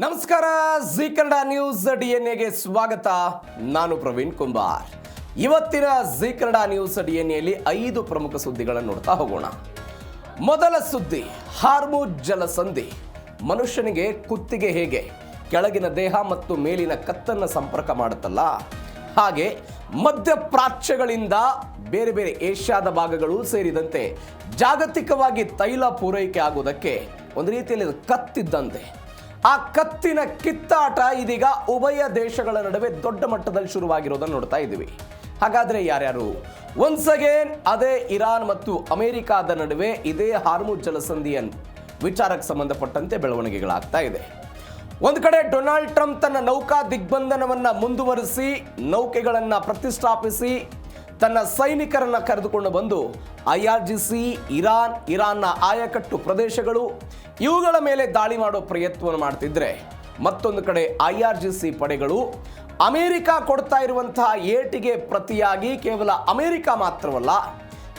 ನಮಸ್ಕಾರ. G Kannada news ಡಿಎನ್ಎಗೆ ಸ್ವಾಗತ. ನಾನು ಪ್ರವೀಣ್ ಕುಂಬಾರ್. ಇವತ್ತಿನ ಜಿ ಕನ್ನಡ ನ್ಯೂಸ್ ಡಿಎನ್ಎಯಲ್ಲಿ 5 ಪ್ರಮುಖ ಸುದ್ದಿಗಳನ್ನು ನೋಡ್ತಾ ಹೋಗೋಣ. ಮೊದಲ ಸುದ್ದಿ, ಹಾರ್ಮುಜ್ ಜಲಸಂಧಿ. ಮನುಷ್ಯನಿಗೆ ಕುತ್ತಿಗೆ ಹೇಗೆ ಕೆಳಗಿನ ದೇಹ ಮತ್ತು ಮೇಲಿನ ಕತ್ತನ್ನು ಸಂಪರ್ಕ ಮಾಡುತ್ತಲ್ಲ, ಹಾಗೆ ಮಧ್ಯಪ್ರಾಚ್ಯಗಳಿಂದ ಬೇರೆ ಬೇರೆ ಏಷ್ಯಾದ ಭಾಗಗಳು ಸೇರಿದಂತೆ ಜಾಗತಿಕವಾಗಿ ತೈಲ ಪೂರೈಕೆ ಆಗುವುದಕ್ಕೆ ಒಂದು ರೀತಿಯಲ್ಲಿ ಕತ್ತಿದ್ದಂತೆ. ಆ ಕತ್ತಿನ ಕಿತ್ತಾಟ ಇದೀಗ ಉಭಯ ದೇಶಗಳ ನಡುವೆ ದೊಡ್ಡ ಮಟ್ಟದಲ್ಲಿ ಶುರುವಾಗಿರೋದನ್ನು ನೋಡ್ತಾ ಇದ್ದೀವಿ. ಹಾಗಾದ್ರೆ ಯಾರ್ಯಾರು? ಒನ್ಸ್ ಅಗೇನ್ ಅದೇ ಇರಾನ್ ಮತ್ತು ಅಮೆರಿಕಾದ ನಡುವೆ ಇದೇ ಹಾರ್ಮುಜ್ ಜಲಸಂಧಿಯ ವಿಚಾರಕ್ಕೆ ಸಂಬಂಧಪಟ್ಟಂತೆ ಬೆಳವಣಿಗೆಗಳಾಗ್ತಾ ಇದೆ. ಒಂದು ಕಡೆ ಡೊನಾಲ್ಡ್ ಟ್ರಂಪ್ ತನ್ನ ನೌಕಾ ದಿಗ್ಬಂಧನವನ್ನು ಮುಂದುವರಿಸಿ ನೌಕೆಗಳನ್ನು ಪ್ರತಿಷ್ಠಾಪಿಸಿ ತನ್ನ ಸೈನಿಕರನ್ನು ಕರೆದುಕೊಂಡು ಬಂದು IRGC, ಇರಾನ್ನ ಆಯಕಟ್ಟು ಪ್ರದೇಶಗಳು ಇವುಗಳ ಮೇಲೆ ದಾಳಿ ಮಾಡೋ ಪ್ರಯತ್ನವನ್ನು ಮಾಡ್ತಿದ್ರೆ, ಮತ್ತೊಂದು ಕಡೆ IRGC ಪಡೆಗಳು ಅಮೆರಿಕ ಕೊಡ್ತಾ ಇರುವಂತಹ ಏಟಿಗೆ ಪ್ರತಿಯಾಗಿ ಕೇವಲ ಅಮೆರಿಕ ಮಾತ್ರವಲ್ಲ,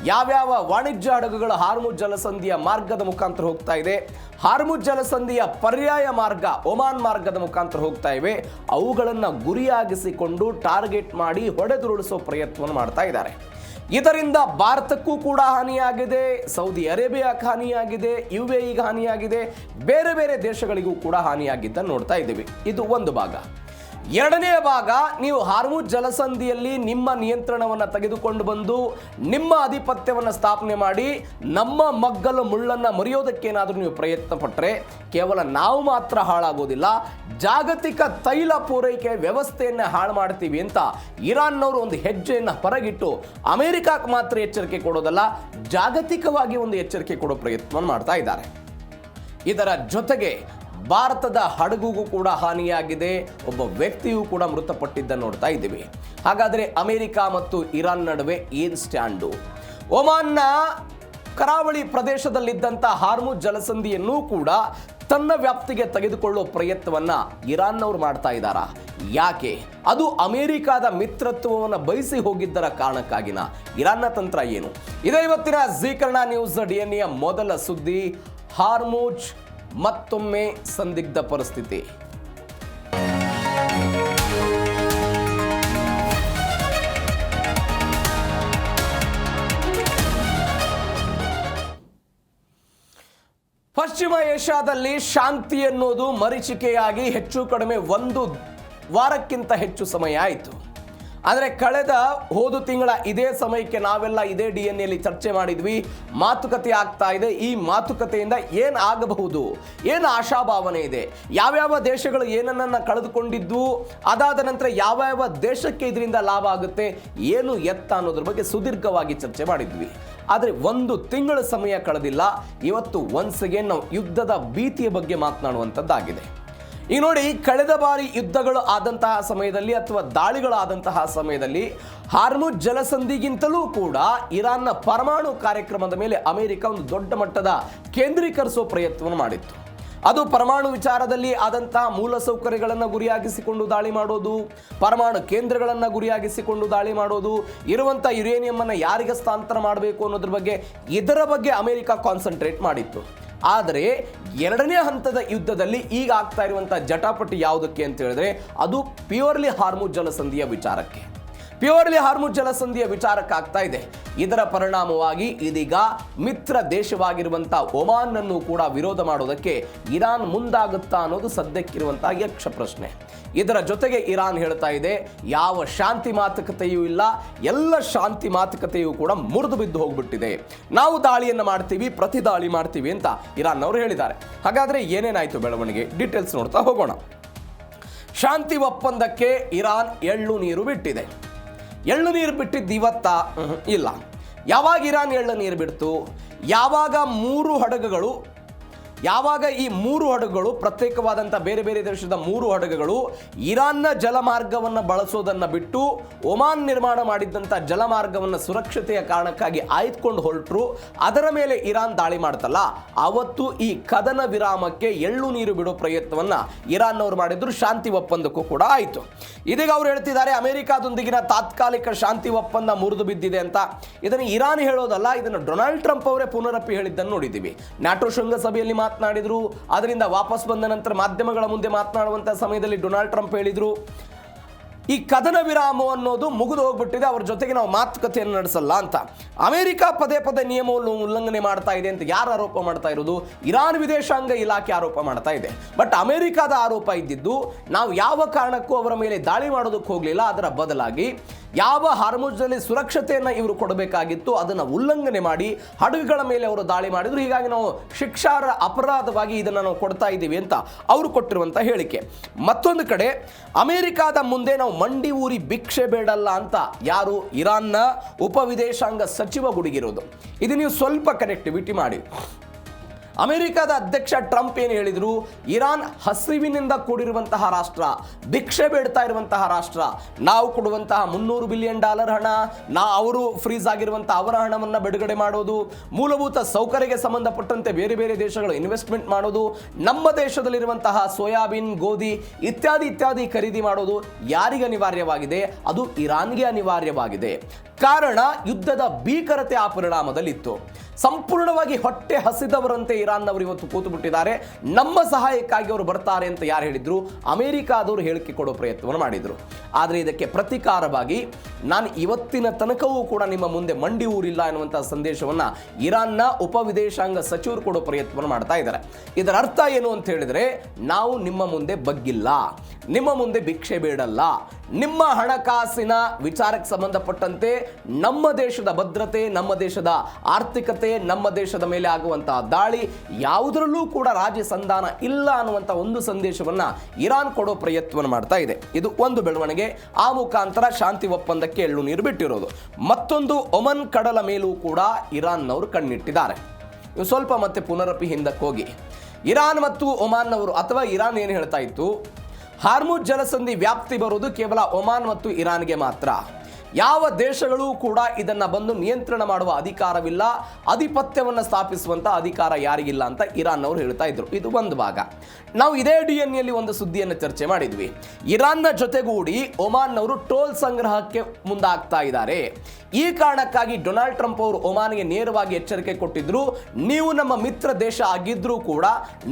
ಯಾವ್ಯಾವ ವಾಣಿಜ್ಯ ಹಡಗುಗಳ ಹಾರ್ಮುಜ್ ಜಲಸಂಧಿಯ ಮಾರ್ಗದ ಮುಖಾಂತರ ಹೋಗ್ತಾ ಇದೆ, ಹಾರ್ಮುಜ್ ಜಲಸಂಧಿಯ ಪರ್ಯಾಯ ಮಾರ್ಗ ಒಮಾನ್ ಮಾರ್ಗದ ಮುಖಾಂತರ ಹೋಗ್ತಾ ಇವೆ, ಅವುಗಳನ್ನು ಗುರಿಯಾಗಿಸಿಕೊಂಡು ಟಾರ್ಗೆಟ್ ಮಾಡಿ ಹೊಡೆದುರುಳಿಸೋ ಪ್ರಯತ್ನವನ್ನು ಮಾಡ್ತಾ ಇದ್ದಾರೆ. ಇದರಿಂದ ಭಾರತಕ್ಕೂ ಕೂಡ ಹಾನಿಯಾಗಿದೆ, ಸೌದಿ ಅರೇಬಿಯಾಕ್ಕೆ ಹಾನಿಯಾಗಿದೆ, UAEಗೆ ಹಾನಿಯಾಗಿದೆ, ಬೇರೆ ಬೇರೆ ದೇಶಗಳಿಗೂ ಕೂಡ ಹಾನಿಯಾಗಿದ್ದನ್ನು ನೋಡ್ತಾ ಇದ್ದೀವಿ. ಇದು ಒಂದು ಭಾಗ. ಎರಡನೇ ಭಾಗ, ನೀವು ಹಾರ್ಮುಜ್ ಜಲಸಂಧಿಯಲ್ಲಿ ನಿಮ್ಮ ನಿಯಂತ್ರಣವನ್ನು ತೆಗೆದುಕೊಂಡು ಬಂದು ನಿಮ್ಮ ಆಧಿಪತ್ಯವನ್ನು ಸ್ಥಾಪನೆ ಮಾಡಿ ನಮ್ಮ ಮಗ್ಗಲು ಮುಳ್ಳನ್ನು ಮುರಿಯೋದಕ್ಕೇನಾದರೂ ನೀವು ಪ್ರಯತ್ನ ಪಟ್ಟರೆ ಕೇವಲ ನಾವು ಮಾತ್ರ ಹಾಳಾಗೋದಿಲ್ಲ, ಜಾಗತಿಕ ತೈಲ ಪೂರೈಕೆ ವ್ಯವಸ್ಥೆಯನ್ನು ಹಾಳು ಮಾಡ್ತೀವಿ ಅಂತ ಇರಾನ್ನವರು ಒಂದು ಹೆಜ್ಜೆಯನ್ನು ಹೊರಗಿಟ್ಟು ಅಮೆರಿಕಕ್ಕೆ ಮಾತ್ರ ಎಚ್ಚರಿಕೆ ಕೊಡೋದಲ್ಲ, ಜಾಗತಿಕವಾಗಿ ಒಂದು ಎಚ್ಚರಿಕೆ ಕೊಡೋ ಪ್ರಯತ್ನವನ್ನು ಮಾಡ್ತಾ ಇದ್ದಾರೆ. ಇದರ ಜೊತೆಗೆ ಭಾರತದ ಹಡಗುಗೂ ಕೂಡ ಹಾನಿಯಾಗಿದೆ, ಒಬ್ಬ ವ್ಯಕ್ತಿಯೂ ಕೂಡ ಮೃತಪಟ್ಟಿದ್ದನ್ನು ನೋಡ್ತಾ ಇದ್ದೀವಿ. ಹಾಗಾದರೆ ಅಮೆರಿಕ ಮತ್ತು ಇರಾನ್ ನಡುವೆ ಏನು ಸ್ಟ್ಯಾಂಡು? ಒಮಾನ್ನ ಕರಾವಳಿ ಪ್ರದೇಶದಲ್ಲಿದ್ದಂಥ ಹಾರ್ಮುಜ್ ಜಲಸಂಧಿಯನ್ನು ಕೂಡ ತನ್ನ ವ್ಯಾಪ್ತಿಗೆ ತೆಗೆದುಕೊಳ್ಳುವ ಪ್ರಯತ್ನವನ್ನ ಇರಾನ್ನವರು ಮಾಡ್ತಾ ಇದ್ದಾರಾ? ಯಾಕೆ? ಅದು ಅಮೆರಿಕದ ಮಿತ್ರತ್ವವನ್ನು ಬಯಸಿ ಹೋಗಿದ್ದರ ಕಾರಣಕ್ಕಾಗಿನ? ಇರಾನ್ನ ತಂತ್ರ ಏನು? ಇದೇ ಇವತ್ತಿನ ಜಿ ಕನ್ನಡ ನ್ಯೂಸ್ ಡಿಎನ್ಎಯ ಮೊದಲ ಸುದ್ದಿ, ಹಾರ್ಮುಜ್ ಮತ್ತೊಮ್ಮೆ ಸಂದಿಗ್ಧ ಪರಿಸ್ಥಿತಿ. ಪಶ್ಚಿಮ ಏಷ್ಯಾದಲ್ಲಿ ಶಾಂತಿ ಎನ್ನುವುದು ಮರೀಚಿಕೆಯಾಗಿ ಹೆಚ್ಚು ಕಡಿಮೆ 1 ವಾರಕ್ಕಿಂತ ಹೆಚ್ಚು ಸಮಯ ಆಯಿತು. ಆದರೆ ಹೋದ ತಿಂಗಳ ಇದೇ ಸಮಯಕ್ಕೆ ನಾವೆಲ್ಲ ಇದೇ DNAಯಲ್ಲಿ ಚರ್ಚೆ ಮಾಡಿದ್ವಿ, ಮಾತುಕತೆ ಆಗ್ತಾ ಇದೆ. ಈ ಮಾತುಕತೆಯಿಂದ ಏನು ಆಗಬಹುದು, ಏನು ಆಶಾಭಾವನೆ ಇದೆ, ಯಾವ್ಯಾವ ದೇಶಗಳು ಏನನ್ನ ಕಳೆದುಕೊಂಡಿದ್ವು, ಅದಾದ ನಂತರ ಯಾವ್ಯಾವ ದೇಶಕ್ಕೆ ಇದರಿಂದ ಲಾಭ ಆಗುತ್ತೆ, ಏನು ಎತ್ತ ಅನ್ನೋದ್ರ ಬಗ್ಗೆ ಸುದೀರ್ಘವಾಗಿ ಚರ್ಚೆ ಮಾಡಿದ್ವಿ. ಆದರೆ 1 ತಿಂಗಳ ಸಮಯ ಕಳೆದಿಲ್ಲ. ಇವತ್ತು ಒನ್ಸ್ ಅಗೇನ್ ನಾವು ಯುದ್ಧದ ಭೀತಿಯ ಬಗ್ಗೆ ಮಾತನಾಡುವಂಥದ್ದಾಗಿದೆ. ಈಗ ನೋಡಿ, ಕಳೆದ ಬಾರಿ ಯುದ್ಧಗಳು ಆದಂತಹ ಸಮಯದಲ್ಲಿ ಅಥವಾ ದಾಳಿಗಳಾದಂತಹ ಸಮಯದಲ್ಲಿ ಹಾರ್ಮುಜ್ ಜಲಸಂಧಿಗಿಂತಲೂ ಕೂಡ ಇರಾನ್ನ ಪರಮಾಣು ಕಾರ್ಯಕ್ರಮದ ಮೇಲೆ ಅಮೆರಿಕ ಒಂದು ದೊಡ್ಡ ಮಟ್ಟದ ಕೇಂದ್ರೀಕರಿಸುವ ಪ್ರಯತ್ನವನ್ನು ಮಾಡಿತ್ತು. ಅದು ಪರಮಾಣು ವಿಚಾರದಲ್ಲಿ ಆದಂತಹ ಮೂಲಸೌಕರ್ಯಗಳನ್ನು ಗುರಿಯಾಗಿಸಿಕೊಂಡು ದಾಳಿ ಮಾಡೋದು, ಪರಮಾಣು ಕೇಂದ್ರಗಳನ್ನು ಗುರಿಯಾಗಿಸಿಕೊಂಡು ದಾಳಿ ಮಾಡೋದು, ಇರುವಂಥ ಯುರೇನಿಯಂ ಅನ್ನು ಯಾರಿಗೆ ಹಸ್ತಾಂತರ ಮಾಡಬೇಕು ಅನ್ನೋದ್ರ ಬಗ್ಗೆ, ಇದರ ಬಗ್ಗೆ ಅಮೆರಿಕ ಕಾನ್ಸಂಟ್ರೇಟ್ ಮಾಡಿತ್ತು. ಆದರೆ ಎರಡನೇ ಹಂತದ ಯುದ್ಧದಲ್ಲಿ ಈಗ ಆಗ್ತಾ ಇರುವಂಥ ಜಟಾಪಟಿ ಯಾವುದಕ್ಕೆ ಅಂತ ಹೇಳಿದ್ರೆ, ಅದು ಪ್ಯೂರ್ಲಿ ಹಾರ್ಮುಜ್ ಜಲಸಂಧಿಯ ವಿಚಾರಕ್ಕೆ, ಪ್ಯೂರ್ಲಿ ಹಾರ್ಮುಜ್ ಜಲಸಂಧಿಯ ವಿಚಾರಕ್ಕೆ ಆಗ್ತಾ ಇದೆ. ಇದರ ಪರಿಣಾಮವಾಗಿ ಇದೀಗ ಮಿತ್ರ ದೇಶವಾಗಿರುವಂಥ ಒಮಾನ್ನನ್ನು ಕೂಡ ವಿರೋಧ ಮಾಡೋದಕ್ಕೆ ಇರಾನ್ ಮುಂದಾಗುತ್ತಾ ಅನ್ನೋದು ಸದ್ಯಕ್ಕಿರುವಂಥ ಯಕ್ಷ ಪ್ರಶ್ನೆ. ಇದರ ಜೊತೆಗೆ ಇರಾನ್ ಹೇಳ್ತಾ ಇದೆ, ಯಾವ ಶಾಂತಿ ಮಾತುಕತೆಯೂ ಇಲ್ಲ, ಎಲ್ಲ ಶಾಂತಿ ಮಾತುಕತೆಯೂ ಕೂಡ ಮುರಿದು ಬಿದ್ದು ಹೋಗ್ಬಿಟ್ಟಿದೆ, ನಾವು ದಾಳಿಯನ್ನು ಮಾಡ್ತೀವಿ, ಪ್ರತಿ ದಾಳಿ ಮಾಡ್ತೀವಿ ಅಂತ ಇರಾನ್ ಅವರು ಹೇಳಿದ್ದಾರೆ. ಹಾಗಾದರೆ ಏನೇನಾಯಿತು ಬೆಳವಣಿಗೆ, ಡೀಟೇಲ್ಸ್ ನೋಡ್ತಾ ಹೋಗೋಣ. ಶಾಂತಿ ಒಪ್ಪಂದಕ್ಕೆ ಇರಾನ್ ಎಳ್ಳು ನೀರು ಬಿಟ್ಟಿದೆ. ಎಳ್ಳು ನೀರು ಬಿಟ್ಟಿದ್ದು ಇವತ್ತಾ? ಇಲ್ಲ. ಯಾವಾಗ ಇರಾನ್ ಎಳ್ಳು ನೀರು ಬಿಡ್ತು? ಯಾವಾಗ ಈ 3 ಹಡಗುಗಳು ಪ್ರತ್ಯೇಕವಾದಂಥ ಬೇರೆ ಬೇರೆ ದೇಶದ 3 ಹಡಗುಗಳು ಇರಾನ್ನ ಜಲಮಾರ್ಗವನ್ನು ಬಳಸೋದನ್ನು ಬಿಟ್ಟು ಒಮಾನ್ ನಿರ್ಮಾಣ ಮಾಡಿದ್ದಂಥ ಜಲಮಾರ್ಗವನ್ನು ಸುರಕ್ಷತೆಯ ಕಾರಣಕ್ಕಾಗಿ ಆಯ್ದುಕೊಂಡು ಹೊರಟರು, ಅದರ ಮೇಲೆ ಇರಾನ್ ದಾಳಿ ಮಾಡ್ತಲ್ಲ, ಅವತ್ತು ಈ ಕದನ ವಿರಾಮಕ್ಕೆ ಎಳ್ಳು ನೀರು ಬಿಡೋ ಪ್ರಯತ್ನವನ್ನು ಇರಾನ್ನವರು ಮಾಡಿದ್ರು. ಶಾಂತಿ ಒಪ್ಪಂದಕ್ಕೂ ಕೂಡ ಆಯಿತು. ಇದೀಗ ಅವರು ಹೇಳ್ತಿದ್ದಾರೆ ಅಮೆರಿಕಾದೊಂದಿಗಿನ ತಾತ್ಕಾಲಿಕ ಶಾಂತಿ ಒಪ್ಪಂದ ಮುರಿದು ಬಿದ್ದಿದೆ ಅಂತ. ಇದನ್ನು ಇರಾನ್ ಹೇಳೋದಲ್ಲ, ಇದನ್ನು ಡೊನಾಲ್ಡ್ ಟ್ರಂಪ್ ಅವರೇ ಪುನರಪಿ ಹೇಳಿದ್ದನ್ನು ನೋಡಿದ್ದೀವಿ. ನ್ಯಾಟೋ ಶೃಂಗಸಭೆಯಲ್ಲಿ ಮಾತನಾಡಿದ್ರು. ಅದರಿಂದ ವಾಪಸ್ ಬಂದ ನಂತರ ಮಾಧ್ಯಮಗಳ ಮುಂದೆ ಮಾತನಾಡುವಂಥ ಸಮಯದಲ್ಲಿ ಡೊನಾಲ್ಡ್ ಟ್ರಂಪ್ ಹೇಳಿದರು, ಈ ಕದನ ವಿರಾಮ ಅನ್ನೋದು ಮುಗಿದು ಹೋಗ್ಬಿಟ್ಟಿದೆ, ಅವ್ರ ಜೊತೆಗೆ ನಾವು ಮಾತುಕತೆಯನ್ನು ನಡೆಸಲ್ಲ ಅಂತ. ಅಮೆರಿಕ ಪದೇ ಪದೇ ನಿಯಮವನ್ನು ಉಲ್ಲಂಘನೆ ಮಾಡ್ತಾ ಇದೆ ಅಂತ ಯಾರು ಆರೋಪ ಮಾಡ್ತಾ ಇರೋದು? ಇರಾನ್ ವಿದೇಶಾಂಗ ಇಲಾಖೆ ಆರೋಪ ಮಾಡ್ತಾ ಇದೆ. ಬಟ್ ಅಮೆರಿಕದ ಆರೋಪ ಇದ್ದಿದ್ದು, ನಾವು ಯಾವ ಕಾರಣಕ್ಕೂ ಅವರ ಮೇಲೆ ದಾಳಿ ಮಾಡೋದಕ್ಕೆ ಹೋಗಲಿಲ್ಲ, ಅದರ ಬದಲಾಗಿ ಯಾವ ಹಾರ್ಮುಜ್ನಲ್ಲಿ ಸುರಕ್ಷತೆಯನ್ನು ಇವರು ಕೊಡಬೇಕಾಗಿತ್ತು ಅದನ್ನು ಉಲ್ಲಂಘನೆ ಮಾಡಿ ಹಡಗುಗಳ ಮೇಲೆ ಅವರು ದಾಳಿ ಮಾಡಿದ್ರು. ಹೀಗಾಗಿ ನಾವು ಶಿಕ್ಷಾರ್ಹ ಅಪರಾಧವಾಗಿ ಇದನ್ನು ನಾವು ಕೊಡ್ತಾ ಇದ್ದೀವಿ ಅಂತ ಅವರು ಕೊಟ್ಟಿರುವಂಥ ಹೇಳಿಕೆ. ಮತ್ತೊಂದು ಕಡೆ ಅಮೆರಿಕಾದ ಮುಂದೆ ನಾವು ಮಂಡಿ ಊರಿ ಭಿಕ್ಷೆ ಬೇಡಲ್ಲ ಅಂತ ಯಾರು ಇರಾನ್ನ ಉಪವಿದೇಶಾಂಗ ಸಚಿವ ಗುಡುಗಿರೋದು. ಇದು ನೀವು ಸ್ವಲ್ಪ ಕನೆಕ್ಟಿವಿಟಿ ಮಾಡಿ. ಅಮೆರಿಕದ ಅಧ್ಯಕ್ಷ ಟ್ರಂಪ್ ಏನು ಹೇಳಿದರು? ಇರಾನ್ ಹಸಿವಿನಿಂದ ಕೂಡಿರುವಂತಹ ರಾಷ್ಟ್ರ, ಭಿಕ್ಷೆ ಬೇಡ್ತಾ ಇರುವಂತಹ ರಾಷ್ಟ್ರ, ನಾವು ಕೊಡುವಂತಹ $300 ಬಿಲಿಯನ್ ಹಣ, ಅವರು ಫ್ರೀಸ್ ಆಗಿರುವಂತಹ ಅವರ ಹಣವನ್ನು ಬಿಡುಗಡೆ ಮಾಡೋದು, ಮೂಲಭೂತ ಸೌಕರ್ಯಕ್ಕೆ ಸಂಬಂಧಪಟ್ಟಂತೆ ಬೇರೆ ಬೇರೆ ದೇಶಗಳು ಇನ್ವೆಸ್ಟ್ಮೆಂಟ್ ಮಾಡೋದು, ನಮ್ಮ ದೇಶದಲ್ಲಿರುವಂತಹ ಸೋಯಾಬೀನ್, ಗೋಧಿ ಇತ್ಯಾದಿ ಖರೀದಿ ಮಾಡೋದು ಯಾರಿಗೆ ಅನಿವಾರ್ಯವಾಗಿದೆ? ಅದು ಇರಾನ್ಗೆ ಅನಿವಾರ್ಯವಾಗಿದೆ. ಕಾರಣ ಯುದ್ಧದ ಭೀಕರತೆ ಆ ಪರಿಣಾಮದಲ್ಲಿತ್ತು. ಸಂಪೂರ್ಣವಾಗಿ ಹೊಟ್ಟೆ ಹಸಿದವರಂತೆ ಇರಾನ್ನವರು ಇವತ್ತು ಕೂತು ಬಿಟ್ಟಿದ್ದಾರೆ. ನಮ್ಮ ಸಹಾಯಕ್ಕಾಗಿ ಅವರು ಬರ್ತಾರೆ ಅಂತ ಯಾರು ಹೇಳಿದ್ರು? ಅಮೆರಿಕಾದವರು ಹೇಳಿಕೆ ಕೊಡೋ ಪ್ರಯತ್ನವನ್ನು ಮಾಡಿದರು. ಆದರೆ ಇದಕ್ಕೆ ಪ್ರತಿಕಾರವಾಗಿ ನಾನು ಇವತ್ತಿನ ತನಕವೂ ಕೂಡ ನಿಮ್ಮ ಮುಂದೆ ಮಂಡಿ ಊರಿಲ್ಲ ಎನ್ನುವಂಥ ಸಂದೇಶವನ್ನು ಇರಾನ್ನ ಉಪವಿದೇಶಾಂಗ ಸಚಿವರು ಕೊಡೋ ಪ್ರಯತ್ನವನ್ನು ಮಾಡ್ತಾ ಇದ್ದಾರೆ. ಇದರ ಅರ್ಥ ಏನು ಅಂತ ಹೇಳಿದರೆ, ನಾವು ನಿಮ್ಮ ಮುಂದೆ ಬಗ್ಗಿಲ್ಲ, ನಿಮ್ಮ ಮುಂದೆ ಭಿಕ್ಷೆ ಬೇಡಲ್ಲ, ನಿಮ್ಮ ಹಣಕಾಸಿನ ವಿಚಾರಕ್ಕೆ ಸಂಬಂಧಪಟ್ಟಂತೆ ನಮ್ಮ ದೇಶದ ಭದ್ರತೆ, ನಮ್ಮ ದೇಶದ ಆರ್ಥಿಕತೆ, ನಮ್ಮ ದೇಶದ ಮೇಲೆ ಆಗುವಂತಹ ದಾಳಿ ಯಾವುದರಲ್ಲೂ ಕೂಡ ರಾಜಿ ಸಂಧಾನ ಇಲ್ಲ ಅನ್ನುವಂಥ ಒಂದು ಸಂದೇಶವನ್ನ ಇರಾನ್ ಕೊಡೋ ಪ್ರಯತ್ನವನ್ನು ಮಾಡ್ತಾ ಇದೆ. ಇದು ಒಂದು ಬೆಳವಣಿಗೆ. ಆ ಮುಖಾಂತರ ಶಾಂತಿ ಒಪ್ಪಂದಕ್ಕೆ ಎಳ್ಳು ನೀರು ಬಿಟ್ಟಿರೋದು. ಮತ್ತೊಂದು, ಒಮನ್ ಕಡಲ ಮೇಲೂ ಕೂಡ ಇರಾನ್ನವರು ಕಣ್ಣಿಟ್ಟಿದ್ದಾರೆ. ಇವು ಸ್ವಲ್ಪ ಮತ್ತೆ ಪುನರಪಿ ಹಿಂದಕ್ಕೆ ಹೋಗಿ, ಇರಾನ್ ಮತ್ತು ಒಮಾನ್ನವರು, ಅಥವಾ ಇರಾನ್ ಏನು ಹೇಳ್ತಾ ಇತ್ತು, ಹಾರ್ಮುಜ್ ಜಲಸಂಧಿ ವ್ಯಾಪ್ತಿ ಬರುವುದು ಕೇವಲ ಒಮಾನ್ ಮತ್ತು ಇರಾನ್ಗೆ ಮಾತ್ರ, ಯಾವ ದೇಶಗಳೂ ಕೂಡ ಇದನ್ನ ಬಂದು ನಿಯಂತ್ರಣ ಮಾಡುವ ಅಧಿಕಾರವಿಲ್ಲ, ಆಧಿಪತ್ಯವನ್ನು ಸ್ಥಾಪಿಸುವಂತ ಅಧಿಕಾರ ಯಾರಿಗಿಲ್ಲ ಅಂತ ಇರಾನ್ ಅವರು ಹೇಳ್ತಾ ಇದ್ರು. ಇದು ಒಂದು ಭಾಗ. ನಾವು ಇದೇ DNA ಒಂದು ಸುದ್ದಿಯನ್ನು ಚರ್ಚೆ ಮಾಡಿದ್ವಿ. ಇರಾನ್ನ ಜೊತೆಗೂಡಿ ಒಮಾನ್ನವರು ಟೋಲ್ ಸಂಗ್ರಹಕ್ಕೆ ಮುಂದಾಗ್ತಾ ಇದ್ದಾರೆ. ಈ ಕಾರಣಕ್ಕಾಗಿ ಡೊನಾಲ್ಡ್ ಟ್ರಂಪ್ ಅವರು ಒಮಾನ್ಗೆ ನೇರವಾಗಿ ಎಚ್ಚರಿಕೆ ಕೊಟ್ಟಿದ್ರು, ನೀವು ನಮ್ಮ ಮಿತ್ರ ದೇಶ ಆಗಿದ್ರೂ ಕೂಡ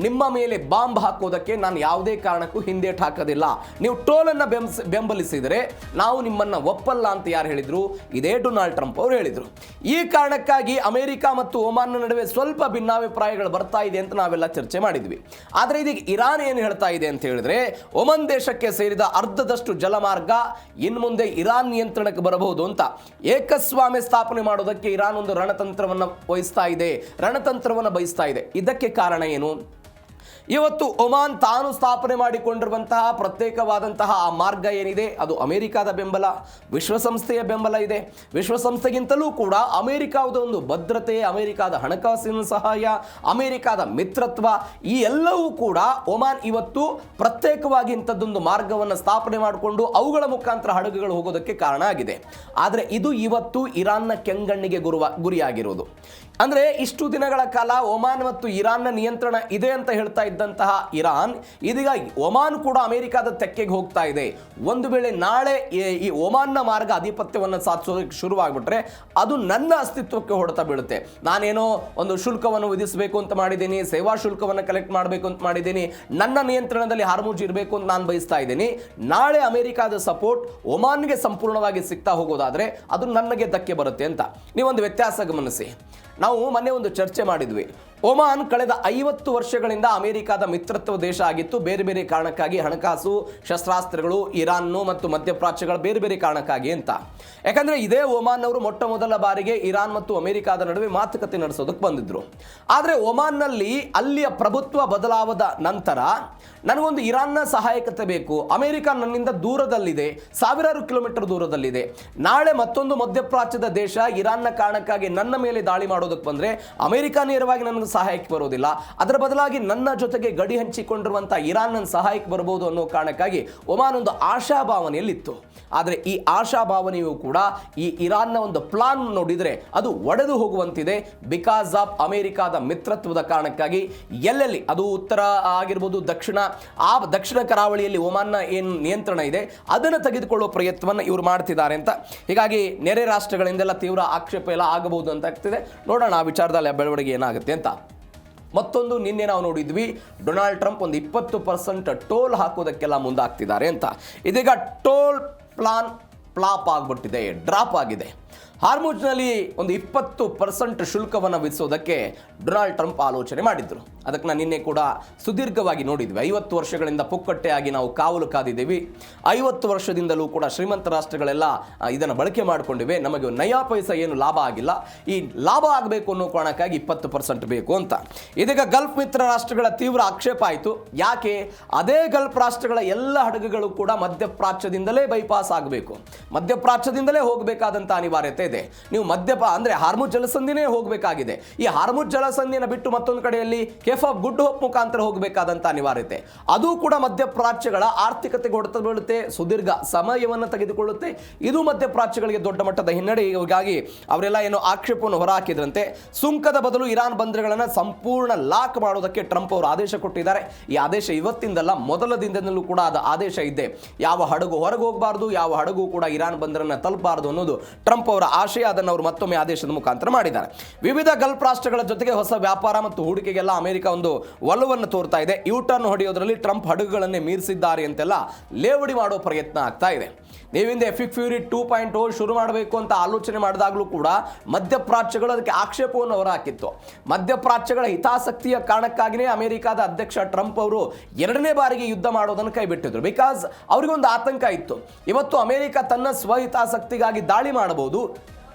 ನಿಮ್ಮ ಮೇಲೆ ಬಾಂಬ್ ಹಾಕೋದಕ್ಕೆ ನಾನು ಯಾವುದೇ ಕಾರಣಕ್ಕೂ ಹಿಂದೇಟು ಹಾಕೋದಿಲ್ಲ, ನೀವು ಟೋಲ್ ಅನ್ನ ಬೆಂಬಲಿಸಿದರೆ ನಾವು ನಿಮ್ಮನ್ನ ಒಪ್ಪಲ್ಲ ಅಂತ ಯಾರು ಹೇಳಿದ್ರು? ಇದೇ ಡೊನಾಲ್ಡ್ ಟ್ರಂಪ್ ಅವರು ಹೇಳಿದ್ರು. ಈ ಕಾರಣಕ್ಕಾಗಿ ಅಮೆರಿಕ ಮತ್ತು ಒಮಾನ್ನ ನಡುವೆ ಸ್ವಲ್ಪ ಭಿನ್ನಾಭಿಪ್ರಾಯಗಳು ಬರ್ತಾ ಇದೆ ಅಂತ ನಾವೆಲ್ಲ ಚರ್ಚೆ ಮಾಡಿದ್ವಿ. ಆದರೆ ಇದೀಗ ಇರಾನ್ ಏನು ಹೇಳ್ತಾ ಇದೆ ಅಂತ ಹೇಳಿದ್ರೆ, ಒಮನ್ ದೇಶಕ್ಕೆ ಸೇರಿದ ಅರ್ಧದಷ್ಟು ಜಲಮಾರ್ಗ ಇನ್ನು ಮುಂದೆ ಇರಾನ್ ನಿಯಂತ್ರಣಕ್ಕೆ ಬರಬಹುದು ಅಂತ. ಏಕಸ್ವಾಮ್ಯ ಸ್ಥಾಪನೆ ಮಾಡೋದಕ್ಕೆ ಇರಾನ್ ಒಂದು ರಣತಂತ್ರವನ್ನು ಬಯಸ್ತಾ ಇದೆ. ಇದಕ್ಕೆ ಕಾರಣ ಏನು? ಇವತ್ತು ಒಮಾನ್ ತಾನು ಸ್ಥಾಪನೆ ಮಾಡಿಕೊಂಡಿರುವಂತಹ ಪ್ರತ್ಯೇಕವಾದಂತಹ ಆ ಮಾರ್ಗ ಏನಿದೆ, ಅದು ಅಮೆರಿಕದ ಬೆಂಬಲ, ವಿಶ್ವಸಂಸ್ಥೆಯ ಬೆಂಬಲ ಇದೆ. ವಿಶ್ವಸಂಸ್ಥೆಗಿಂತಲೂ ಕೂಡ ಅಮೆರಿಕದ ಒಂದು ಭದ್ರತೆ, ಅಮೆರಿಕದ ಹಣಕಾಸಿನ ಸಹಾಯ, ಅಮೆರಿಕದ ಮಿತ್ರತ್ವ, ಈ ಎಲ್ಲವೂ ಕೂಡ ಒಮಾನ್ ಇವತ್ತು ಪ್ರತ್ಯೇಕವಾಗಿ ಇಂಥದ್ದೊಂದು ಮಾರ್ಗವನ್ನು ಸ್ಥಾಪನೆ ಮಾಡಿಕೊಂಡು ಅವುಗಳ ಮುಖಾಂತರ ಹಡಗುಗಳು ಹೋಗೋದಕ್ಕೆ ಕಾರಣ ಆಗಿದೆ. ಆದರೆ ಇದು ಇವತ್ತು ಇರಾನ್ನ ಕೆಂಗಣ್ಣಿಗೆ ಗುರಿಯಾಗಿರೋದು. ಅಂದರೆ ಇಷ್ಟು ದಿನಗಳ ಕಾಲ ಒಮಾನ್ ಮತ್ತು ಇರಾನ್ನ ನಿಯಂತ್ರಣ ಇದೆ ಅಂತ ಹೇಳ್ತಾ ಇದ್ದಂತಹ ಇರಾನ್ ಇದೀಗ ಒಮಾನ್ ಕೂಡ ಅಮೆರಿಕದ ತೆಕ್ಕೆಗೆ ಹೋಗ್ತಾ ಇದೆ. ಒಂದು ವೇಳೆ ನಾಳೆ ಈ ಒಮಾನ್ನ ಮಾರ್ಗ ಆಧಿಪತ್ಯವನ್ನು ಸಾಧಿಸೋದಕ್ಕೆ ಶುರುವಾಗ್ಬಿಟ್ರೆ ಅದು ನನ್ನ ಅಸ್ತಿತ್ವಕ್ಕೆ ಹೊಡೆತ ಬೀಳುತ್ತೆ. ನಾನೇನೋ ಒಂದು ಶುಲ್ಕವನ್ನು ವಿಧಿಸಬೇಕು ಅಂತ ಮಾಡಿದ್ದೀನಿ, ಸೇವಾ ಶುಲ್ಕವನ್ನು ಕಲೆಕ್ಟ್ ಮಾಡಬೇಕು ಅಂತ ಮಾಡಿದ್ದೀನಿ, ನನ್ನ ನಿಯಂತ್ರಣದಲ್ಲಿ ಹಾರ್ಮುಜ್ ಇರಬೇಕು ಅಂತ ನಾನು ಬಯಸ್ತಾ ಇದ್ದೀನಿ. ನಾಳೆ ಅಮೆರಿಕದ ಸಪೋರ್ಟ್ ಒಮಾನ್ಗೆ ಸಂಪೂರ್ಣವಾಗಿ ಸಿಗ್ತಾ ಹೋಗೋದಾದ್ರೆ ಅದು ನನಗೆ ಧಕ್ಕೆ ಬರುತ್ತೆ ಅಂತ. ನೀವೊಂದು ವ್ಯತ್ಯಾಸ ಗಮನಿಸಿ. ನಾವು ಮೊನ್ನೆ ಒಂದು ಚರ್ಚೆ ಮಾಡಿದ್ವಿ. ಒಮಾನ್ ಕಳೆದ 50 ವರ್ಷಗಳಿಂದ ಅಮೆರಿಕದ ಮಿತ್ರತ್ವ ದೇಶ ಆಗಿತ್ತು. ಬೇರೆ ಬೇರೆ ಕಾರಣಕ್ಕಾಗಿ, ಹಣಕಾಸು, ಶಸ್ತ್ರಾಸ್ತ್ರಗಳು, ಇರಾನ್ನು ಮತ್ತು ಮಧ್ಯಪ್ರಾಚ್ಯಗಳ ಬೇರೆ ಬೇರೆ ಕಾರಣಕ್ಕಾಗಿ ಅಂತ. ಯಾಕಂದ್ರೆ ಇದೇ ಒಮಾನ್ ಅವರು ಮೊಟ್ಟ ಮೊದಲ ಬಾರಿಗೆ ಇರಾನ್ ಮತ್ತು ಅಮೆರಿಕದ ನಡುವೆ ಮಾತುಕತೆ ನಡೆಸೋದಕ್ಕೆ ಬಂದಿದ್ರು. ಆದರೆ ಒಮಾನ್ನಲ್ಲಿ ಅಲ್ಲಿಯ ಪ್ರಭುತ್ವ ಬದಲಾವದ ನಂತರ ನನಗೊಂದು ಇರಾನ್ನ ಸಹಾಯಕತೆ ಬೇಕು, ಅಮೆರಿಕ ನನ್ನಿಂದ ದೂರದಲ್ಲಿದೆ, ಸಾವಿರಾರು ಕಿಲೋಮೀಟರ್ ದೂರದಲ್ಲಿದೆ, ನಾಳೆ ಮತ್ತೊಂದು ಮಧ್ಯಪ್ರಾಚ್ಯದ ದೇಶ ಇರಾನ್ನ ಕಾರಣಕ್ಕಾಗಿ ನನ್ನ ಮೇಲೆ ದಾಳಿ ಮಾಡೋದಕ್ಕೆ ಬಂದರೆ ಅಮೆರಿಕ ನೇರವಾಗಿ ನನಗೆ ಸಹಾಯಕ್ಕೆ ಬರೋದಿಲ್ಲ, ಅದರ ಬದಲಾಗಿ ನನ್ನ ಜೊತೆಗೆ ಗಡಿ ಹಂಚಿಕೊಂಡಿರುವಂತಹ ಇರಾನ್ ನನ್ನ ಸಹಾಯಕ್ಕೆ ಬರಬಹುದು ಅನ್ನೋ ಕಾರಣಕ್ಕಾಗಿ ಒಮಾನ್ ಒಂದು ಆಶಾಭಾವನೆಯಲ್ಲಿತ್ತು. ಆದರೆ ಈ ಆಶಾಭಾವನೆಯು ಕೂಡ ಈ ಇರಾನ್ನ ಒಂದು ಪ್ಲಾನ್ ನೋಡಿದರೆ ಅದು ಒಡೆದು ಹೋಗುವಂತಿದೆ. ಬಿಕಾಸ್ ಆಫ್ ಅಮೆರಿಕದ ಮಿತ್ರತ್ವದ ಕಾರಣಕ್ಕಾಗಿ ಎಲ್ಲೆಲ್ಲಿ ಅದು ಉತ್ತರ ಆಗಿರ್ಬೋದು, ದಕ್ಷಿಣ ಕರಾವಳಿಯಲ್ಲಿ ಒಮಾನ್ನ ಏನು ನಿಯಂತ್ರಣ ಇದೆ ಅದನ್ನು ತೆಗೆದುಕೊಳ್ಳುವ ಪ್ರಯತ್ನವನ್ನು ಇವರು ಮಾಡ್ತಿದ್ದಾರೆ ಅಂತ. ಹೀಗಾಗಿ ನೆರೆ ರಾಷ್ಟ್ರಗಳಿಂದೆಲ್ಲ ತೀವ್ರ ಆಕ್ಷೇಪ ಎಲ್ಲ ಆಗಬಹುದು ಅಂತ ಆಗ್ತಿದೆ. ನೋಡೋಣ ಆ ವಿಚಾರದಲ್ಲಿ ಬೆಳವಣಿಗೆ ಏನಾಗುತ್ತೆ ಅಂತ. ಮತ್ತೊಂದು ನಿನ್ನೆ ನಾವು ನೋಡಿದ್ವಿ, ಡೊನಾಲ್ಡ್ ಟ್ರಂಪ್ ಒಂದು 20% ಟೋಲ್ ಹಾಕೋದಕ್ಕೆಲ್ಲ ಮುಂದಾಗ್ತಿದ್ದಾರೆ ಅಂತ. ಇದೀಗ ಟೋಲ್ ಪ್ಲಾನ್ ಫ್ಲಾಪ್ ಆಗಿಬಿಟ್ಟಿದೆ, ಡ್ರಾಪ್ ಆಗಿದೆ. ಹಾರ್ಮುಜ್ನಲ್ಲಿ ಒಂದು 20% ಶುಲ್ಕವನ್ನು ವಿಧಿಸೋದಕ್ಕೆ ಡೊನಾಲ್ಡ್ ಟ್ರಂಪ್ ಆಲೋಚನೆ ಮಾಡಿದ್ರು. ಅದಕ್ಕೆ ನಾನು ನಿನ್ನೆ ಕೂಡ ಸುದೀರ್ಘವಾಗಿ ನೋಡಿದ್ವಿ. 50 ವರ್ಷಗಳಿಂದ ಪುಕ್ಕಟ್ಟೆಯಾಗಿ ನಾವು ಕಾವಲು ಕಾದಿದ್ದೀವಿ. 50 ವರ್ಷದಿಂದಲೂ ಕೂಡ ಶ್ರೀಮಂತ ರಾಷ್ಟ್ರಗಳೆಲ್ಲ ಇದನ್ನು ಬಳಕೆ ಮಾಡಿಕೊಂಡಿವೆ. ನಮಗೆ ನಯಾ ಪೈಸಾ ಏನು ಲಾಭ ಆಗಿಲ್ಲ. ಈ ಲಾಭ ಆಗಬೇಕು ಅನ್ನೋ ಕಾರಣಕ್ಕಾಗಿ 20% ಬೇಕು ಅಂತ. ಇದೀಗ ಗಲ್ಫ್ ಮಿತ್ರ ರಾಷ್ಟ್ರಗಳ ತೀವ್ರ ಆಕ್ಷೇಪ ಆಯಿತು. ಯಾಕೆ? ಅದೇ ಗಲ್ಫ್ ರಾಷ್ಟ್ರಗಳ ಎಲ್ಲ ಹಡಗುಗಳು ಕೂಡ ಮಧ್ಯಪ್ರಾಚ್ಯದಿಂದಲೇ ಬೈಪಾಸ್ ಆಗಬೇಕು, ಮಧ್ಯಪ್ರಾಚ್ಯದಿಂದಲೇ ಹೋಗಬೇಕಾದಂಥ ಅನಿವಾರ್ಯತೆ ಇದೆ. ನೀವು ಅಂದರೆ ಹಾರ್ಮುಜ್ ಜಲಸಂಧಿನೇ ಹೋಗಬೇಕಾಗಿದೆ. ಈ ಹಾರ್ಮುಜ್ ಜಲಸಂಧಿಯನ್ನು ಬಿಟ್ಟು ಮತ್ತೊಂದು ಕಡೆಯಲ್ಲಿ ಕೇಫ್ ಆಫ್ ಗುಡ್ ಹೋಪ್ ಮುಖಾಂತರ ಹೋಗಬೇಕಾದಂಥ ಅನಿವಾರ್ಯತೆ, ಅದು ಕೂಡ ಮಧ್ಯಪ್ರಾಚ್ಯಗಳ ಆರ್ಥಿಕತೆಗೆ ಹೊಡೆತ ಬೀಳುತ್ತೆ, ಸುದೀರ್ಘ ಸಮಯವನ್ನು ತೆಗೆದುಕೊಳ್ಳುತ್ತೆ. ಇದು ಮಧ್ಯಪ್ರಾಚ್ಯಗಳಿಗೆ ದೊಡ್ಡ ಮಟ್ಟದ ಹಿನ್ನಡೆ. ಹೀಗಾಗಿ ಅವರೆಲ್ಲ ಏನೋ ಆಕ್ಷೇಪವನ್ನು ಹೊರಹಾಕಿದ್ರಂತೆ. ಸುಂಕದ ಬದಲು ಇರಾನ್ ಬಂದರುಗಳನ್ನು ಸಂಪೂರ್ಣ ಲಾಕ್ ಮಾಡೋದಕ್ಕೆ ಟ್ರಂಪ್ ಅವರು ಆದೇಶ ಕೊಟ್ಟಿದ್ದಾರೆ. ಈ ಆದೇಶ ಇವತ್ತಿಂದಲ್ಲ, ಮೊದಲ ದಿನದಿಂದಲೂ ಕೂಡ ಅದು ಆದೇಶ ಇದೆ. ಯಾವ ಹಡಗು ಹೊರಗೆ ಹೋಗಬಾರ್ದು, ಯಾವ ಹಡಗು ಕೂಡ ಇರಾನ್ ಬಂದರನ್ನು ತಲುಪಬಾರ್ದು ಅನ್ನೋದು ಟ್ರಂಪ್ ಅವರ ಆಶಯ. ಅದನ್ನು ಅವರು ಮತ್ತೊಮ್ಮೆ ಆದೇಶದ ಮುಖಾಂತರ ಮಾಡಿದ್ದಾರೆ. ವಿವಿಧ ಗಲ್ಫ್ ರಾಷ್ಟ್ರಗಳ ಜೊತೆಗೆ ಹೊಸ ವ್ಯಾಪಾರ ಮತ್ತು ಹೂಡಿಕೆಗೆಲ್ಲ ಅಮೆರಿಕ ಒಂದು ಒಲವನ್ನು ತೋರ್ತಾ ಇದೆ. ಯೂಟರ್ನ್ ಹೊಡೆಯೋದ್ರಲ್ಲಿ ಟ್ರಂಪ್ ಹಡಗುಗಳನ್ನೇ ಮೀರಿಸಿದ್ದಾರೆ ಅಂತೆಲ್ಲ ಲೇವಡಿ ಮಾಡೋ ಪ್ರಯತ್ನ ಆಗ್ತಾ ಇದೆ. ನೀವಿಂದ ಎಫಿಕ್ ಫ್ಯೂರಿ 2.0 ಶುರು ಮಾಡಬೇಕು ಅಂತ ಆಲೋಚನೆ ಮಾಡಿದಾಗಲೂ ಕೂಡ ಮಧ್ಯಪ್ರಾಚ್ಯಗಳು ಅದಕ್ಕೆ ಆಕ್ಷೇಪವನ್ನು ಹೊರಹಾಕಿತ್ತು. ಮಧ್ಯಪ್ರಾಚ್ಯಗಳ ಹಿತಾಸಕ್ತಿಯ ಕಾರಣಕ್ಕಾಗಿಯೇ ಅಮೆರಿಕದ ಅಧ್ಯಕ್ಷ ಟ್ರಂಪ್ ಅವರು 2ನೇ ಬಾರಿಗೆ ಯುದ್ಧ ಮಾಡೋದನ್ನು ಕೈಬಿಟ್ಟಿದ್ರು. ಬಿಕಾಸ್ ಅವರಿಗೊಂದು ಆತಂಕ ಇತ್ತು, ಇವತ್ತು ಅಮೆರಿಕ ತನ್ನ ಸ್ವಹಿತಾಸಕ್ತಿಗಾಗಿ ದಾಳಿ ಮಾಡಬಹುದು,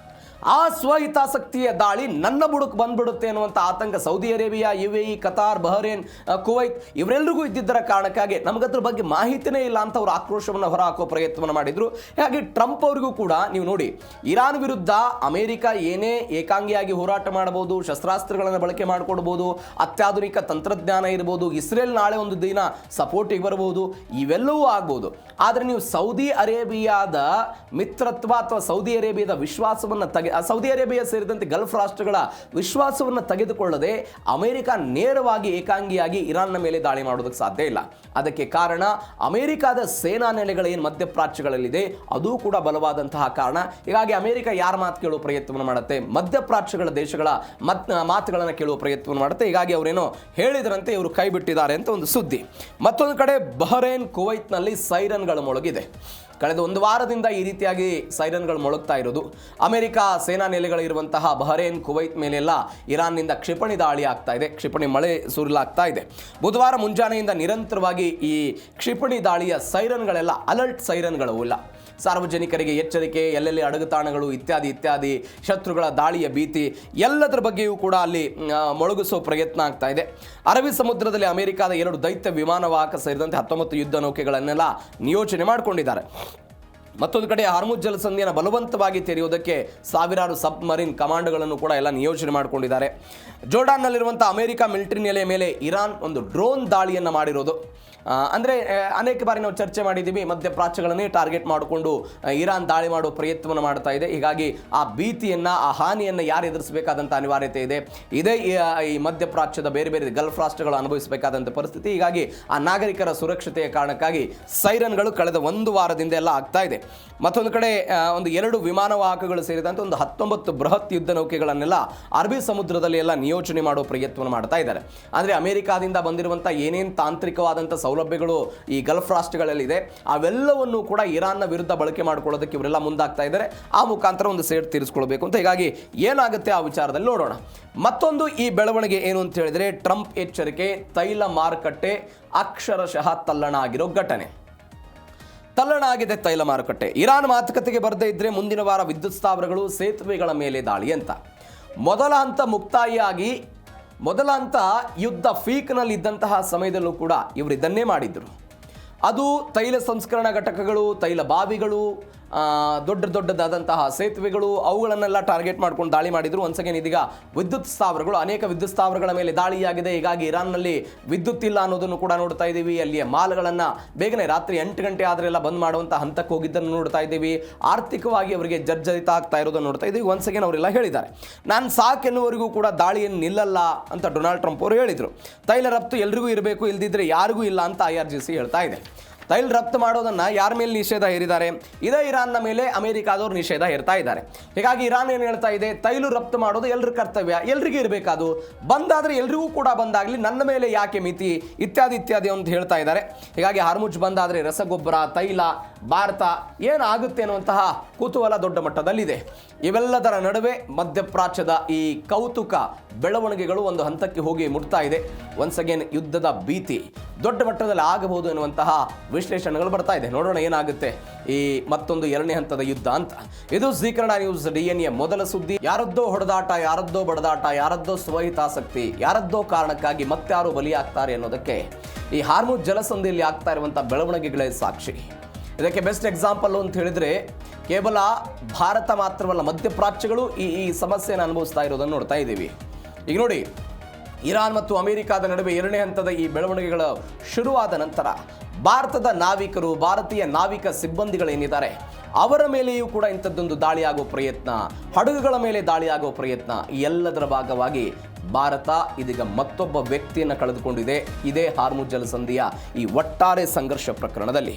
ಆ ಸ್ವಹಿತಾಸಕ್ತಿಯ ದಾಳಿ ನನ್ನ ಬುಡಕ್ಕೆ ಬಂದ್ಬಿಡುತ್ತೆ ಅನ್ನುವಂಥ ಆತಂಕ Saudi Arabia, UAE, Qatar, Bahrain, Kuwait ಇವರೆಲ್ಲರಿಗೂ ಇದ್ದಿದ್ದರ ಕಾರಣಕ್ಕಾಗಿ ನಮಗದ್ರ ಬಗ್ಗೆ ಮಾಹಿತಿನೇ ಇಲ್ಲ ಅಂತ ಅವರು ಆಕ್ರೋಶವನ್ನು ಹೊರಹಾಕೋ ಪ್ರಯತ್ನವನ್ನು ಮಾಡಿದ್ರು. ಹಾಗಾಗಿ ಟ್ರಂಪ್ ಅವರಿಗೂ ಕೂಡ ನೀವು ನೋಡಿ, ಇರಾನ್ ವಿರುದ್ಧ ಅಮೆರಿಕ ಏನೇ ಏಕಾಂಗಿಯಾಗಿ ಹೋರಾಟ ಮಾಡಬಹುದು, ಶಸ್ತ್ರಾಸ್ತ್ರಗಳನ್ನು ಬಳಕೆ ಮಾಡಿಕೊಡ್ಬೋದು, ಅತ್ಯಾಧುನಿಕ ತಂತ್ರಜ್ಞಾನ ಇರ್ಬೋದು, ಇಸ್ರೇಲ್ ನಾಳೆ ಒಂದು ದಿನ ಸಪೋರ್ಟಿಗೆ ಬರಬಹುದು, ಇವೆಲ್ಲವೂ ಆಗ್ಬೋದು. ಆದರೆ ನೀವು ಸೌದಿ ಅರೇಬಿಯಾದ ಮಿತ್ರತ್ವ ಅಥವಾ ಸೌದಿ ಅರೇಬಿಯಾದ ವಿಶ್ವಾಸವನ್ನು ಸೌದಿ ಅರೇಬಿಯಾ ಸೇರಿದಂತೆ ಗಲ್ಫ್ ರಾಷ್ಟ್ರಗಳ ವಿಶ್ವಾಸವನ್ನು ತೆಗೆದುಕೊಳ್ಳದೆ ಅಮೆರಿಕ ನೇರವಾಗಿ ಏಕಾಂಗಿಯಾಗಿ ಇರಾನ್ನ ಮೇಲೆ ದಾಳಿ ಮಾಡೋದಕ್ಕೆ ಸಾಧ್ಯ ಇಲ್ಲ. ಅದಕ್ಕೆ ಕಾರಣ ಅಮೆರಿಕದ ಸೇನಾ ನೆಲೆಗಳೇನು ಮಧ್ಯಪ್ರಾಚ್ಯಗಳಲ್ಲಿದೆ ಅದು ಕೂಡ ಬಲವಾದಂತಹ ಕಾರಣ. ಹೀಗಾಗಿ ಅಮೆರಿಕ ಯಾರ ಮಾತು ಕೇಳುವ ಪ್ರಯತ್ನವನ್ನು ಮಾಡುತ್ತೆ, ಮಧ್ಯಪ್ರಾಚ್ಯಗಳ ದೇಶಗಳ ಮಾತುಗಳನ್ನು ಕೇಳುವ ಪ್ರಯತ್ನವನ್ನು ಮಾಡುತ್ತೆ. ಹೀಗಾಗಿ ಅವರೇನೋ ಹೇಳಿದ್ರಂತೆ ಇವರು ಕೈ ಬಿಟ್ಟಿದ್ದಾರೆ ಅಂತ ಒಂದು ಸುದ್ದಿ. ಮತ್ತೊಂದು ಕಡೆ ಬಹರೇನ್, ಕುವೈತ್ನಲ್ಲಿ ಸೈರನ್ಗಳು ಮೊಳಗಿದೆ. ಕಳೆದ ಒಂದು ವಾರದಿಂದ ಈ ರೀತಿಯಾಗಿ ಸೈರನ್ಗಳು ಮೊಳಗ್ತಾ ಇರೋದು. ಅಮೆರಿಕ ಸೇನಾ ನೆಲೆಗಳಿರುವಂತಹ ಬಹರೇನ್, ಕುವೈತ್ ಮೇಲೆಲ್ಲ ಇರಾನ್ನಿಂದ ಕ್ಷಿಪಣಿ ದಾಳಿ ಆಗ್ತಾ ಇದೆ, ಕ್ಷಿಪಣಿ ಮಳೆ ಸುರಿಲಾಗ್ತಾ ಇದೆ. ಬುಧವಾರ ಮುಂಜಾನೆಯಿಂದ ನಿರಂತರವಾಗಿ ಈ ಕ್ಷಿಪಣಿ ದಾಳಿಯ ಸೈರನ್ಗಳೆಲ್ಲ ಅಲರ್ಟ್ ಸೈರನ್ಗಳು ಇಲ್ಲ. ಸಾರ್ವಜನಿಕರಿಗೆ ಎಚ್ಚರಿಕೆ, ಎಲ್ಲೆಲ್ಲಿ ಅಡಗುತಾಣಗಳು ಇತ್ಯಾದಿ ಶತ್ರುಗಳ ದಾಳಿಯ ಭೀತಿ ಎಲ್ಲದರ ಬಗ್ಗೆಯೂ ಕೂಡ ಅಲ್ಲಿ ಮೊಳಗಿಸೋ ಪ್ರಯತ್ನ ಆಗ್ತಾ ಇದೆ. ಅರಬ್ಬಿ ಸಮುದ್ರದಲ್ಲಿ ಅಮೆರಿಕದ 2 ದೈತ್ಯ ವಿಮಾನವಾಹಕ ಸೇರಿದಂತೆ 19 ಯುದ್ಧ ನೌಕೆಗಳನ್ನೆಲ್ಲ ನಿಯೋಜನೆ ಮಾಡಿಕೊಂಡಿದ್ದಾರೆ. ಮತ್ತೊಂದು ಕಡೆ ಹಾರ್ಮುಜ್ ಜಲಸಂಧಿಯನ್ನು ಬಲವಂತವಾಗಿ ತೆರೆಯುವುದಕ್ಕೆ ಸಾವಿರಾರು ಸಬ್ಮರೀನ್ ಕಮಾಂಡ್ಗಳನ್ನು ಕೂಡ ಎಲ್ಲ ನಿಯೋಜನೆ ಮಾಡಿಕೊಂಡಿದ್ದಾರೆ. ಜೋರ್ಡಾನ್ನಲ್ಲಿರುವಂಥ ಅಮೆರಿಕ ಮಿಲಿಟರಿ ನೆಲೆಯ ಮೇಲೆ ಇರಾನ್ ಒಂದು ಡ್ರೋನ್ ದಾಳಿಯನ್ನು ಮಾಡಿರೋದು. ಅಂದರೆ ಅನೇಕ ಬಾರಿ ನಾವು ಚರ್ಚೆ ಮಾಡಿದ್ದೀವಿ, ಮಧ್ಯಪ್ರಾಚ್ಯಗಳನ್ನೇ ಟಾರ್ಗೆಟ್ ಮಾಡಿಕೊಂಡು ಇರಾನ್ ದಾಳಿ ಮಾಡೋ ಪ್ರಯತ್ನವನ್ನು ಮಾಡ್ತಾ ಇದೆ. ಹೀಗಾಗಿ ಆ ಭೀತಿಯನ್ನು, ಆ ಹಾನಿಯನ್ನು ಯಾರು ಎದುರಿಸಬೇಕಾದಂಥ ಅನಿವಾರ್ಯತೆ ಇದೆ, ಇದೇ ಈ ಮಧ್ಯಪ್ರಾಚ್ಯದ ಬೇರೆ ಬೇರೆ ಗಲ್ಫ್ ರಾಷ್ಟ್ರಗಳು ಅನುಭವಿಸಬೇಕಾದಂಥ ಪರಿಸ್ಥಿತಿ. ಹೀಗಾಗಿ ಆ ನಾಗರಿಕರ ಸುರಕ್ಷತೆಯ ಕಾರಣಕ್ಕಾಗಿ ಸೈರನ್ಗಳು ಕಳೆದ ಒಂದು ವಾರದಿಂದ ಎಲ್ಲ ಆಗ್ತಾ ಇದೆ. ಮತ್ತೊಂದು ಕಡೆ ಒಂದು 2 ವಿಮಾನವಾಹಕಗಳು ಸೇರಿದಂತೆ ಒಂದು 19 ಬೃಹತ್ ಯುದ್ಧ ನೌಕೆಗಳನ್ನೆಲ್ಲ ಅರಬ್ಬಿ ಸಮುದ್ರದಲ್ಲಿ ಎಲ್ಲ ನಿಯೋಜನೆ ಮಾಡೋ ಪ್ರಯತ್ನವನ್ನು ಮಾಡ್ತಾ ಇದ್ದಾರೆ. ಅಂದರೆ ಅಮೆರಿಕಾದಿಂದ ಬಂದಿರುವಂಥ ಏನೇನು ತಾಂತ್ರಿಕವಾದಂಥ ಸೌಲಭ್ಯಗಳು ಈ ಗಲ್ಫ್ ರಾಷ್ಟ್ರಗಳಲ್ಲಿದೆ ಅವೆಲ್ಲವನ್ನು ಕೂಡ ಇರಾನ್ನ ವಿರುದ್ಧ ಬಳಕೆ ಮಾಡಿಕೊಳ್ಳೋದಕ್ಕೆ ಇವರೆಲ್ಲ ಮುಂದಾಗ್ತಾ ಇದ್ದಾರೆ. ಆ ಮುಖಾಂತರ ಒಂದು ಸೇಡ್ ತೀರಿಸ್ಕೊಳ್ಬೇಕು ಅಂತ. ಹೀಗಾಗಿ ಏನಾಗುತ್ತೆ ಆ ವಿಚಾರದಲ್ಲಿ ನೋಡೋಣ. ಮತ್ತೊಂದು ಈ ಬೆಳವಣಿಗೆ ಏನು ಅಂತ ಹೇಳಿದರೆ, ಟ್ರಂಪ್ ಎಚ್ಚರಿಕೆ, ತೈಲ ಮಾರುಕಟ್ಟೆ ಅಕ್ಷರಶಃ ತಲ್ಲಣ ಆಗಿರೋ ಘಟನೆ. ತಲ್ಲಣ ಆಗಿದೆ ತೈಲ ಮಾರುಕಟ್ಟೆ. ಇರಾನ್ ಮಾತುಕತೆಗೆ ಬರದೇ ಇದ್ದರೆ ಮುಂದಿನ ವಾರ ವಿದ್ಯುತ್ ಸ್ಥಾವರಗಳು, ಸೇತುವೆಗಳ ಮೇಲೆ ದಾಳಿ ಅಂತ. ಮೊದಲ ಹಂತ ಮುಕ್ತಾಯಿಯಾಗಿ ಮೊದಲ ಹಂತ ಯುದ್ಧ ಫೀಕ್ನಲ್ಲಿ ಇದ್ದಂತಹ ಸಮಯದಲ್ಲೂ ಕೂಡ ಇವರು ಇದನ್ನೇ ಮಾಡಿದ್ರು. ಅದು ತೈಲ ಸಂಸ್ಕರಣಾ ಘಟಕಗಳು, ತೈಲ ಬಾವಿಗಳು, ದೊಡ್ಡದಾದಂತಹ ಸೇತುವೆಗಳು, ಅವುಗಳನ್ನೆಲ್ಲ ಟಾರ್ಗೆಟ್ ಮಾಡ್ಕೊಂಡು ದಾಳಿ ಮಾಡಿದ್ರು. ಒನ್ಸ್ ಅಗೇನ್ ಇದೀಗ ವಿದ್ಯುತ್ ಸ್ಥಾವರಗಳು, ಅನೇಕ ವಿದ್ಯುತ್ ಸ್ಥಾವರಗಳ ಮೇಲೆ ದಾಳಿಯಾಗಿದೆ. ಹೀಗಾಗಿ ಇರಾನ್ನಲ್ಲಿ ವಿದ್ಯುತ್ ಇಲ್ಲ ಅನ್ನೋದನ್ನು ಕೂಡ ನೋಡ್ತಾ ಇದ್ದೀವಿ. ಅಲ್ಲಿಯ ಮಾಲ್ಗಳನ್ನು ಬೇಗನೆ ರಾತ್ರಿ 8 ಗಂಟೆ ಆದರೆಲ್ಲ ಬಂದ್ ಮಾಡುವಂಥ ಹಂತಕ್ಕೆ ಹೋಗಿದ್ದನ್ನು ನೋಡ್ತಾ ಇದ್ದೀವಿ. ಆರ್ಥಿಕವಾಗಿ ಅವರಿಗೆ ಜರ್ಜರಿತ ಆಗ್ತಾ ಇರೋದನ್ನು ನೋಡ್ತಾ ಇದ್ದೀವಿ. ಒನ್ಸ್ ಅಗೇನ್ ಅವರೆಲ್ಲ ಹೇಳಿದ್ದಾರೆ, ನಾನು ಸಾಕೆನ್ನುವರೆಗೂ ಕೂಡ ದಾಳಿಯನ್ನು ನಿಲ್ಲಲ್ಲ ಅಂತ ಡೊನಾಲ್ಡ್ ಟ್ರಂಪ್ ಅವರು ಹೇಳಿದರು. ತೈಲ ರಫ್ತು ಎಲ್ರಿಗೂ ಇರಬೇಕು, ಇಲ್ದಿದ್ರೆ ಯಾರಿಗೂ ಇಲ್ಲ ಅಂತ IRGC ಹೇಳ್ತಾ ಇದೆ. ತೈಲ ರಫ್ತು ಮಾಡೋದನ್ನು ಯಾರ ಮೇಲೆ ನಿಷೇಧ ಹೇರಿದ್ದಾರೆ? ಇದೇ ಇರಾನ್ನ ಮೇಲೆ ಅಮೆರಿಕಾದವರು ನಿಷೇಧ ಹೇರ್ತಾ ಇದ್ದಾರೆ. ಹೀಗಾಗಿ ಇರಾನ್ ಏನು ಹೇಳ್ತಾ ಇದೆ, ತೈಲ ರಫ್ತು ಮಾಡೋದು ಎಲ್ಲರ ಕರ್ತವ್ಯ, ಎಲ್ರಿಗೂ ಇರಬೇಕದು, ಬಂದಾದರೆ ಎಲ್ರಿಗೂ ಕೂಡ ಬಂದಾಗಲಿ, ನನ್ನ ಮೇಲೆ ಯಾಕೆ ಮಿತಿ ಇತ್ಯಾದಿ ಇತ್ಯಾದಿ ಅಂತ ಹೇಳ್ತಾ ಇದ್ದಾರೆ. ಹೀಗಾಗಿ ಹಾರ್ಮುಜ್ ಬಂದಾದರೆ ರಸಗೊಬ್ಬರ, ತೈಲ, ಭಾರತ ಏನಾಗುತ್ತೆ ಅನ್ನುವಂತಹ ಕುತೂಹಲ ದೊಡ್ಡ ಮಟ್ಟದಲ್ಲಿದೆ. ಇವೆಲ್ಲದರ ನಡುವೆ ಮಧ್ಯಪ್ರಾಚ್ಯದ ಈ ಕೌತುಕ ಬೆಳವಣಿಗೆಗಳು ಒಂದು ಹಂತಕ್ಕೆ ಹೋಗಿ ಮುಟ್ತಾ ಇದೆ. ಒನ್ಸ್ ಅಗೇನ್ ಯುದ್ಧದ ಭೀತಿ ದೊಡ್ಡ ಮಟ್ಟದಲ್ಲಿ ಆಗಬಹುದು ಎನ್ನುವಂತಹ ವಿಶ್ಲೇಷಣೆಗಳು ಬರ್ತಾ ಇದೆ. ನೋಡೋಣ ಏನಾಗುತ್ತೆ ಈ ಮತ್ತೊಂದು 2ನೇ ಹಂತದ ಯುದ್ಧ ಅಂತ. ಇದು ಜೀ ಕನ್ನಡ ನ್ಯೂಸ್ DNA ಮೊದಲ ಸುದ್ದಿ. ಯಾರದ್ದೋ ಹೊಡೆದಾಟ, ಯಾರದ್ದೋ ಬಡದಾಟ, ಯಾರದ್ದೋ ಸ್ವಹಿತಾಸಕ್ತಿ, ಯಾರದ್ದೋ ಕಾರಣಕ್ಕಾಗಿ ಮತ್ತಾರು ಬಲಿಯಾಗ್ತಾರೆ ಅನ್ನೋದಕ್ಕೆ ಈ ಹಾರ್ಮುಜ್ ಜಲಸಂಧಿಯಲ್ಲಿ ಆಗ್ತಾ ಇರುವಂಥ ಬೆಳವಣಿಗೆಗಳೇ ಸಾಕ್ಷಿ. ಇದಕ್ಕೆ ಬೆಸ್ಟ್ ಎಕ್ಸಾಂಪಲ್ ಅಂತ ಹೇಳಿದ್ರೆ ಕೇವಲ ಭಾರತ ಮಾತ್ರವಲ್ಲ, ಮಧ್ಯಪ್ರಾಚ್ಯಗಳು ಈ ಸಮಸ್ಯೆಯನ್ನು ಅನುಭವಿಸ್ತಾ ಇರೋದನ್ನು ನೋಡ್ತಾ ಇದ್ದೀವಿ. ಈಗ ನೋಡಿ, ಇರಾನ್ ಮತ್ತು ಅಮೆರಿಕಾದ ನಡುವೆ 2ನೇ ಹಂತದ ಈ ಬೆಳವಣಿಗೆಗಳು ಶುರುವಾದ ನಂತರ ಭಾರತದ ನಾವಿಕರು, ಭಾರತೀಯ ನಾವಿಕ ಸಿಬ್ಬಂದಿಗಳೇನಿದ್ದಾರೆ ಅವರ ಮೇಲೆಯೂ ಕೂಡ ಇಂಥದ್ದೊಂದು ದಾಳಿಯಾಗೋ ಪ್ರಯತ್ನ, ಹಡಗುಗಳ ಮೇಲೆ ದಾಳಿಯಾಗೋ ಪ್ರಯತ್ನ, ಈ ಎಲ್ಲದರ ಭಾಗವಾಗಿ ಭಾರತ ಇದೀಗ ಮತ್ತೊಬ್ಬ ವ್ಯಕ್ತಿಯನ್ನು ಕಳೆದುಕೊಂಡಿದೆ. ಇದೇ ಹಾರ್ಮುಜ್ ಜಲಸಂಧಿಯ ಈ ಒಟ್ಟಾರೆ ಸಂಘರ್ಷ ಪ್ರಕರಣದಲ್ಲಿ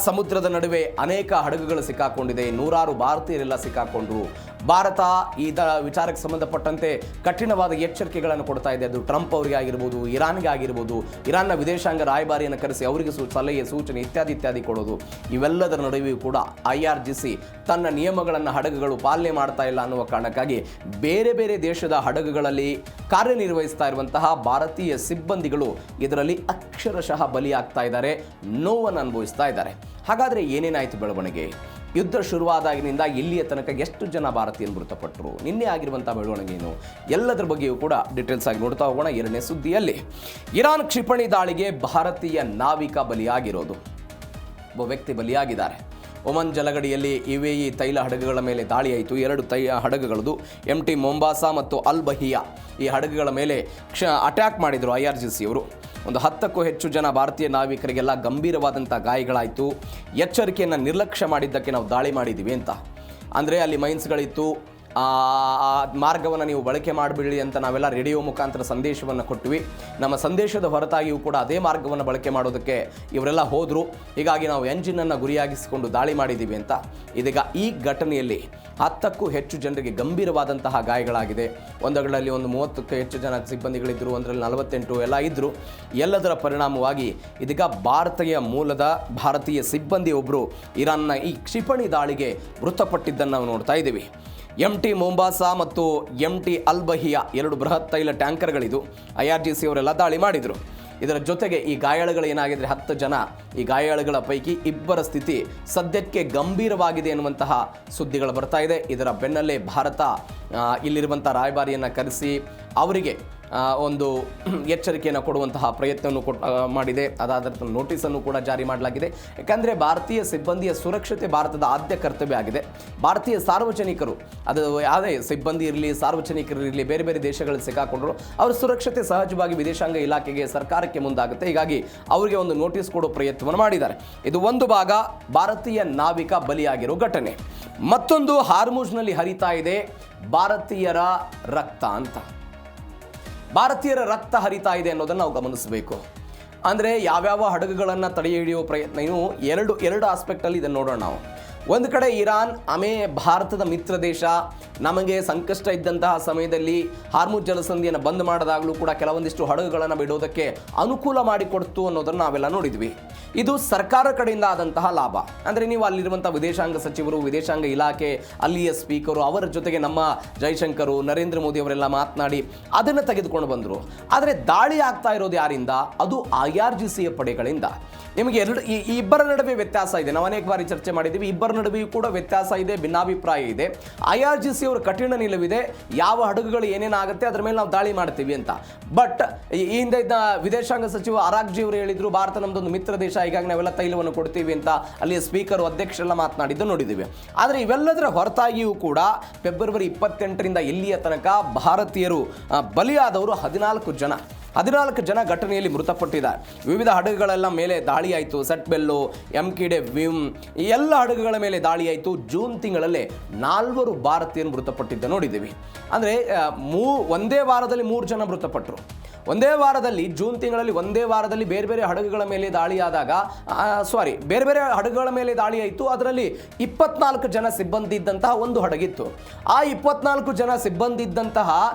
ಸಮುದ್ರದ ನಡುವೆ ಅನೇಕ ಹಡಗುಗಳು ಸಿಕ್ಕಾಕೊಂಡಿದೆ, ನೂರಾರು ಭಾರತೀಯರೆಲ್ಲ ಸಿಕ್ಕಾಕೊಂಡ್ರು. ಭಾರತ ಇದರ ವಿಚಾರಕ್ಕೆ ಸಂಬಂಧಪಟ್ಟಂತೆ ಕಠಿಣವಾದ ಎಚ್ಚರಿಕೆಗಳನ್ನು ಕೊಡ್ತಾ ಇದೆ. ಅದು ಟ್ರಂಪ್ ಅವರಿಗೆ ಆಗಿರ್ಬೋದು, ಇರಾನ್ಗೆ ಆಗಿರ್ಬೋದು, ಇರಾನ್ನ ವಿದೇಶಾಂಗ ರಾಯಭಾರಿಯನ್ನು ಕರೆಸಿ ಅವರಿಗೆ ಸಲಹೆ, ಸೂಚನೆ ಇತ್ಯಾದಿ ಕೊಡೋದು. ಇವೆಲ್ಲದರ ನಡುವೆಯೂ ಕೂಡ IRGC ತನ್ನ ನಿಯಮಗಳನ್ನು ಹಡಗುಗಳು ಪಾಲನೆ ಮಾಡ್ತಾ ಇಲ್ಲ ಅನ್ನುವ ಕಾರಣಕ್ಕಾಗಿ ಬೇರೆ ಬೇರೆ ದೇಶದ ಹಡಗುಗಳಲ್ಲಿ ಕಾರ್ಯನಿರ್ವಹಿಸ್ತಾ ಇರುವಂತಹ ಭಾರತೀಯ ಸಿಬ್ಬಂದಿಗಳು ಇದರಲ್ಲಿ ಅಕ್ಷರಶಃ ಬಲಿಯಾಗ್ತಾ ಇದ್ದಾರೆ, ನೋವನ್ನು ಅನುಭವಿಸ್ತಾ ಇದ್ದಾರೆ. ಹಾಗಾದರೆ ಏನೇನಾಯಿತು ಬೆಳವಣಿಗೆ? ಯುದ್ಧ ಶುರುವಾದಾಗಿನಿಂದ ಇಲ್ಲಿಯ ತನಕ ಎಷ್ಟು ಜನ ಭಾರತೀಯರು ಮೃತಪಟ್ಟರು, ನಿನ್ನೆ ಆಗಿರುವಂಥ ಬೆಳವಣಿಗೆ ಏನು, ಎಲ್ಲದರ ಬಗ್ಗೆಯೂ ಕೂಡ ಡೀಟೇಲ್ಸ್ ಆಗಿ ನೋಡ್ತಾ ಹೋಗೋಣ. 2ನೇ ಸುದ್ದಿಯಲ್ಲಿ ಇರಾನ್ ಕ್ಷಿಪಣಿ ದಾಳಿಗೆ ಭಾರತೀಯ ನಾವಿಕ ಬಲಿಯಾಗಿರೋದು, ಒಬ್ಬ ವ್ಯಕ್ತಿ ಬಲಿಯಾಗಿದ್ದಾರೆ. ಒಮನ್ ಜಲಗಡಿಯಲ್ಲಿ UAE ತೈಲ ಹಡಗುಗಳ ಮೇಲೆ ದಾಳಿಯಾಯಿತು. 2 ಹಡಗುಗಳದು MT ಮೊಂಬಾಸಾ ಮತ್ತು ಅಲ್ ಬಹಿಯಾ ಈ ಹಡಗುಗಳ ಮೇಲೆ ಅಟ್ಯಾಕ್ ಮಾಡಿದರು IRGC ಅವರು. ಒಂದು 10ಕ್ಕೂ ಹೆಚ್ಚು ಜನ ಭಾರತೀಯ ನಾವಿಕರಿಗೆಲ್ಲ ಗಂಭೀರವಾದಂಥ ಗಾಯಗಳಾಯಿತು. ಎಚ್ಚರಿಕೆಯನ್ನು ನಿರ್ಲಕ್ಷ್ಯ ಮಾಡಿದ್ದಕ್ಕೆ ನಾವು ದಾಳಿ ಮಾಡಿದ್ದೀವಿ ಅಂತ. ಅಂದರೆ ಅಲ್ಲಿ ಮೈನ್ಸ್ಗಳಿತ್ತು, ಆ ಮಾರ್ಗವನ್ನು ನೀವು ಬಳಕೆ ಮಾಡಿಬಿಡಿ ಅಂತ ನಾವೆಲ್ಲ ರೇಡಿಯೋ ಮುಖಾಂತರ ಸಂದೇಶವನ್ನು ಕೊಟ್ವಿ. ನಮ್ಮ ಸಂದೇಶದ ಹೊರತಾಗಿಯೂ ಕೂಡ ಅದೇ ಮಾರ್ಗವನ್ನು ಬಳಕೆ ಮಾಡೋದಕ್ಕೆ ಇವರೆಲ್ಲ ಹೋದರು. ಹೀಗಾಗಿ ನಾವು ಎಂಜಿನನ್ನು ಗುರಿಯಾಗಿಸಿಕೊಂಡು ದಾಳಿ ಮಾಡಿದ್ದೀವಿ ಅಂತ. ಇದೀಗ ಈ ಘಟನೆಯಲ್ಲಿ 10ಕ್ಕೂ ಹೆಚ್ಚು ಜನರಿಗೆ ಗಂಭೀರವಾದಂತಹ ಗಾಯಗಳಾಗಿದೆ. ಒಂದಗಳಲ್ಲಿ ಒಂದು 30ಕ್ಕೂ ಹೆಚ್ಚು ಜನ ಸಿಬ್ಬಂದಿಗಳಿದ್ದರು, ಒಂದರಲ್ಲಿ 48 ಎಲ್ಲ ಇದ್ದರು. ಎಲ್ಲದರ ಪರಿಣಾಮವಾಗಿ ಇದೀಗ ಭಾರತೀಯ ಮೂಲದ ಭಾರತೀಯ ಸಿಬ್ಬಂದಿ ಒಬ್ಬರು ಇರಾನ್ನ ಈ ಕ್ಷಿಪಣಿ ದಾಳಿಗೆ ಮೃತಪಟ್ಟಿದ್ದನ್ನು ನಾವು ನೋಡ್ತಾ ಇದ್ದೀವಿ. MT ಮೊಂಬಾಸಾ ಮತ್ತು MT ಅಲ್ ಬಹಿಯಾ 2 ಬೃಹತ್ ತೈಲ ಟ್ಯಾಂಕರ್ಗಳಿದು. IRGC ಅವರೆಲ್ಲ ದಾಳಿ ಮಾಡಿದರು. ಇದರ ಜೊತೆಗೆ ಈ ಗಾಯಾಳುಗಳು ಏನಾಗಿದ್ರೆ 10 ಜನ, ಈ ಗಾಯಾಳುಗಳ ಪೈಕಿ 2 ಸ್ಥಿತಿ ಸದ್ಯಕ್ಕೆ ಗಂಭೀರವಾಗಿದೆ ಎನ್ನುವಂತಹ ಸುದ್ದಿಗಳು ಬರ್ತಾ ಇದೆ. ಇದರ ಬೆನ್ನಲ್ಲೇ ಭಾರತ ಇಲ್ಲಿರುವಂಥ ರಾಯಭಾರಿಯನ್ನು ಕರೆಸಿ ಅವರಿಗೆ ಒಂದು ಎಚ್ಚರಿಕೆಯನ್ನು ಕೊಡುವಂತಹ ಪ್ರಯತ್ನವನ್ನು ಮಾಡಿದೆ. ಅದಾದ ನೋಟಿಸನ್ನು ಕೂಡ ಜಾರಿ ಮಾಡಲಾಗಿದೆ. ಯಾಕಂದರೆ ಭಾರತೀಯ ಸಿಬ್ಬಂದಿಯ ಸುರಕ್ಷತೆ ಭಾರತದ ಆದ್ಯ ಕರ್ತವ್ಯ ಆಗಿದೆ. ಭಾರತೀಯ ಸಾರ್ವಜನಿಕರು, ಅದು ಯಾವುದೇ ಸಿಬ್ಬಂದಿ ಇರಲಿ, ಸಾರ್ವಜನಿಕರಿರಲಿ, ಬೇರೆ ಬೇರೆ ದೇಶಗಳಲ್ಲಿ ಸಿಕ್ಕಾಕೊಂಡ್ರು ಅವರ ಸುರಕ್ಷತೆ ಸಹಜವಾಗಿ ವಿದೇಶಾಂಗ ಇಲಾಖೆಗೆ, ಸರ್ಕಾರಕ್ಕೆ ಮುಂದಾಗುತ್ತೆ. ಹೀಗಾಗಿ ಅವರಿಗೆ ಒಂದು ನೋಟಿಸ್ ಕೊಡೋ ಪ್ರಯತ್ನವನ್ನು ಮಾಡಿದ್ದಾರೆ. ಇದು ಒಂದು ಭಾಗ, ಭಾರತೀಯ ನಾವಿಕ ಬಲಿಯಾಗಿರೋ ಘಟನೆ. ಮತ್ತೊಂದು, ಹಾರ್ಮುಜ್ನಲ್ಲಿ ಹರಿತಾ ಇದೆ ಭಾರತೀಯರ ರಕ್ತ ಅಂತ. ಭಾರತೀಯರ ರಕ್ತ ಹರಿತಾ ಇದೆ ಅನ್ನೋದನ್ನು ನಾವು ಗಮನಿಸಬೇಕು. ಅಂದರೆ ಯಾವ್ಯಾವ ಹಡಗುಗಳನ್ನು ತಡೆ ಹಿಡಿಯುವ ಪ್ರಯತ್ನ, ಇನ್ನು ಎರಡು ಆಸ್ಪೆಕ್ಟಲ್ಲಿ ಇದನ್ನು ನೋಡೋಣ ನಾವು. ಒಂದು ಕಡೆ ಇರಾನ್ ಭಾರತದ ಮಿತ್ರ ದೇಶ, ನಮಗೆ ಸಂಕಷ್ಟ ಇದ್ದಂತಹ ಸಮಯದಲ್ಲಿ ಹಾರ್ಮುಜ್ ಜಲಸಂಧಿಯನ್ನು ಬಂದ್ ಮಾಡಿದಾಗಲೂ ಕೂಡ ಕೆಲವೊಂದಿಷ್ಟು ಹಡಗುಗಳನ್ನು ಬಿಡೋದಕ್ಕೆ ಅನುಕೂಲ ಮಾಡಿಕೊಡ್ತು ಅನ್ನೋದನ್ನು ನಾವೆಲ್ಲ ನೋಡಿದ್ವಿ. ಇದು ಸರ್ಕಾರ ಕಡೆಯಿಂದ ಆದಂತಹ ಲಾಭ. ಅಂದರೆ ನೀವು ಅಲ್ಲಿರುವಂಥ ವಿದೇಶಾಂಗ ಸಚಿವರು, ವಿದೇಶಾಂಗ ಇಲಾಖೆ, ಅಲ್ಲಿಯ ಸ್ಪೀಕರು, ಅವರ ಜೊತೆಗೆ ನಮ್ಮ ಜೈಶಂಕರು, ನರೇಂದ್ರ ಮೋದಿ ಅವರೆಲ್ಲ ಮಾತನಾಡಿ ಅದನ್ನು ತೆಗೆದುಕೊಂಡು ಬಂದರು. ಆದರೆ ದಾಳಿ ಆಗ್ತಾ ಇರೋದು ಯಾರಿಂದ? ಅದು IRGCಯ ಪಡೆಗಳಿಂದ. ನಿಮಗೆ ಈ ಇಬ್ಬರ ನಡುವೆ ವ್ಯತ್ಯಾಸ ಇದೆ. ನಾವು ಅನೇಕ ಬಾರಿ ಚರ್ಚೆ ಮಾಡಿದ್ದೀವಿ. ಇಬ್ಬರ ನಡುವೆಯೂ ಕೂಡ ವ್ಯತ್ಯಾಸ ಇದೆ, ಭಿನ್ನಾಭಿಪ್ರಾಯ ಇದೆ. IRGC ಅವರ ಕಠಿಣ ನಿಲುವಿದೆ, ಯಾವ ಹಡಗುಗಳು ಏನೇನಾಗುತ್ತೆ ಅದರ ಮೇಲೆ ನಾವು ದಾಳಿ ಮಾಡ್ತೀವಿ ಅಂತ. ಬಟ್ ಈ ಹಿಂದೆ ಇದ್ದ ವಿದೇಶಾಂಗ ಸಚಿವ ಅರಾಗ್ಜಿ ಅವರು ಹೇಳಿದ್ರು, ಭಾರತ ನಮ್ಮದೊಂದು ಮಿತ್ರ ದೇಶ, ಹೀಗಾಗಿ ನಾವೆಲ್ಲ ತೈಲವನ್ನು ಕೊಡ್ತೀವಿ ಅಂತ ಅಲ್ಲಿಯ ಸ್ಪೀಕರು, ಅಧ್ಯಕ್ಷರೆಲ್ಲ ಮಾತನಾಡಿದ್ದು ನೋಡಿದ್ದೀವಿ. ಆದರೆ ಇವೆಲ್ಲದರ ಹೊರತಾಗಿಯೂ ಕೂಡ ಫೆಬ್ರವರಿ 28ರಿಂದ ಇಲ್ಲಿಯ ತನಕ ಭಾರತೀಯರು ಬಲಿಯಾದವರು 14 ಜನ. 14 ಜನ ಘಟನೆಯಲ್ಲಿ ಮೃತಪಟ್ಟಿದ್ದಾರೆ. ವಿವಿಧ ಹಡಗುಗಳೆಲ್ಲ ಮೇಲೆ ದಾಳಿ ಆಯಿತು. ಸೆಟ್ಬೆಲ್ಲು, ಎಂಕಿಡೆ, ವಿಮ್ ಈ ಎಲ್ಲ ಹಡಗುಗಳ ಮೇಲೆ ದಾಳಿ ಆಯಿತು. ಜೂನ್ ತಿಂಗಳಲ್ಲೇ 4 ಭಾರತೀಯರು ಮೃತಪಟ್ಟಿದ್ದ ನೋಡಿದ್ದೀವಿ. ಅಂದರೆ ಒಂದೇ ವಾರದಲ್ಲಿ 3 ಜನ ಮೃತಪಟ್ಟರು. ಒಂದೇ ವಾರದಲ್ಲಿ, ಜೂನ್ ತಿಂಗಳಲ್ಲಿ ಒಂದೇ ವಾರದಲ್ಲಿ ಬೇರೆ ಬೇರೆ ಹಡಗುಗಳ ಮೇಲೆ ದಾಳಿ ಆದಾಗ ಬೇರೆ ಬೇರೆ ಹಡಗುಗಳ ಮೇಲೆ ದಾಳಿ ಆಯಿತು. ಅದರಲ್ಲಿ 24 ಜನ ಸಿಬ್ಬಂದಿ ಇದ್ದಂತಹ ಒಂದು ಹಡಗಿತ್ತು. ಆ 24 ಜನ ಸಿಬ್ಬಂದಿ ಇದ್ದಂತಹ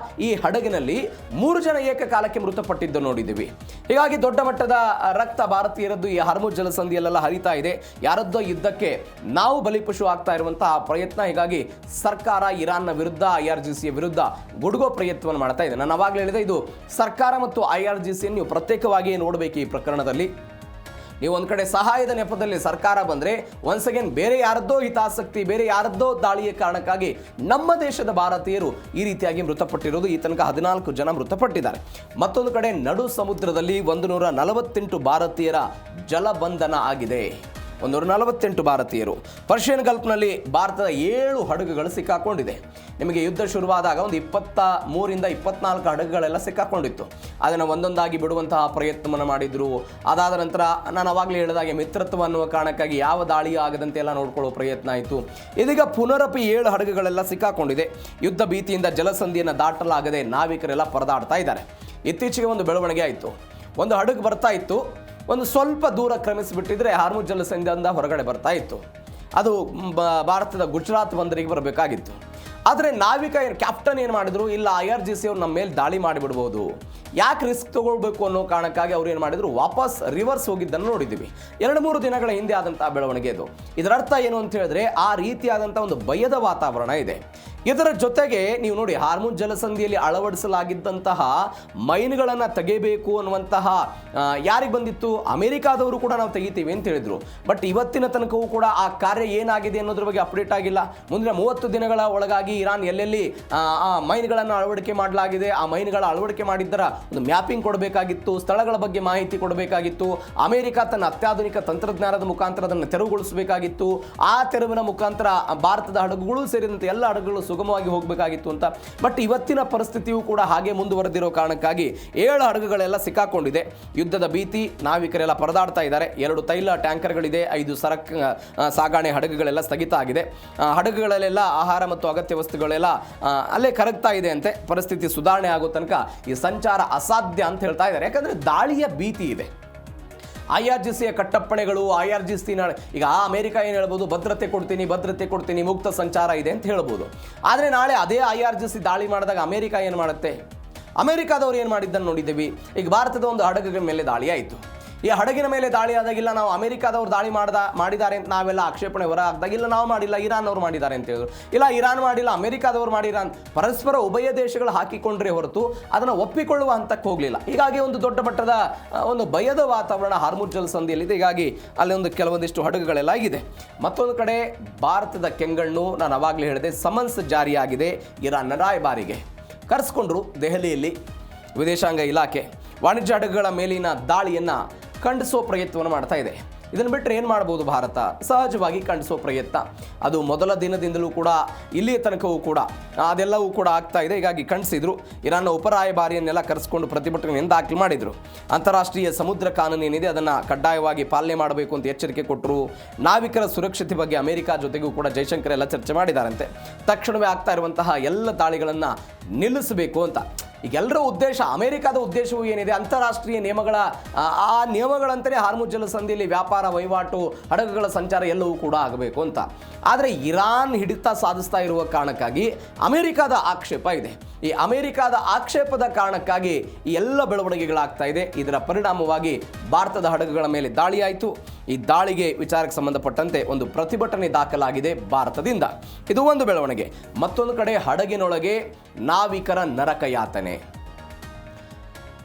ಈ ಹಡಗಿನಲ್ಲಿ 3 ಜನ ಏಕಕಾಲಕ್ಕೆ ಮೃತಪಟ್ಟಿದ್ದು ನೋಡಿದ್ದೀವಿ. ಹೀಗಾಗಿ ದೊಡ್ಡ ಮಟ್ಟದ ರಕ್ತ ಭಾರತೀಯರದ್ದು ಈ ಹಾರ್ಮುಜ್ ಜಲಸಂಧಿಯಲ್ಲೆಲ್ಲ ಹರಿತಾ ಇದೆ. ಯಾರದ್ದೋ ಯುದ್ಧಕ್ಕೆ ನಾವು ಬಲಿಪಶು ಆಗ್ತಾ ಇರುವಂತಹ ಪ್ರಯತ್ನ. ಹೀಗಾಗಿ ಸರ್ಕಾರ ಇರಾನ್ನ ವಿರುದ್ಧ, IRGCಯ ವಿರುದ್ಧ ಗುಡುಗೋ ಪ್ರಯತ್ನವನ್ನು ಮಾಡ್ತಾ ಇದೆ. ನಾನು ಅವಾಗಲೇ ಹೇಳಿದೆ, ಇದು ಸರ್ಕಾರ ಮತ್ತು IRGCಯನ್ನು ನೀವು ಪ್ರತ್ಯೇಕವಾಗಿ ನೋಡಬೇಕು. ಈ ಪ್ರಕರಣದಲ್ಲಿ ನೀವು ಒಂದು ಕಡೆ ಸಹಾಯದ ನೆಪದಲ್ಲಿ ಸರ್ಕಾರ ಬಂದರೆ ಒನ್ಸ್ ಅಗೇನ್ ಬೇರೆ ಯಾರದ್ದೋ ಹಿತಾಸಕ್ತಿ, ಬೇರೆ ಯಾರದ್ದೋ ದಾಳಿಯ ಕಾರಣಕ್ಕಾಗಿ ನಮ್ಮ ದೇಶದ ಭಾರತೀಯರು ಈ ರೀತಿಯಾಗಿ ಮೃತಪಟ್ಟಿರೋದು. ಈ ತನಕ 14 ಜನ ಮೃತಪಟ್ಟಿದ್ದಾರೆ. ಮತ್ತೊಂದು ಕಡೆ ನಡು ಸಮುದ್ರದಲ್ಲಿ 148 ಭಾರತೀಯರ ಜಲಬಂಧನ ಆಗಿದೆ. 148 ಭಾರತೀಯರು. ಪರ್ಷಿಯನ್ ಗಲ್ಫ್ನಲ್ಲಿ ಭಾರತದ 7 ಹಡಗುಗಳು ಸಿಕ್ಕಾಕೊಂಡಿದೆ. ನಿಮಗೆ ಯುದ್ಧ ಶುರುವಾದಾಗ ಒಂದು 23ರಿಂದ 24 ಹಡಗುಗಳೆಲ್ಲ ಸಿಕ್ಕಾಕೊಂಡಿತ್ತು. ಅದನ್ನು ಒಂದೊಂದಾಗಿ ಬಿಡುವಂತಹ ಪ್ರಯತ್ನವನ್ನು ಮಾಡಿದ್ರು. ಅದಾದ ನಂತರ ನಾನು ಅವಾಗಲೇ ಹೇಳಿದಾಗೆ ಮಿತ್ರತ್ವ ಅನ್ನುವ ಕಾರಣಕ್ಕಾಗಿ ಯಾವ ದಾಳಿ ಆಗದಂತೆ ಎಲ್ಲ ನೋಡ್ಕೊಳ್ಳೋ ಪ್ರಯತ್ನ ಆಯಿತು. ಇದೀಗ ಪುನರಪಿ 7 ಹಡಗುಗಳೆಲ್ಲ ಸಿಕ್ಕಾಕೊಂಡಿದೆ. ಯುದ್ಧ ಭೀತಿಯಿಂದ ಜಲಸಂಧಿಯನ್ನು ದಾಟಲಾಗದೆ ನಾವಿಕರೆಲ್ಲ ಪರದಾಡ್ತಾ ಇದ್ದಾರೆ. ಇತ್ತೀಚೆಗೆ ಒಂದು ಬೆಳವಣಿಗೆ ಆಯಿತು. ಒಂದು ಹಡಗು ಬರ್ತಾ ಇತ್ತು, ಒಂದು ಸ್ವಲ್ಪ ದೂರ ಕ್ರಮಿಸಿಬಿಟ್ಟಿದ್ರೆ ಹಾರ್ಮುಜ್ ಜಲಸಂಧಿಯಿಂದ ಹೊರಗಡೆ ಬರ್ತಾ ಇತ್ತು. ಅದು ಭಾರತದ ಗುಜರಾತ್ ಬಂದರಿಗೆ ಬರಬೇಕಾಗಿತ್ತು. ಆದರೆ ನಾವಿಕ ಕ್ಯಾಪ್ಟನ್ ಏನು ಮಾಡಿದ್ರು, ಇಲ್ಲ IRGC ಅವ್ರು ನಮ್ಮ ಮೇಲೆ ದಾಳಿ ಮಾಡಿಬಿಡ್ಬೋದು, ಯಾಕೆ ರಿಸ್ಕ್ ತಗೊಳ್ಬೇಕು ಅನ್ನೋ ಕಾರಣಕ್ಕಾಗಿ ಅವ್ರು ಏನು ಮಾಡಿದ್ರು, ವಾಪಸ್ ರಿವರ್ಸ್ ಹೋಗಿದ್ದನ್ನು ನೋಡಿದ್ದೀವಿ. 2-3 ದಿನಗಳ ಹಿಂದೆ ಆದಂಥ ಬೆಳವಣಿಗೆ ಇದು. ಇದರ ಅರ್ಥ ಏನು ಅಂತ ಹೇಳಿದ್ರೆ, ಆ ರೀತಿಯಾದಂಥ ಒಂದು ಭಯದ ವಾತಾವರಣ ಇದೆ. ಇದರ ಜೊತೆಗೆ ನೀವು ನೋಡಿ, ಹಾರ್ಮುಜ್ ಜಲಸಂಧಿಯಲ್ಲಿ ಅಳವಡಿಸಲಾಗಿದ್ದಂತಹ ಮೈನ್ಗಳನ್ನು ತೆಗೆಯಬೇಕು ಅನ್ನುವಂತಹ ಯಾರಿಗೆ ಬಂದಿತ್ತು, ಅಮೆರಿಕಾದವರು ಕೂಡ ನಾವು ತೆಗಿತೀವಿ ಅಂತ ಹೇಳಿದ್ರು. ಬಟ್ ಇವತ್ತಿನ ತನಕವೂ ಕೂಡ ಆ ಕಾರ್ಯ ಏನಾಗಿದೆ ಅನ್ನೋದ್ರ ಬಗ್ಗೆ ಅಪ್ಡೇಟ್ ಆಗಿಲ್ಲ. ಮುಂದಿನ 30 ದಿನಗಳ ಒಳಗಾಗಿ ಇರಾನ್ ಎಲ್ಲೆಲ್ಲಿ ಆ ಮೈನ್ಗಳನ್ನು ಅಳವಡಿಕೆ ಮಾಡಲಾಗಿದೆ, ಆ ಮೈನ್ಗಳ ಅಳವಡಿಕೆ ಮಾಡಿದ್ದರ ಒಂದು ಮ್ಯಾಪಿಂಗ್ ಕೊಡಬೇಕಾಗಿತ್ತು, ಸ್ಥಳಗಳ ಬಗ್ಗೆ ಮಾಹಿತಿ ಕೊಡಬೇಕಾಗಿತ್ತು. ಅಮೆರಿಕ ತನ್ನ ಅತ್ಯಾಧುನಿಕ ತಂತ್ರಜ್ಞಾನದ ಮುಖಾಂತರ ಅದನ್ನು ತೆರವುಗೊಳಿಸಬೇಕಾಗಿತ್ತು. ಆ ತೆರವಿನ ಮುಖಾಂತರ ಭಾರತದ ಹಡಗುಗಳು ಸೇರಿದಂತೆ ಎಲ್ಲ ಹಡಗುಗಳು ಸುಗಮವಾಗಿ ಹೋಗಬೇಕಾಗಿತ್ತು ಅಂತ. ಬಟ್ ಇವತ್ತಿನ ಪರಿಸ್ಥಿತಿಯೂ ಕೂಡ ಹಾಗೆ ಮುಂದುವರೆದಿರೋ ಕಾರಣಕ್ಕಾಗಿ 7 ಹಡಗುಗಳೆಲ್ಲ ಸಿಕ್ಕಾಕೊಂಡಿದೆ. ಯುದ್ಧದ ಭೀತಿ, ನಾವಿಕರೆಲ್ಲ ಪರದಾಡ್ತಾ ಇದ್ದಾರೆ. 2 ತೈಲ ಟ್ಯಾಂಕರ್ಗಳಿದೆ, 5 ಸರಕು ಸಾಗಾಣೆ ಹಡಗುಗಳೆಲ್ಲ ಸ್ಥಗಿತ ಆಗಿದೆ. ಹಡಗುಗಳಲ್ಲೆಲ್ಲ ಆಹಾರ ಮತ್ತು ಅಗತ್ಯ ವಸ್ತುಗಳೆಲ್ಲ ಅಲ್ಲೇ ಕರಗ್ತಾ ಇದೆ ಅಂತೆ. ಪರಿಸ್ಥಿತಿ ಸುಧಾರಣೆ ಆಗೋ ತನಕ ಈ ಸಂಚಾರ ಅಸಾಧ್ಯ ಅಂತ ಹೇಳ್ತಾ ಇದ್ದಾರೆ. ಯಾಕಂದ್ರೆ ದಾಳಿಯ ಭೀತಿ ಇದೆ. IRGCಯ ಕಟ್ಟಪ್ಪಣೆಗಳು, IRGC ಈಗ ಅಮೆರಿಕ ಏನು ಹೇಳ್ಬೋದು, ಭದ್ರತೆ ಕೊಡ್ತೀನಿ, ಮುಕ್ತ ಸಂಚಾರ ಇದೆ ಅಂತ ಹೇಳ್ಬೋದು. ಆದರೆ ನಾಳೆ ಅದೇ IRGC ದಾಳಿ ಮಾಡಿದಾಗ ಅಮೆರಿಕ ಏನು ಮಾಡುತ್ತೆ? ಅಮೆರಿಕಾದವ್ರು ಏನು ಮಾಡಿದ್ದನ್ನು ನೋಡಿದ್ದೀವಿ. ಈಗ ಭಾರತದ ಒಂದು ಹಡಗಿನ ಮೇಲೆ ದಾಳಿ ಆಯಿತು. ಈ ಹಡಗಿನ ಮೇಲೆ ದಾಳಿ ಆದಾಗಿಲ್ಲ ನಾವು ಅಮೆರಿಕಾದವ್ರು ದಾಳಿ ಮಾಡಿದ್ದಾರೆ ಅಂತ ನಾವೆಲ್ಲ ಆಕ್ಷೇಪಣೆ ಹೊರ ಹಾಕಿದಾಗಿಲ್ಲ, ನಾವು ಮಾಡಿಲ್ಲ, ಇರಾನ್ ಅವ್ರು ಮಾಡಿದ್ದಾರೆ ಅಂತ ಹೇಳಿದ್ರು. ಇಲ್ಲ, ಇರಾನ್ ಮಾಡಿಲ್ಲ, ಅಮೆರಿಕಾದವ್ರು ಮಾಡಿಲ್ಲ. ಪರಸ್ಪರ ಉಭಯ ದೇಶಗಳು ಹಾಕಿಕೊಂಡ್ರೆ ಹೊರತು ಅದನ್ನು ಒಪ್ಪಿಕೊಳ್ಳುವ ಹಂತಕ್ಕೆ ಹೋಗಲಿಲ್ಲ. ಹೀಗಾಗಿ ಒಂದು ದೊಡ್ಡ ಮಟ್ಟದ ಒಂದು ಭಯದ ವಾತಾವರಣ ಹಾರ್ಮುಜ್ ಜಲಸಂಧಿಯಲ್ಲಿದೆ. ಹೀಗಾಗಿ ಅಲ್ಲಿ ಒಂದು ಕೆಲವೊಂದಿಷ್ಟು ಹಡಗುಗಳೆಲ್ಲ ಇದೆ. ಮತ್ತೊಂದು ಕಡೆ ಭಾರತದ ಕೆಂಗಣ್ಣು, ನಾನು ಅವಾಗಲೇ ಹೇಳಿದೆ, ಸಮನ್ಸ್ ಜಾರಿಯಾಗಿದೆ. ಇರಾನ್ನ ರಾಯಭಾರಿಗೆ ಕರೆಸ್ಕೊಂಡ್ರು ದೆಹಲಿಯಲ್ಲಿ ವಿದೇಶಾಂಗ ಇಲಾಖೆ. ವಾಣಿಜ್ಯ ಹಡಗುಗಳ ಮೇಲಿನ ದಾಳಿಯನ್ನು ಖಂಡಿಸೋ ಪ್ರಯತ್ನವನ್ನು ಮಾಡ್ತಾ ಇದೆ. ಇದನ್ನು ಬಿಟ್ಟರೆ ಏನು ಮಾಡ್ಬೋದು ಭಾರತ? ಸಹಜವಾಗಿ ಖಂಡಿಸೋ ಪ್ರಯತ್ನ ಅದು ಮೊದಲ ದಿನದಿಂದಲೂ ಕೂಡ ಇಲ್ಲಿಯ ತನಕವೂ ಕೂಡ ಅದೆಲ್ಲವೂ ಕೂಡ ಆಗ್ತಾ ಇದೆ. ಹೀಗಾಗಿ ಖಂಡಿಸಿದ್ರು. ಇರಾನ್ನ ಉಪರಾಯಭಾರಿಯನ್ನೆಲ್ಲ ಕರೆಸ್ಕೊಂಡು ಪ್ರತಿಭಟನೆಯನ್ನು ದಾಖಲು ಮಾಡಿದರು. ಅಂತಾರಾಷ್ಟ್ರೀಯ ಸಮುದ್ರ ಕಾನೂನು ಏನಿದೆ ಅದನ್ನು ಕಡ್ಡಾಯವಾಗಿ ಪಾಲನೆ ಮಾಡಬೇಕು ಅಂತ ಎಚ್ಚರಿಕೆ ಕೊಟ್ಟರು. ನಾವಿಕರ ಸುರಕ್ಷತೆ ಬಗ್ಗೆ ಅಮೆರಿಕ ಜೊತೆಗೂ ಕೂಡ ಜೈಶಂಕರ್ ಎಲ್ಲ ಚರ್ಚೆ ಮಾಡಿದಾರಂತೆ. ತಕ್ಷಣವೇ ಆಗ್ತಾ ಇರುವಂತಹ ಎಲ್ಲ ದಾಳಿಗಳನ್ನು ನಿಲ್ಲಿಸಬೇಕು ಅಂತ. ಈಗೆಲ್ಲರ ಉದ್ದೇಶ, ಅಮೆರಿಕದ ಉದ್ದೇಶವೂ ಏನಿದೆ, ಅಂತಾರಾಷ್ಟ್ರೀಯ ನಿಯಮಗಳ ಆ ನಿಯಮಗಳಂತಲೇ ಹಾರ್ಮುಜ್ ಜಲಸಂಧಿಯಲ್ಲಿ ವ್ಯಾಪಾರ, ವಹಿವಾಟು, ಹಡಗುಗಳ ಸಂಚಾರ ಎಲ್ಲವೂ ಕೂಡ ಆಗಬೇಕು ಅಂತ. ಆದರೆ ಇರಾನ್ ಹಿಡಿತ ಸಾಧಿಸ್ತಾ ಇರುವ ಕಾರಣಕ್ಕಾಗಿ ಅಮೆರಿಕದ ಆಕ್ಷೇಪ ಇದೆ. ಈ ಅಮೆರಿಕದ ಆಕ್ಷೇಪದ ಕಾರಣಕ್ಕಾಗಿ ಈ ಎಲ್ಲ ಬೆಳವಣಿಗೆಗಳಾಗ್ತಾ ಇದೆ. ಇದರ ಪರಿಣಾಮವಾಗಿ ಭಾರತದ ಹಡಗುಗಳ ಮೇಲೆ ದಾಳಿ ಆಯಿತು. ಈ ದಾಳಿಗೆ ವಿಚಾರಕ್ಕೆ ಸಂಬಂಧಪಟ್ಟಂತೆ ಒಂದು ಪ್ರತಿಭಟನೆ ದಾಖಲಾಗಿದೆ ಭಾರತದಿಂದ. ಇದು ಒಂದು ಬೆಳವಣಿಗೆ. ಮತ್ತೊಂದು ಕಡೆ ಹಡಗಿನೊಳಗೆ ನಾವಿಕರ ನರಕಯಾತನೆ.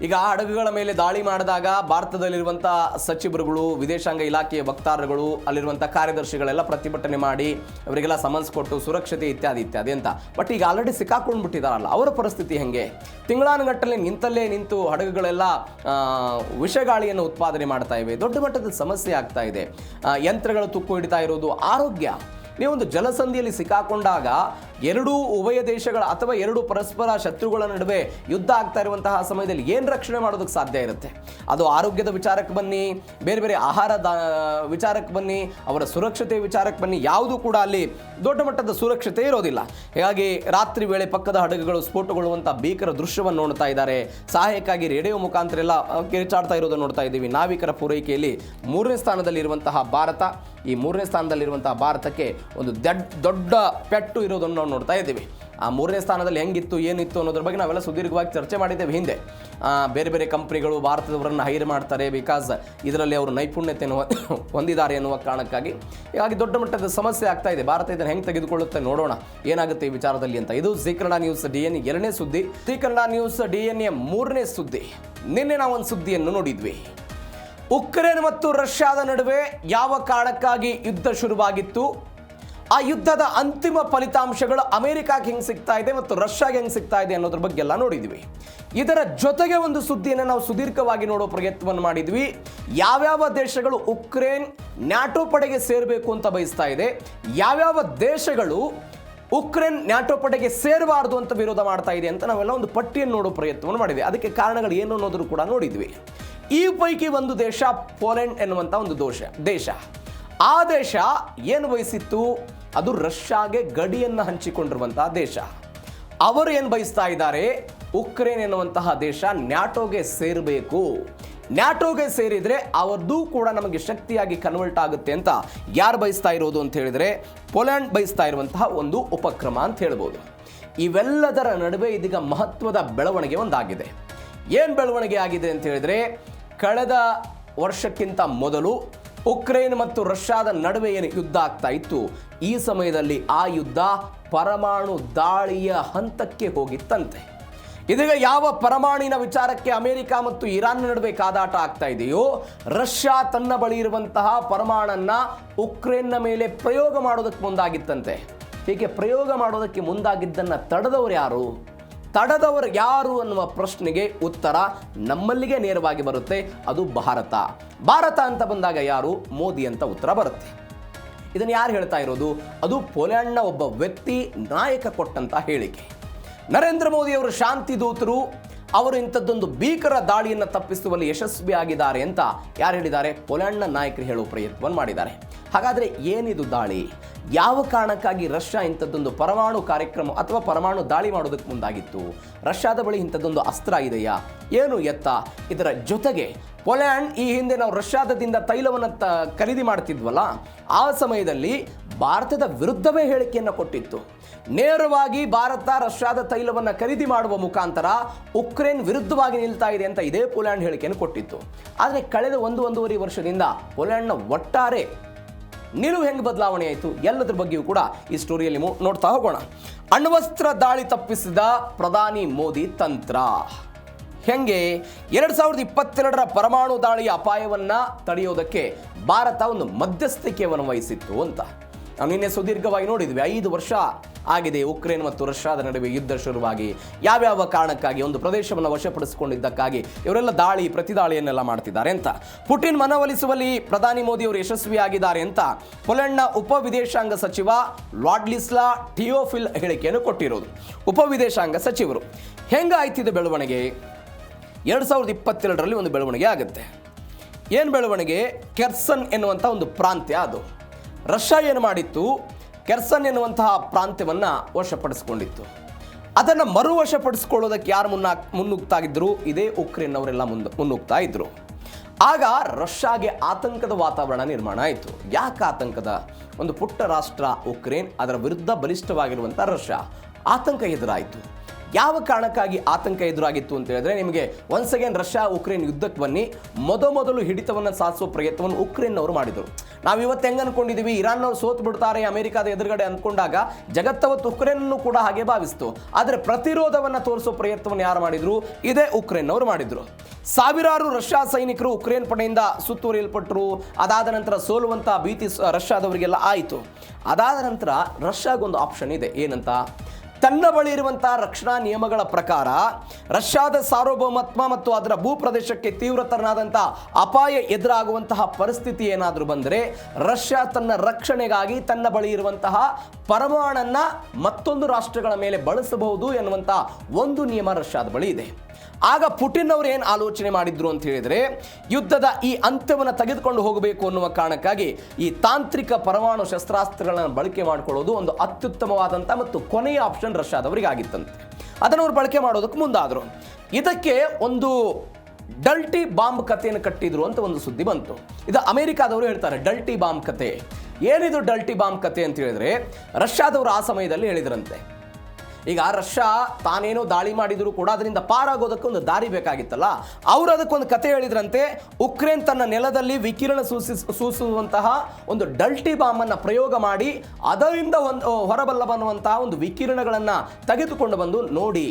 ಈಗ ಆ ಹಡಗುಗಳ ಮೇಲೆ ದಾಳಿ ಮಾಡಿದಾಗ ಭಾರತದಲ್ಲಿರುವಂಥ ಸಚಿವರುಗಳು, ವಿದೇಶಾಂಗ ಇಲಾಖೆಯ ವಕ್ತಾರರುಗಳು, ಅಲ್ಲಿರುವಂಥ ಕಾರ್ಯದರ್ಶಿಗಳೆಲ್ಲ ಪ್ರತಿಭಟನೆ ಮಾಡಿ ಅವರಿಗೆಲ್ಲ ಸಮನ್ಸ್ ಕೊಟ್ಟು ಸುರಕ್ಷತೆ ಇತ್ಯಾದಿ ಅಂತ. ಬಟ್ ಈಗ ಆಲ್ರೆಡಿ ಸಿಕ್ಕಾಕೊಂಡು ಬಿಟ್ಟಿದ್ದಾರಲ್ಲ, ಅವರ ಪರಿಸ್ಥಿತಿ ಹೆಂಗೆ? ತಿಂಗಳಾನುಗಟ್ಟಲೆ ನಿಂತು ಹಡಗುಗಳೆಲ್ಲ ವಿಷಗಾಳಿಯನ್ನು ಉತ್ಪಾದನೆ ಮಾಡ್ತಾ ಇವೆ. ದೊಡ್ಡ ಮಟ್ಟದ ಸಮಸ್ಯೆ ಆಗ್ತಾ ಇದೆ. ಯಂತ್ರಗಳು ತುಕ್ಕು ಹಿಡಿತಾ ಇರೋದು, ಆರೋಗ್ಯ ನೀವೊಂದು ಜಲಸಂಧಿಯಲ್ಲಿ ಸಿಕ್ಕಾಕೊಂಡಾಗ ಎರಡೂ ಉಭಯ ದೇಶಗಳ ಅಥವಾ ಎರಡು ಪರಸ್ಪರ ಶತ್ರುಗಳ ನಡುವೆ ಯುದ್ಧ ಆಗ್ತಾ ಇರುವಂತಹ ಸಮಯದಲ್ಲಿ ಏನು ರಕ್ಷಣೆ ಮಾಡೋದಕ್ಕೆ ಸಾಧ್ಯ ಇರುತ್ತೆ? ಅದು ಆರೋಗ್ಯದ ವಿಚಾರಕ್ಕೆ ಬನ್ನಿ, ಬೇರೆ ಬೇರೆ ಆಹಾರದ ವಿಚಾರಕ್ಕೆ ಬನ್ನಿ, ಅವರ ಸುರಕ್ಷತೆ ವಿಚಾರಕ್ಕೆ ಬನ್ನಿ, ಯಾವುದೂ ಕೂಡ ಅಲ್ಲಿ ದೊಡ್ಡ ಮಟ್ಟದ ಸುರಕ್ಷತೆ ಇರೋದಿಲ್ಲ. ಹೀಗಾಗಿ ರಾತ್ರಿ ವೇಳೆ ಪಕ್ಕದ ಹಡಗುಗಳು ಸ್ಫೋಟಗೊಳ್ಳುವಂಥ ಭೀಕರ ದೃಶ್ಯವನ್ನು ನೋಡ್ತಾ ಇದ್ದಾರೆ. ಸಹಾಯಕ್ಕಾಗಿ ರೇಡಿಯೋ ಮುಖಾಂತರ ಎಲ್ಲ ಕಿರಿಚಾಡ್ತಾ ಇರೋದನ್ನು ನೋಡ್ತಾ ಇದ್ದೀವಿ. ನಾವಿಕರ ಪೂರೈಕೆಯಲ್ಲಿ 3ನೇ ಸ್ಥಾನದಲ್ಲಿರುವಂತಹ ಭಾರತ, ಈ 3ನೇ ಸ್ಥಾನದಲ್ಲಿರುವಂತಹ ಭಾರತಕ್ಕೆ ಒಂದು ದೊಡ್ಡ ಪೆಟ್ಟು ಇರೋದನ್ನು ನಾವು ನೋಡ್ತಾ ಇದ್ದೀವಿ. ಆ 3ನೇ ಸ್ಥಾನದಲ್ಲಿ ಹೆಂಗಿತ್ತು ಏನಿತ್ತು ಅನ್ನೋದ್ರ ಬಗ್ಗೆ ನಾವೆಲ್ಲ ಸುದೀರ್ಘವಾಗಿ ಚರ್ಚೆ ಮಾಡಿದ್ದೇವೆ ಹಿಂದೆ. ಬೇರೆ ಬೇರೆ ಕಂಪ್ನಿಗಳು ಭಾರತದವರನ್ನು ಹೈರ್ ಮಾಡ್ತಾರೆ, ಬಿಕಾಸ್ ಇದರಲ್ಲಿ ಅವರು ನೈಪುಣ್ಯತೆಯನ್ನು ಹೊಂದಿದ್ದಾರೆ ಎನ್ನುವ ಕಾರಣಕ್ಕಾಗಿ. ಹೀಗಾಗಿ ದೊಡ್ಡ ಮಟ್ಟದ ಸಮಸ್ಯೆ ಆಗ್ತಾ ಇದೆ. ಭಾರತ ಇದನ್ನು ಹೆಂಗೆ ತೆಗೆದುಕೊಳ್ಳುತ್ತೆ ನೋಡೋಣ ಏನಾಗುತ್ತೆ ಈ ವಿಚಾರದಲ್ಲಿ ಅಂತ. ಇದು ಜೀ ಕನ್ನಡ ನ್ಯೂಸ್ DNA 2ನೇ ಸುದ್ದಿ. ಜೀ ಕನ್ನಡ ನ್ಯೂಸ್ DNA 3ನೇ ಸುದ್ದಿ. ನಿನ್ನೆ ನಾವೊಂದು ಸುದ್ದಿಯನ್ನು ನೋಡಿದ್ವಿ. ಉಕ್ರೇನ್ ಮತ್ತು ರಷ್ಯಾದ ನಡುವೆ ಯಾವ ಕಾರಣಕ್ಕಾಗಿ ಯುದ್ಧ ಶುರುವಾಗಿತ್ತು, ಆ ಯುದ್ಧದ ಅಂತಿಮ ಫಲಿತಾಂಶಗಳು ಅಮೆರಿಕಾಗೆ ಹೆಂಗೆ ಸಿಗ್ತಾ ಇದೆ ಮತ್ತು ರಷ್ಯಾಗೆ ಹೆಂಗೆ ಸಿಗ್ತಾ ಇದೆ ಅನ್ನೋದ್ರ ಬಗ್ಗೆ ಎಲ್ಲ ನೋಡಿದ್ವಿ. ಇದರ ಜೊತೆಗೆ ಒಂದು ಸುದ್ದಿಯನ್ನು ನಾವು ಸುದೀರ್ಘವಾಗಿ ನೋಡೋ ಪ್ರಯತ್ನವನ್ನು ಮಾಡಿದ್ವಿ. ಯಾವ್ಯಾವ ದೇಶಗಳು ಉಕ್ರೇನ್ ನ್ಯಾಟೋ ಪಡೆಗೆ ಸೇರಬೇಕು ಅಂತ ಬಯಸ್ತಾ ಇದೆ, ಯಾವ್ಯಾವ ದೇಶಗಳು ಉಕ್ರೇನ್ ನ್ಯಾಟೋ ಪಡೆಗೆ ಸೇರಬಾರದು ಅಂತ ವಿರೋಧ ಮಾಡ್ತಾ ಇದೆ ಅಂತ ನಾವೆಲ್ಲ ಒಂದು ಪಟ್ಟಿಯನ್ನು ನೋಡೋ ಪ್ರಯತ್ನವನ್ನು ಮಾಡಿದ್ವಿ. ಅದಕ್ಕೆ ಕಾರಣಗಳು ಏನು ಅನ್ನೋದ್ರು ಕೂಡ ನೋಡಿದ್ವಿ. ಈ ಪೈಕಿ ಒಂದು ದೇಶ ಪೋಲೆಂಡ್ ಎನ್ನುವಂಥ ಒಂದು ದೇಶ. ಆ ದೇಶ ಏನು ಬಯಸಿತ್ತು? ಅದು ರಷ್ಯಾಗೆ ಗಡಿಯನ್ನು ಹಂಚಿಕೊಂಡಿರುವಂತಹ ದೇಶ. ಅವರು ಏನು ಬಯಸ್ತಾ ಇದ್ದಾರೆ? ಉಕ್ರೇನ್ ಎನ್ನುವಂತಹ ದೇಶ ನ್ಯಾಟೋಗೆ ಸೇರಬೇಕು, ನ್ಯಾಟೋಗೆ ಸೇರಿದರೆ ಅವರದ್ದು ಕೂಡ ನಮಗೆ ಶಕ್ತಿಯಾಗಿ ಕನ್ವರ್ಟ್ ಆಗುತ್ತೆ ಅಂತ ಯಾರು ಬಯಸ್ತಾ ಇರೋದು ಅಂತ ಹೇಳಿದರೆ ಪೋಲೆಂಡ್ ಬಯಸ್ತಾ ಇರುವಂತಹ ಒಂದು ಉಪಕ್ರಮ ಅಂತ ಹೇಳ್ಬೋದು. ಇವೆಲ್ಲದರ ನಡುವೆ ಇದೀಗ ಮಹತ್ವದ ಬೆಳವಣಿಗೆ ಒಂದಾಗಿದೆ. ಏನು ಬೆಳವಣಿಗೆ ಆಗಿದೆ ಅಂತ ಹೇಳಿದರೆ, ಕಳೆದ ವರ್ಷಕ್ಕಿಂತ ಮೊದಲು ಉಕ್ರೇನ್ ಮತ್ತು ರಷ್ಯಾದ ನಡುವೆ ಏನು ಯುದ್ಧ ಆಗ್ತಾ ಇತ್ತು, ಈ ಸಮಯದಲ್ಲಿ ಆ ಯುದ್ಧ ಪರಮಾಣು ದಾಳಿಯ ಹಂತಕ್ಕೆ ಹೋಗಿತ್ತಂತೆ. ಇದೀಗ ಯಾವ ಪರಮಾಣಿನ ವಿಚಾರಕ್ಕೆ ಅಮೆರಿಕ ಮತ್ತು ಇರಾನ್ ನಡುವೆ ಕಾದಾಟ ಆಗ್ತಾ ಇದೆಯೋ, ರಷ್ಯಾ ತನ್ನ ಬಳಿ ಇರುವಂತಹ ಪರಮಾಣನ್ನ ಉಕ್ರೇನ್ನ ಮೇಲೆ ಪ್ರಯೋಗ ಮಾಡೋದಕ್ಕೆ ಮುಂದಾಗಿತ್ತಂತೆ. ಹೀಗೆ ಪ್ರಯೋಗ ಮಾಡೋದಕ್ಕೆ ಮುಂದಾಗಿದ್ದನ್ನು ತಡೆದವರು ಯಾರು ಅನ್ನುವ ಪ್ರಶ್ನೆಗೆ ಉತ್ತರ ನಮ್ಮಲ್ಲಿಗೆ ನೇರವಾಗಿ ಬರುತ್ತೆ. ಅದು ಭಾರತ ಅಂತ ಬಂದಾಗ ಯಾರು? ಮೋದಿ ಅಂತ ಉತ್ತರ ಬರುತ್ತೆ. ಇದನ್ನು ಯಾರು ಹೇಳ್ತಾ ಇರೋದು? ಅದು ಪೋಲೆಂಡ್ನ ಒಬ್ಬ ವ್ಯಕ್ತಿ, ನಾಯಕ ಕೊಟ್ಟಂತ ಹೇಳಿಕೆ. ನರೇಂದ್ರ ಮೋದಿ ಅವರು ಶಾಂತಿ ದೂತರು, ಅವರು ಇಂಥದ್ದೊಂದು ಭೀಕರ ದಾಳಿಯನ್ನು ತಪ್ಪಿಸುವಲ್ಲಿ ಯಶಸ್ವಿಯಾಗಿದ್ದಾರೆ ಅಂತ ಯಾರು ಹೇಳಿದ್ದಾರೆ? ಪೋಲೆಂಡ್ನ ನಾಯಕರು ಹೇಳುವ ಪ್ರಯತ್ನವನ್ನು ಮಾಡಿದ್ದಾರೆ. ಹಾಗಾದರೆ ಏನಿದು ದಾಳಿ? ಯಾವ ಕಾರಣಕ್ಕಾಗಿ ರಷ್ಯಾ ಇಂಥದ್ದೊಂದು ಪರಮಾಣು ಕಾರ್ಯಕ್ರಮ ಅಥವಾ ಪರಮಾಣು ದಾಳಿ ಮಾಡೋದಕ್ಕೆ ಮುಂದಾಗಿತ್ತು? ರಷ್ಯಾದ ಬಳಿ ಇಂಥದ್ದೊಂದು ಅಸ್ತ್ರ ಇದೆಯಾ? ಏನು ಎತ್ತ? ಇದರ ಜೊತೆಗೆ ಪೋಲೆಂಡ್ ಈ ಹಿಂದೆ ನಾವು ರಷ್ಯಾದಿಂದ ತೈಲವನ್ನು ಖರೀದಿ ಮಾಡ್ತಿದ್ವಲ್ಲ, ಆ ಸಮಯದಲ್ಲಿ ಭಾರತದ ವಿರುದ್ಧವೇ ಹೇಳಿಕೆಯನ್ನು ಕೊಟ್ಟಿತ್ತು. ನೇರವಾಗಿ ಭಾರತ ರಷ್ಯಾದ ತೈಲವನ್ನು ಖರೀದಿ ಮಾಡುವ ಮುಖಾಂತರ ಉಕ್ರೇನ್ ವಿರುದ್ಧವಾಗಿ ನಿಲ್ತಾ ಇದೆ ಅಂತ ಇದೇ ಪೋಲೆಂಡ್ ಹೇಳಿಕೆಯನ್ನು ಕೊಟ್ಟಿತ್ತು. ಆದರೆ ಕಳೆದ 1-1.5 ವರ್ಷದಿಂದ ಪೋಲೆಂಡ್ನ ಒಟ್ಟಾರೆ ನಿಲುವು ಹೆಂಗೆ ಬದಲಾವಣೆ ಆಯಿತು? ಎಲ್ಲದ್ರ ಬಗ್ಗೆಯೂ ಕೂಡ ಈ ಸ್ಟೋರಿಯಲ್ಲಿ ನೋಡ್ತಾ ಹೋಗೋಣ. ಅಣ್ವಸ್ತ್ರ ದಾಳಿ ತಪ್ಪಿಸಿದ ಪ್ರಧಾನಿ ಮೋದಿ ತಂತ್ರ ಹೆಂಗೆ? 2022ರ ಪರಮಾಣು ದಾಳಿಯ ಅಪಾಯವನ್ನು ತಡೆಯೋದಕ್ಕೆ ಭಾರತ ಒಂದು ಮಧ್ಯಸ್ಥಿಕೆಯನ್ನು ವಹಿಸಿತ್ತು ಅಂತ ನಾವು ನಿನ್ನೆ ಸುದೀರ್ಘವಾಗಿ ನೋಡಿದ್ವಿ. 5 ವರ್ಷ ಆಗಿದೆ ಉಕ್ರೇನ್ ಮತ್ತು ರಷ್ಯಾದ ನಡುವೆ ಯುದ್ಧ ಶುರುವಾಗಿ. ಯಾವ್ಯಾವ ಕಾರಣಕ್ಕಾಗಿ? ಒಂದು ಪ್ರದೇಶವನ್ನು ವಶಪಡಿಸಿಕೊಂಡಿದ್ದಕ್ಕಾಗಿ ಇವರೆಲ್ಲ ಪ್ರತಿದಾಳಿಯನ್ನೆಲ್ಲ ಮಾಡ್ತಿದ್ದಾರೆ ಅಂತ. ಪುಟಿನ್ ಮನವೊಲಿಸುವಲ್ಲಿ ಪ್ರಧಾನಿ ಮೋದಿ ಅವರು ಯಶಸ್ವಿಯಾಗಿದ್ದಾರೆ ಅಂತ ಪೋಲೆಂಡ್ನ ಉಪ ವಿದೇಶಾಂಗ ಸಚಿವ ಲಾಡ್ಲಿಸ್ಲಾ ಟಿಯೋಫಿಲ್ ಹೇಳಿಕೆಯನ್ನು ಕೊಟ್ಟಿರೋದು. ಉಪ ವಿದೇಶಾಂಗ ಸಚಿವರು. ಹೆಂಗಾಯ್ತಿದೆ ಬೆಳವಣಿಗೆ? 2022ರಲ್ಲಿ ಒಂದು ಬೆಳವಣಿಗೆ ಆಗುತ್ತೆ. ಏನು ಬೆಳವಣಿಗೆ? ಕೆರ್ಸನ್ ಎನ್ನುವಂಥ ಒಂದು ಪ್ರಾಂತ್ಯ, ಅದು ರಷ್ಯಾ ಏನು ಮಾಡಿತ್ತು? ಕೆರ್ಸನ್ ಎನ್ನುವಂತಹ ಪ್ರಾಂತ್ಯವನ್ನು ವಶಪಡಿಸಿಕೊಂಡಿತ್ತು. ಅದನ್ನು ಮರುವಶಪಡಿಸಿಕೊಳ್ಳೋದಕ್ಕೆ ಯಾರು ಮುನ್ನುಗ್ತಾ ಇದ್ರು? ಇದೇ ಉಕ್ರೇನ್ ಅವರೆಲ್ಲ ಮುನ್ನುಗ್ತಾ ಇದ್ರು. ಆಗ ರಷ್ಯಾಗೆ ಆತಂಕದ ವಾತಾವರಣ ನಿರ್ಮಾಣ ಆಯಿತು. ಯಾಕೆ ಆತಂಕದ? ಒಂದು ಪುಟ್ಟ ರಾಷ್ಟ್ರ ಉಕ್ರೇನ್, ಅದರ ವಿರುದ್ಧ ಬಲಿಷ್ಠವಾಗಿರುವಂಥ ರಷ್ಯಾ, ಆತಂಕ ಎದುರಾಯಿತು. ಯಾವ ಕಾರಣಕ್ಕಾಗಿ ಆತಂಕ ಎದುರಾಗಿತ್ತು ಅಂತ ಹೇಳಿದ್ರೆ, ನಿಮಗೆ ಒನ್ಸ್ ಅಗೇನ್ ರಷ್ಯಾ ಉಕ್ರೇನ್ ಯುದ್ಧಕ್ಕೆ ಬನ್ನಿ, ಮೊದಲು ಹಿಡಿತವನ್ನು ಸಾಧಿಸುವ ಪ್ರಯತ್ನವನ್ನು ಉಕ್ರೇನ್ ಅವರು ಮಾಡಿದರು. ನಾವು ಇವತ್ತು ಹೆಂಗೆ ಅನ್ಕೊಂಡಿದ್ದೀವಿ, ಇರಾನ್ನವರು ಸೋತು ಬಿಡ್ತಾರೆ ಅಮೆರಿಕಾದ ಎದುರುಗಡೆ ಅಂದ್ಕೊಂಡಾಗ ಜಗತ್ತವತ್ತು ಉಕ್ರೇನ್ನೂ ಕೂಡ ಹಾಗೆ ಭಾವಿಸ್ತು. ಆದರೆ ಪ್ರತಿರೋಧವನ್ನು ತೋರಿಸೋ ಪ್ರಯತ್ನವನ್ನು ಯಾರು ಮಾಡಿದ್ರು? ಇದೇ ಉಕ್ರೇನ್ ಅವರು ಮಾಡಿದ್ರು. ಸಾವಿರಾರು ರಷ್ಯಾ ಸೈನಿಕರು ಉಕ್ರೇನ್ ಪಡೆಯಿಂದ ಸುತ್ತುವರಿಯಲ್ಪಟ್ಟರು. ಅದಾದ ನಂತರ ಸೋಲುವಂಥ ಭೀತಿ ರಷ್ಯಾದವರಿಗೆಲ್ಲ ಆಯಿತು. ಅದಾದ ನಂತರ ರಷ್ಯಾಗೊಂದು ಆಪ್ಷನ್ ಇದೆ. ಏನಂತ? ತನ್ನ ಬಳಿ ಇರುವಂತಹ ರಕ್ಷಣಾ ನಿಯಮಗಳ ಪ್ರಕಾರ ರಷ್ಯಾದ ಸಾರ್ವಭೌಮತ್ವ ಮತ್ತು ಅದರ ಭೂಪ್ರದೇಶಕ್ಕೆ ತೀವ್ರತರನಾದಂತಹ ಅಪಾಯ ಎದುರಾಗುವಂತಹ ಪರಿಸ್ಥಿತಿ ಏನಾದರೂ ಬಂದರೆ ರಷ್ಯಾ ತನ್ನ ರಕ್ಷಣೆಗಾಗಿ ತನ್ನ ಬಳಿ ಇರುವಂತಹ ಪರಮಾಣನ್ನ ಮತ್ತೊಂದು ರಾಷ್ಟ್ರಗಳ ಮೇಲೆ ಬಳಸಬಹುದು ಎನ್ನುವಂಥ ಒಂದು ನಿಯಮ ರಷ್ಯಾದ ಬಳಿ ಇದೆ. ಆಗ ಪುಟಿನ್ ಅವರು ಏನು ಆಲೋಚನೆ ಮಾಡಿದ್ರು ಅಂತ ಹೇಳಿದರೆ, ಯುದ್ಧದ ಈ ಅಂತ್ಯವನ್ನು ತೆಗೆದುಕೊಂಡು ಹೋಗಬೇಕು ಅನ್ನುವ ಕಾರಣಕ್ಕಾಗಿ ಈ ತಾಂತ್ರಿಕ ಪರಮಾಣು ಶಸ್ತ್ರಾಸ್ತ್ರಗಳನ್ನು ಬಳಕೆ ಮಾಡಿಕೊಳ್ಳೋದು ಒಂದು ಅತ್ಯುತ್ತಮವಾದಂಥ ಮತ್ತು ಕೊನೆಯ ಆಪ್ಷನ್ ರಷ್ಯಾದವರಿಗೆ ಆಗಿತ್ತಂತೆ. ಅದನ್ನು ಅವರು ಬಳಕೆ ಮಾಡೋದಕ್ಕೆ ಮುಂದಾದರು. ಇದಕ್ಕೆ ಒಂದು ಡಲ್ಟಿ ಬಾಂಬ್ ಕಥೆಯನ್ನು ಕಟ್ಟಿದ್ರು ಅಂತ ಒಂದು ಸುದ್ದಿ ಬಂತು. ಇದು ಅಮೆರಿಕಾದವರು ಹೇಳ್ತಾರೆ ಡಲ್ಟಿ ಬಾಂಬ್ ಕತೆ. ಏನಿದು ಡಲ್ಟಿ ಬಾಂಬ್ ಕತೆ ಅಂತ ಹೇಳಿದ್ರೆ, ರಷ್ಯಾದವರು ಆ ಸಮಯದಲ್ಲಿ ಹೇಳಿದ್ರಂತೆ, ಈಗ ರಷ್ಯಾ ತಾನೇನೋ ದಾಳಿ ಮಾಡಿದ್ರು ಕೂಡ ಅದರಿಂದ ಪಾರಾಗೋದಕ್ಕೆ ಒಂದು ದಾರಿ ಬೇಕಾಗಿತ್ತಲ್ಲ, ಅವರು ಅದಕ್ಕೊಂದು ಕತೆ ಹೇಳಿದ್ರಂತೆ. ಉಕ್ರೇನ್ ತನ್ನ ನೆಲದಲ್ಲಿ ವಿಕಿರಣ ಸೂಸುವಂತಹ ಒಂದು ಡಲ್ಟಿ ಬಾಂಬನ್ನು ಪ್ರಯೋಗ ಮಾಡಿ ಅದರಿಂದ ಹೊರಬಲ್ಲಬನ್ನುವಂತಹ ಒಂದು ವಿಕಿರಣಗಳನ್ನು ತೆಗೆದುಕೊಂಡು ಬಂದು ನೋಡಿ,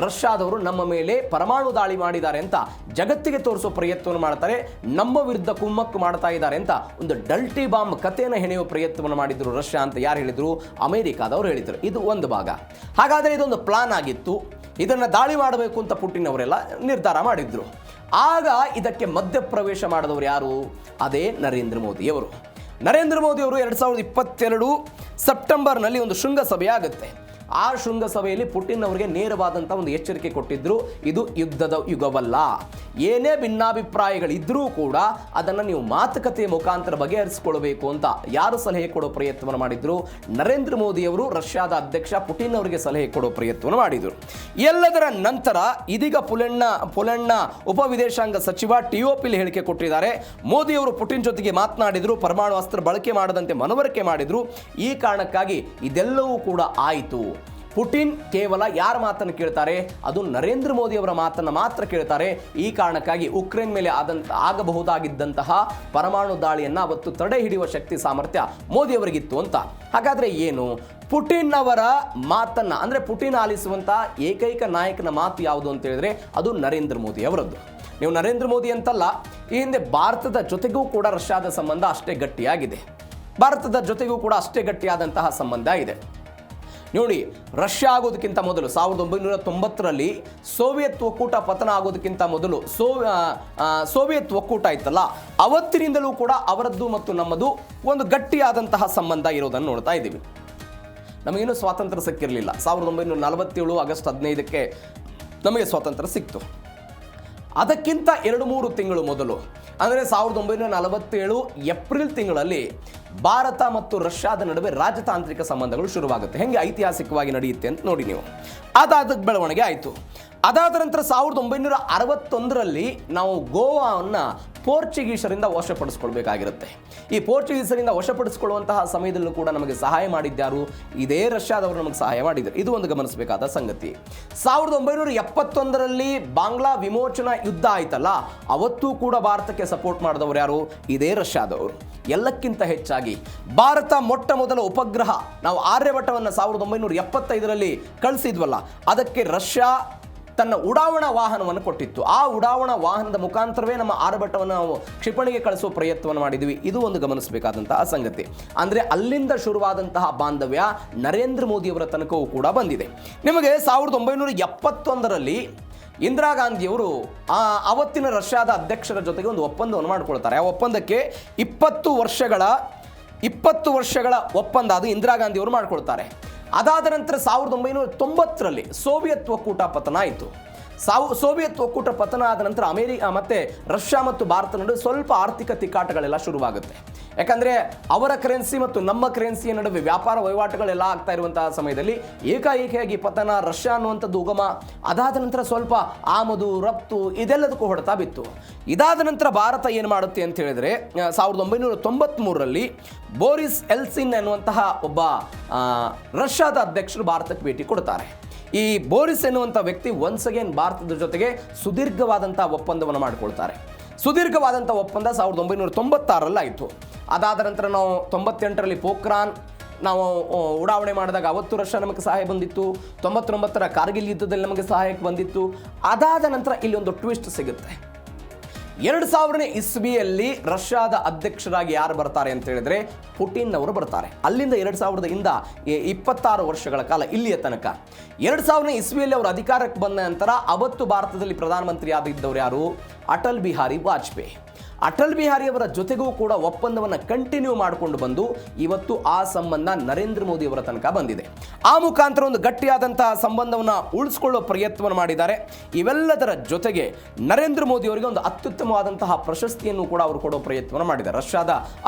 ರಷ್ಯಾದವರು ನಮ್ಮ ಮೇಲೆ ಪರಮಾಣು ದಾಳಿ ಮಾಡಿದ್ದಾರೆ ಅಂತ ಜಗತ್ತಿಗೆ ತೋರಿಸೋ ಪ್ರಯತ್ನವನ್ನು ಮಾಡ್ತಾರೆ, ನಮ್ಮ ವಿರುದ್ಧ ಕುಮ್ಮಕ್ಕು ಮಾಡ್ತಾ ಇದ್ದಾರೆ ಅಂತ ಒಂದು ಡಲ್ಟಿ ಬಾಂಬ್ ಕಥೆಯನ್ನು ಹೆಣೆಯುವ ಪ್ರಯತ್ನವನ್ನು ಮಾಡಿದ್ರು ರಷ್ಯಾ ಅಂತ ಯಾರು ಹೇಳಿದ್ರು? ಅಮೆರಿಕಾದವರು ಹೇಳಿದರು. ಇದು ಒಂದು ಭಾಗ. ಹಾಗಾದರೆ ಇದೊಂದು ಪ್ಲಾನ್ ಆಗಿತ್ತು, ಇದನ್ನು ದಾಳಿ ಮಾಡಬೇಕು ಅಂತ ಪುಟಿನ್ ಅವರೆಲ್ಲ ನಿರ್ಧಾರ ಮಾಡಿದ್ರು. ಆಗ ಇದಕ್ಕೆ ಮಧ್ಯಪ್ರವೇಶ ಮಾಡಿದವರು ಯಾರು? ಅದೇ ನರೇಂದ್ರ ಮೋದಿಯವರು. ನರೇಂದ್ರ ಮೋದಿಯವರು 2022 ಸೆಪ್ಟೆಂಬರ್ನಲ್ಲಿ ಒಂದು ಶೃಂಗಸಭೆ ಆಗುತ್ತೆ. ಆ ಶೃಂಗಸಭೆಯಲ್ಲಿ ಪುಟಿನ್ ಅವರಿಗೆ ನೇರವಾದಂಥ ಒಂದು ಎಚ್ಚರಿಕೆ ಕೊಟ್ಟಿದ್ರು, ಇದು ಯುದ್ಧದ ಯುಗವಲ್ಲ, ಏನೇ ಭಿನ್ನಾಭಿಪ್ರಾಯಗಳಿದ್ರೂ ಕೂಡ ಅದನ್ನು ನೀವು ಮಾತುಕತೆಯ ಮುಖಾಂತರ ಬಗೆಹರಿಸಿಕೊಳ್ಬೇಕು ಅಂತ ಯಾರು ಸಲಹೆ ಕೊಡೋ ಪ್ರಯತ್ನವನ್ನು ಮಾಡಿದ್ರು? ನರೇಂದ್ರ ಮೋದಿಯವರು ರಷ್ಯಾದ ಅಧ್ಯಕ್ಷ ಪುಟಿನ್ ಅವರಿಗೆ ಸಲಹೆ ಕೊಡೋ ಪ್ರಯತ್ನವನ್ನು ಮಾಡಿದರು. ಎಲ್ಲದರ ನಂತರ ಇದೀಗ ಪೋಲೆಂಡ್ನ ಉಪ ವಿದೇಶಾಂಗ ಸಚಿವ ಟಿಒಪಿಲಿ ಹೇಳಿಕೆ ಕೊಟ್ಟಿದ್ದಾರೆ. ಮೋದಿಯವರು ಪುಟಿನ್ ಜೊತೆಗೆ ಮಾತನಾಡಿದ್ರು, ಪರಮಾಣು ಅಸ್ತ್ರ ಬಳಕೆ ಮಾಡದಂತೆ ಮನವರಿಕೆ ಮಾಡಿದ್ರು. ಈ ಕಾರಣಕ್ಕಾಗಿ ಇದೆಲ್ಲವೂ ಕೂಡ ಆಯಿತು. ಪುಟಿನ್ ಕೇವಲ ಯಾರ ಮಾತನ್ನು ಕೇಳ್ತಾರೆ? ಅದು ನರೇಂದ್ರ ಮೋದಿ ಅವರ ಮಾತನ್ನು ಮಾತ್ರ ಕೇಳ್ತಾರೆ. ಈ ಕಾರಣಕ್ಕಾಗಿ ಉಕ್ರೇನ್ ಮೇಲೆ ಆಗಬಹುದಾಗಿದ್ದಂತಹ ಪರಮಾಣು ದಾಳಿಯನ್ನು ಅವತ್ತು ತಡೆ ಹಿಡಿಯುವ ಶಕ್ತಿ ಸಾಮರ್ಥ್ಯ ಮೋದಿ ಅವರಿಗಿತ್ತು ಅಂತ. ಹಾಗಾದ್ರೆ ಏನು? ಪುಟಿನ್ ಅವರ ಮಾತನ್ನ, ಅಂದ್ರೆ ಪುಟಿನ್ ಆಲಿಸುವಂತಹ ಏಕೈಕ ನಾಯಕನ ಮಾತು ಯಾವುದು ಅಂತ ಹೇಳಿದ್ರೆ ಅದು ನರೇಂದ್ರ ಮೋದಿ ಅವರದ್ದು. ನೀವು ನರೇಂದ್ರ ಮೋದಿ ಅಂತಲ್ಲ, ಈ ಹಿಂದೆ ಭಾರತದ ಜೊತೆಗೂ ಕೂಡ ರಷ್ಯಾದ ಸಂಬಂಧ ಅಷ್ಟೇ ಗಟ್ಟಿಯಾಗಿದೆ. ಭಾರತದ ಜೊತೆಗೂ ಕೂಡ ಅಷ್ಟೇ ಗಟ್ಟಿಯಾದಂತಹ ಸಂಬಂಧ ಇದೆ. ನೋಡಿ, ರಷ್ಯಾ ಆಗೋದಕ್ಕಿಂತ ಮೊದಲು 1990ರಲ್ಲಿ ಸೋವಿಯತ್ ಒಕ್ಕೂಟ ಪತನ ಆಗೋದಕ್ಕಿಂತ ಮೊದಲು ಸೋವಿಯತ್ ಒಕ್ಕೂಟ ಇತ್ತಲ್ಲ, ಅವತ್ತಿನಿಂದಲೂ ಕೂಡ ಅವರದ್ದು ಮತ್ತು ನಮ್ಮದು ಒಂದು ಗಟ್ಟಿಯಾದಂತಹ ಸಂಬಂಧ ಇರೋದನ್ನು ನೋಡ್ತಾ ಇದ್ದೀವಿ. ನಮಗೇನು ಸ್ವಾತಂತ್ರ್ಯ ಸಿಕ್ಕಿರಲಿಲ್ಲ. 1947 ಆಗಸ್ಟ್ 15ಕ್ಕೆ ನಮಗೆ ಸ್ವಾತಂತ್ರ್ಯ ಸಿಕ್ತು. ಅದಕ್ಕಿಂತ 2-3 ತಿಂಗಳು ಮೊದಲು, ಅಂದರೆ 1947 ಏಪ್ರಿಲ್ ತಿಂಗಳಲ್ಲಿ ಭಾರತ ಮತ್ತು ರಷ್ಯಾದ ನಡುವೆ ರಾಜತಾಂತ್ರಿಕ ಸಂಬಂಧಗಳು ಶುರುವಾಗುತ್ತೆ. ಹೆಂಗೆ ಐತಿಹಾಸಿಕವಾಗಿ ನಡೆಯುತ್ತೆ ಅಂತ ನೋಡಿ ನೀವು. ಅದಾದ ಬೆಳವಣಿಗೆ ಆಯಿತು. ಅದಾದ ನಂತರ 1961ರಲ್ಲಿ ನಾವು ಗೋವಾವನ್ನು ಪೋರ್ಚುಗೀಸರಿಂದ ವಶಪಡಿಸ್ಕೊಳ್ಬೇಕಾಗಿರುತ್ತೆ. ಈ ಪೋರ್ಚುಗೀಸರಿಂದ ವಶಪಡಿಸಿಕೊಳ್ಳುವಂತಹ ಸಮಯದಲ್ಲೂ ಕೂಡ ನಮಗೆ ಸಹಾಯ ಮಾಡಿದ್ಯಾರು? ಇದೇ ರಷ್ಯಾದವರು ನಮಗೆ ಸಹಾಯ ಮಾಡಿದ್ದಾರೆ. ಇದು ಒಂದು ಗಮನಿಸಬೇಕಾದ ಸಂಗತಿ. 1971ರಲ್ಲಿ ಬಾಂಗ್ಲಾ ವಿಮೋಚನಾ ಯುದ್ಧ ಆಯ್ತಲ್ಲ, ಅವತ್ತೂ ಕೂಡ ಭಾರತಕ್ಕೆ ಸಪೋರ್ಟ್ ಮಾಡಿದವರು ಯಾರು? ಇದೇ ರಷ್ಯಾದವರು. ಎಲ್ಲಕ್ಕಿಂತ ಹೆಚ್ಚಾಗಿ ಭಾರತ ಮೊಟ್ಟ ಮೊದಲ ಉಪಗ್ರಹ ನಾವು ಆರ್ಯಭಟ್ಟವನ್ನು 1975ರಲ್ಲಿ ಕಳಿಸಿದ್ವಲ್ಲ, ಅದಕ್ಕೆ ರಷ್ಯಾ ತನ್ನ ಉಡಾವಣಾ ವಾಹನವನ್ನು ಕೊಟ್ಟಿತ್ತು. ಆ ಉಡಾವಣಾ ವಾಹನದ ಮುಖಾಂತರವೇ ನಮ್ಮ ಆರ್ಯಭಟ್ಟವನ್ನು ನಾವು ಕ್ಷಿಪಣಿಗೆ ಕಳಿಸುವ ಪ್ರಯತ್ನವನ್ನು ಮಾಡಿದ್ವಿ. ಇದು ಒಂದು ಗಮನಿಸಬೇಕಾದಂತಹ ಸಂಗತಿ. ಅಂದರೆ ಅಲ್ಲಿಂದ ಶುರುವಾದಂತಹ ಬಾಂಧವ್ಯ ನರೇಂದ್ರ ಮೋದಿಯವರ ತನಕವೂ ಕೂಡ ಬಂದಿದೆ. ನಿಮಗೆ 1971ರಲ್ಲಿ ಇಂದಿರಾ ಗಾಂಧಿಯವರು ಅವತ್ತಿನ ರಷ್ಯಾದ ಅಧ್ಯಕ್ಷರ ಜೊತೆಗೆ ಒಂದು ಒಪ್ಪಂದವನ್ನು ಮಾಡಿಕೊಳ್ತಾರೆ. ಆ ಒಪ್ಪಂದಕ್ಕೆ 20 ವರ್ಷಗಳ ಒಪ್ಪಂದ ಅದು ಇಂದಿರಾ ಗಾಂಧಿಯವರು ಮಾಡಿಕೊಳ್ತಾರೆ. ಅದಾದ ನಂತರ 1990ರಲ್ಲಿ ಸೋವಿಯತ್ ಒಕ್ಕೂಟ ಪತನ ಆಯಿತು. ಸೋವಿಯತ್ ಒಕ್ಕೂಟ ಪತನ ಆದ ನಂತರ ಅಮೆರಿಕ ಮತ್ತು ರಷ್ಯಾ ಮತ್ತು ಭಾರತ ನಡುವೆ ಸ್ವಲ್ಪ ಆರ್ಥಿಕ ತಿಕ್ಕಾಟಗಳೆಲ್ಲ ಶುರುವಾಗುತ್ತೆ. ಯಾಕಂದರೆ ಅವರ ಕರೆನ್ಸಿ ಮತ್ತು ನಮ್ಮ ಕರೆನ್ಸಿಯ ನಡುವೆ ವ್ಯಾಪಾರ ವಹಿವಾಟುಗಳೆಲ್ಲ ಆಗ್ತಾ ಇರುವಂತಹ ಸಮಯದಲ್ಲಿ ಏಕಾಏಕಿಯಾಗಿ ಪತನ, ರಷ್ಯಾ ಅನ್ನುವಂಥದ್ದು ಉಗಮ. ಅದಾದ ನಂತರ ಸ್ವಲ್ಪ ಆಮದು ರಫ್ತು ಇದೆಲ್ಲದಕ್ಕೂ ಹೊಡೆತ ಬಿತ್ತು. ಇದಾದ ನಂತರ ಭಾರತ ಏನು ಮಾಡುತ್ತೆ ಅಂತ ಹೇಳಿದರೆ 1993ರಲ್ಲಿ ಬೋರಿಸ್ ಎಲ್ಸಿನ್ ಎನ್ನುವಂತಹ ಒಬ್ಬ ರಷ್ಯಾದ ಅಧ್ಯಕ್ಷರು ಭಾರತಕ್ಕೆ ಭೇಟಿ ಕೊಡ್ತಾರೆ. ಈ ಬೋರಿಸ್ ಎನ್ನುವಂಥ ವ್ಯಕ್ತಿ ಒನ್ಸ್ ಅಗೇನ್ ಭಾರತದ ಜೊತೆಗೆ ಸುದೀರ್ಘವಾದಂಥ ಒಪ್ಪಂದವನ್ನು ಮಾಡಿಕೊಳ್ತಾರೆ. ಸುದೀರ್ಘವಾದಂಥ ಒಪ್ಪಂದ 1996ರಲ್ಲಿ ಆಯಿತು. ಅದಾದ ನಂತರ ನಾವು 98ರಲ್ಲಿ ಪೋಖ್ರಾನ್ ನಾವು ಉಡಾವಣೆ ಮಾಡಿದಾಗ ಅವತ್ತು ರಷ್ಯಾ ನಮಗೆ ಸಹಾಯ ಬಂದಿತ್ತು. 99ರ ಕಾರ್ಗಿಲ್ ಯುದ್ಧದಲ್ಲಿ ನಮಗೆ ಸಹಾಯಕ್ಕೆ ಬಂದಿತ್ತು. ಅದಾದ ನಂತರ ಇಲ್ಲಿ ಒಂದು ಟ್ವಿಸ್ಟ್ ಸಿಗುತ್ತೆ. 2000ನೇ ಇಸ್ವಿಯಲ್ಲಿ ರಷ್ಯಾದ ಅಧ್ಯಕ್ಷರಾಗಿ ಯಾರು ಬರ್ತಾರೆ ಅಂತ ಹೇಳಿದ್ರೆ ಪುಟಿನ್ ಅವರು ಬರ್ತಾರೆ. ಅಲ್ಲಿಂದ 2000ರಿಂದ 26 ವರ್ಷಗಳ ಕಾಲ ಇಲ್ಲಿಯ ತನಕ. 2000ನೇ ಇಸ್ವಿಯಲ್ಲಿ ಅವರು ಅಧಿಕಾರಕ್ಕೆ ಬಂದ ನಂತರ ಅವತ್ತು ಭಾರತದಲ್ಲಿ ಪ್ರಧಾನಮಂತ್ರಿ ಆಗಿದ್ದವರು ಯಾರು? ಅಟಲ್ ಬಿಹಾರಿ ವಾಜಪೇಯಿ. ಅಟಲ್ ಬಿಹಾರಿ ಅವರ ಜೊತೆಗೂ ಕೂಡ ಒಪ್ಪಂದವನ್ನು ಕಂಟಿನ್ಯೂ ಮಾಡಿಕೊಂಡು ಬಂದು ಇವತ್ತು ಆ ಸಂಬಂಧ ನರೇಂದ್ರ ಮೋದಿ ಅವರ ತನಕ ಬಂದಿದೆ. ಆ ಮುಖಾಂತರ ಒಂದು ಗಟ್ಟಿಯಾದಂತಹ ಸಂಬಂಧವನ್ನು ಉಳಿಸ್ಕೊಳ್ಳೋ ಪ್ರಯತ್ನವನ್ನು ಮಾಡಿದ್ದಾರೆ. ಇವೆಲ್ಲದರ ಜೊತೆಗೆ ನರೇಂದ್ರ ಮೋದಿ ಅವರಿಗೆ ಒಂದು ಅತ್ಯುತ್ತಮವಾದಂತಹ ಪ್ರಶಸ್ತಿಯನ್ನು ಕೂಡ ಅವರು ಕೊಡೋ ಪ್ರಯತ್ನವನ್ನು ಮಾಡಿದ್ದಾರೆ. ರಷ್ಯಾದ